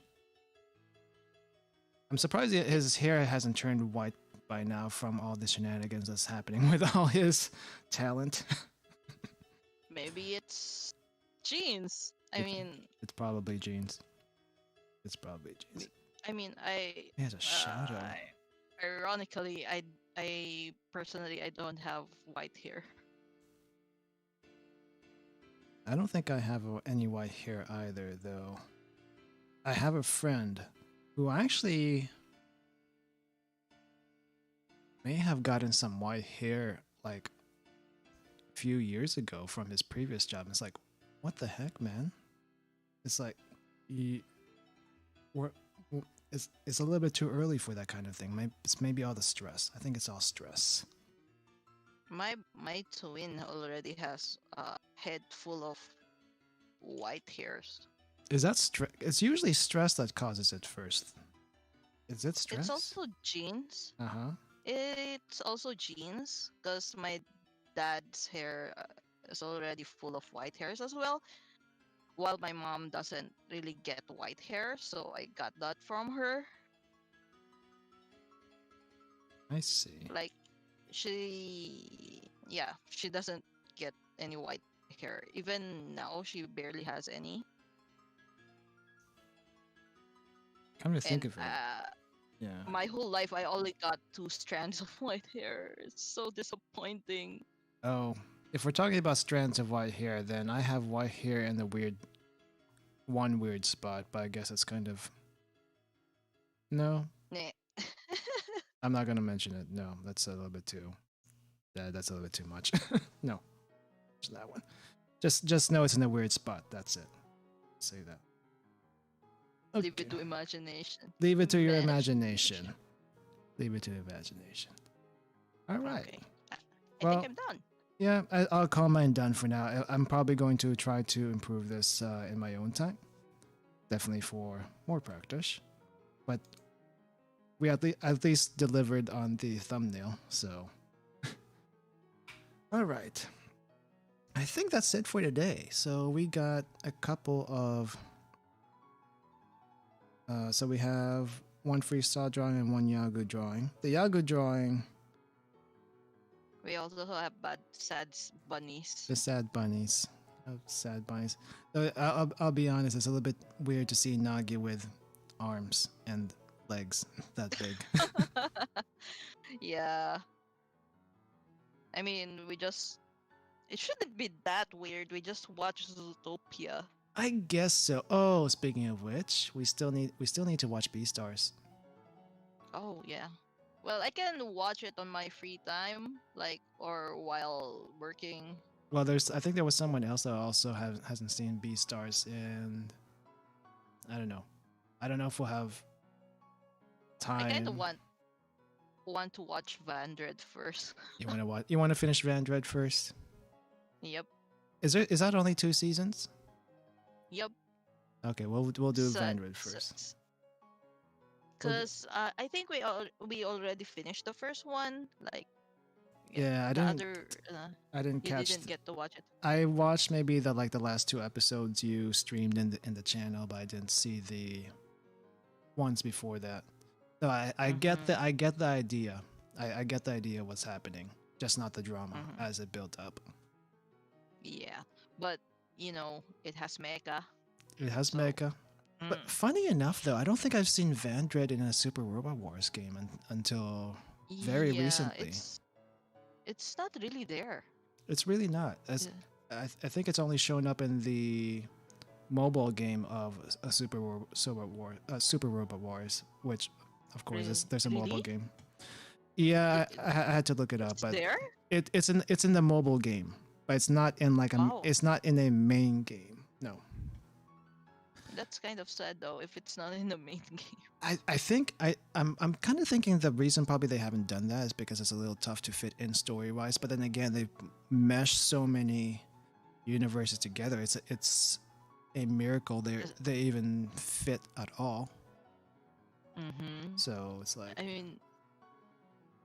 I'm surprised his hair hasn't turned white by now from all the shenanigans that's happening with all his talent. Maybe it's jeans. I It, mean, it's probably jeans. It's probably jeans. I mean, I, He has a shadow. ironically, I personally, I don't have white hair. I don't think I have any white hair either, though. I have a friend who actually may have gotten some white hair like a few years ago from his previous job. It's like, what the heck, man? It's like, you, we're, it's a little bit too early for that kind of thing. It's maybe all the stress. I think it's all stress. My twin already has a head full of white hairs. Is that stress? It's usually stress that causes it first. Is it stress? It's also genes. Uh-huh. It's also genes because my dad's hair is already full of white hairs as well. While my mom doesn't really get white hair, so I got that from her. I see. Like she doesn't get any white hair. Even now, she barely has any. Come to think And of it. Yeah. my whole life, I only got 2 strands of white hair. It's so disappointing. Oh, if we're talking about strands of white hair, then I have white hair in the one weird spot, but I guess it's kind of no. Nah. I'm not gonna mention it. No, that's a little bit too. That's a little bit too much. No, just that one. Just know it's in a weird spot. That's it. Say that. Leave Okay. it to imagination. Leave it to your imagination. Leave it to imagination. All right. Okay. I Well, think I'm done. yeah, I'll call mine done for now. I'm probably going to try to improve this in my own time. Definitely for more practice. But we at least delivered on the thumbnail, so. All right. I think that's it for today. So we got a couple of. So we have one freestyle drawing and one Yagu drawing. The Yagu drawing, We also have sad bunnies. the sad bunnies. Sad bunnies. I'll be honest, it's a little bit weird to see Nagi with arms and legs that big. Yeah. I mean, it shouldn't be that weird. We just watch Zootopia. I guess so. Oh, speaking of which, we still need to watch Beastars. Oh, yeah. Well, I can watch it on my free time, or while working. Well, I think there was someone else that also hasn't seen Beastars, and I don't know. I don't know if we'll have time. I kind of want to watch Vandred first. You want to watch? You want to finish Vandred first? Yep. Is that only 2 seasons? Yep. Okay, we'll do So- Vandred so- first. Because I think we already finished the first one. Yeah, I the didn't. other I didn't you catch. didn't get to watch it. I watched maybe the last 2 episodes you streamed in the channel, but I didn't see the ones before that. So I get the idea. I get the idea of what's happening, just not the drama as it built up. Yeah, but it has mecha. It has So- mecha. But funny enough, though, I don't think I've seen Vandred in a Super Robot Wars game until very Yeah, recently. It's not really there. It's really not. I think it's only shown up in the mobile game of a Super Robot Wars, which of course there's a mobile Really? game. Yeah, I had to look it up, It's but there? it's in the mobile game, but it's not in Oh. it's not in a main game. No. That's kind of sad though if it's not in the main game. I think I'm kind of thinking the reason probably they haven't done that is because it's a little tough to fit in story wise. But then again, they mesh so many universes together. It's a miracle they even fit at all. Mm-hmm. So it's like I mean,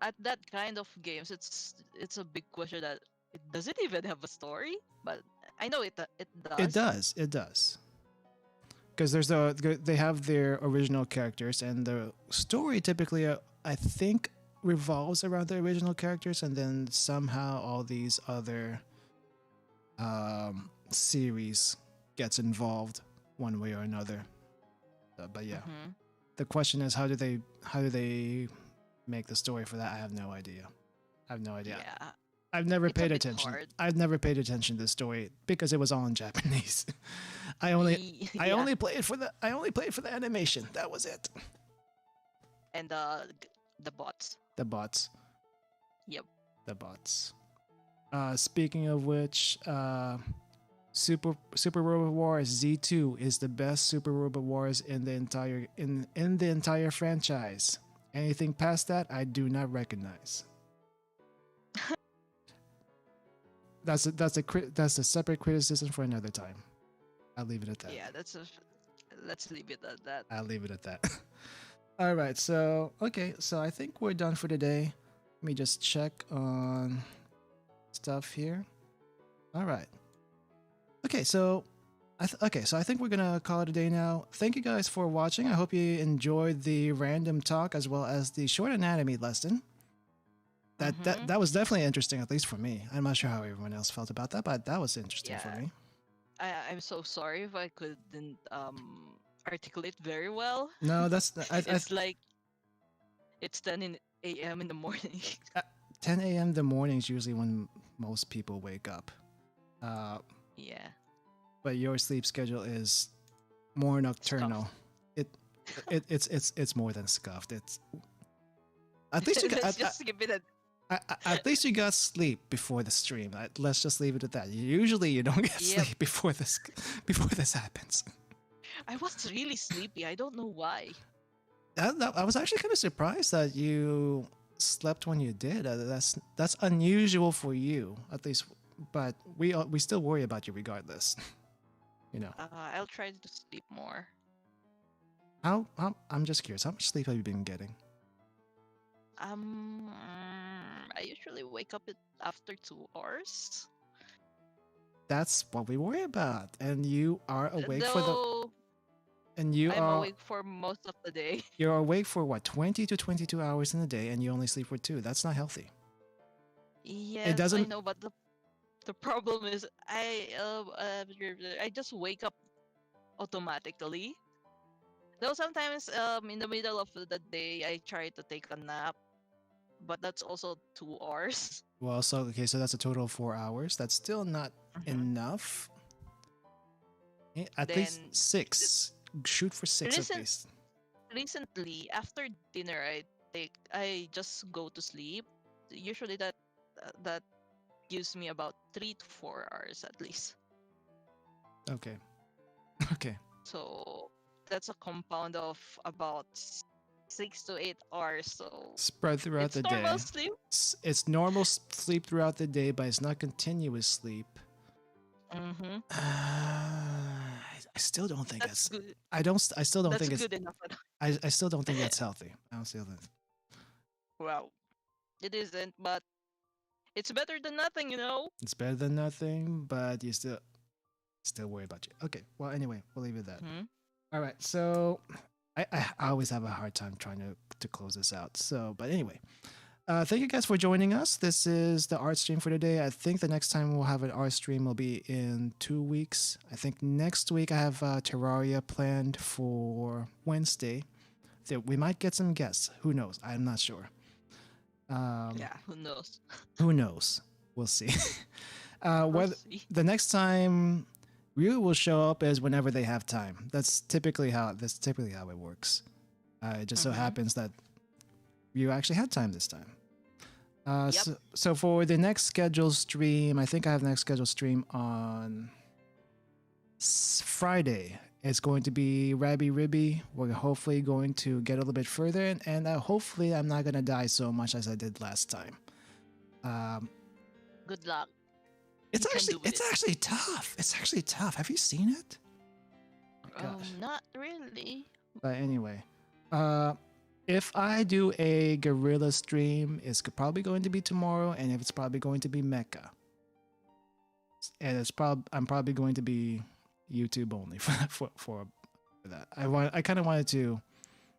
at that kind of games, it's a big question that does it even have a story? But I know it it does. does, it does. Because they have their original characters and the story typically I think revolves around the original characters and then somehow all these other series gets involved one way or another. But yeah, Mm-hmm. the question is how do they make the story for that? I have no idea. I have no idea. Yeah, I've never it's a paid bit attention. hard. I've never paid attention to the story because it was all in Japanese. I only I Yeah, only played for the animation. That was it. and the bots. The bots. Yep. The bots. Speaking of which, Super Robot Wars Z2 is the best Super Robot Wars in the entire franchise. Anything past that, I do not recognize. That's a separate criticism for another time. I'll leave it at that. Yeah, let's leave it at that. I'll leave it at that. All right. So okay. So I think we're done for today. Let me just check on stuff here. All right. Okay. So so I think we're gonna call it a day now. Thank you guys for watching. I hope you enjoyed the random talk as well as the short anatomy lesson. That was definitely interesting, at least for me. I'm not sure how everyone else felt about that, but that was interesting for Yeah, me. I'm so sorry if I couldn't articulate very well. No, that's It's like it's 10 a.m. in the morning. 10 a.m. the morning is usually when most people wake up. Uh, Yeah. but your sleep schedule is more nocturnal. It's more than scuffed. It's at least you got Let's just skip it. at least you got sleep before the stream. Let's just leave it at that. Usually you don't get Yep. sleep before this happens. I was really sleepy. I don't know why. I was actually kind of surprised that you slept when you did. That's unusual for you, at least. But we still worry about you regardless. You know. I'll try to sleep more. How I'm just curious. How much sleep have you been getting? I usually wake up after 2 hours. That's what we worry about. And you are awake for the. Though And you I'm are awake for most of the day. you're awake for what 20 to 22 hours in a day, and you only sleep for 2. That's not healthy. Yes, I doesn't- know, but the problem is I just wake up automatically. Though sometimes in the middle of the day I try to take a nap, but that's also 2 hours. Well, so okay, so that's a total of 4 hours. That's still not enough. At least Then 6. Shoot for 6 at Recent- least. recently after dinner I just go to sleep. Usually that gives me about 3 to 4 hours at least. Okay. Okay. So that's a compound of about 6 to 8 hours. So Spread throughout it's the normal day. sleep. It's normal sleep throughout the day, but it's not continuous sleep. Mm-hmm. I still don't think That's that's. good. I still don't That's think it's. good enough. I still don't think that's healthy. I don't still think. Well, it isn't, but it's better than nothing, you know. It's better than nothing, but you still worry about you. Okay. Well, anyway, we'll leave it at that. Mhm. All right. So I always have a hard time trying to close this out. So, but anyway, thank you guys for joining us. This is the art stream for today. I think the next time we'll have an art stream will be in 2 weeks. I think next week I have Terraria planned for Wednesday. That we might get some guests. Who knows? I'm not sure. Yeah, who knows? Who knows? We'll see. We'll Whether see. the next time Ryu will show up is whenever they have time. That's typically how it works. It just so Mhm. happens that Ryu actually had time this time. Yep. So for the next scheduled stream, I think I have the next scheduled stream on Friday. It's going to be Rabby Ribby. We're hopefully going to get a little bit further, and hopefully I'm not gonna die so much as I did last time. Um, Good luck. it's You can actually do it's it. actually tough. It's actually tough. Have you seen it? Oh my gosh. Not really. But anyway, uh, if I do a gorilla stream, it's probably going to be tomorrow, and if it's probably going to be Mecha, and I'm probably going to be YouTube only for that. I kind of wanted to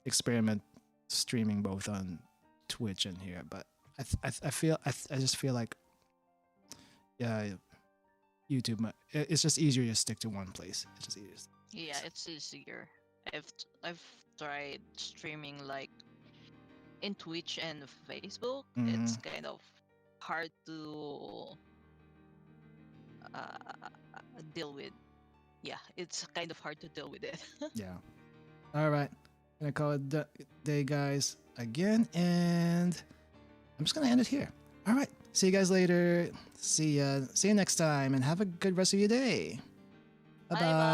experiment streaming both on Twitch and here, but I just feel like yeah, YouTube. It's just easier to stick to one place. It's just easier. Yeah, it's easier. I've tried streaming like in Twitch and Facebook. Mm-hmm. It's kind of hard to uh, deal with. Yeah, it's kind of hard to deal with it. Yeah. All right. Gonna call it day, guys, again, and I'm just gonna end it here. All right. See you guys later. See you next time, and have a good rest of your day. Bye Bye bye. bye.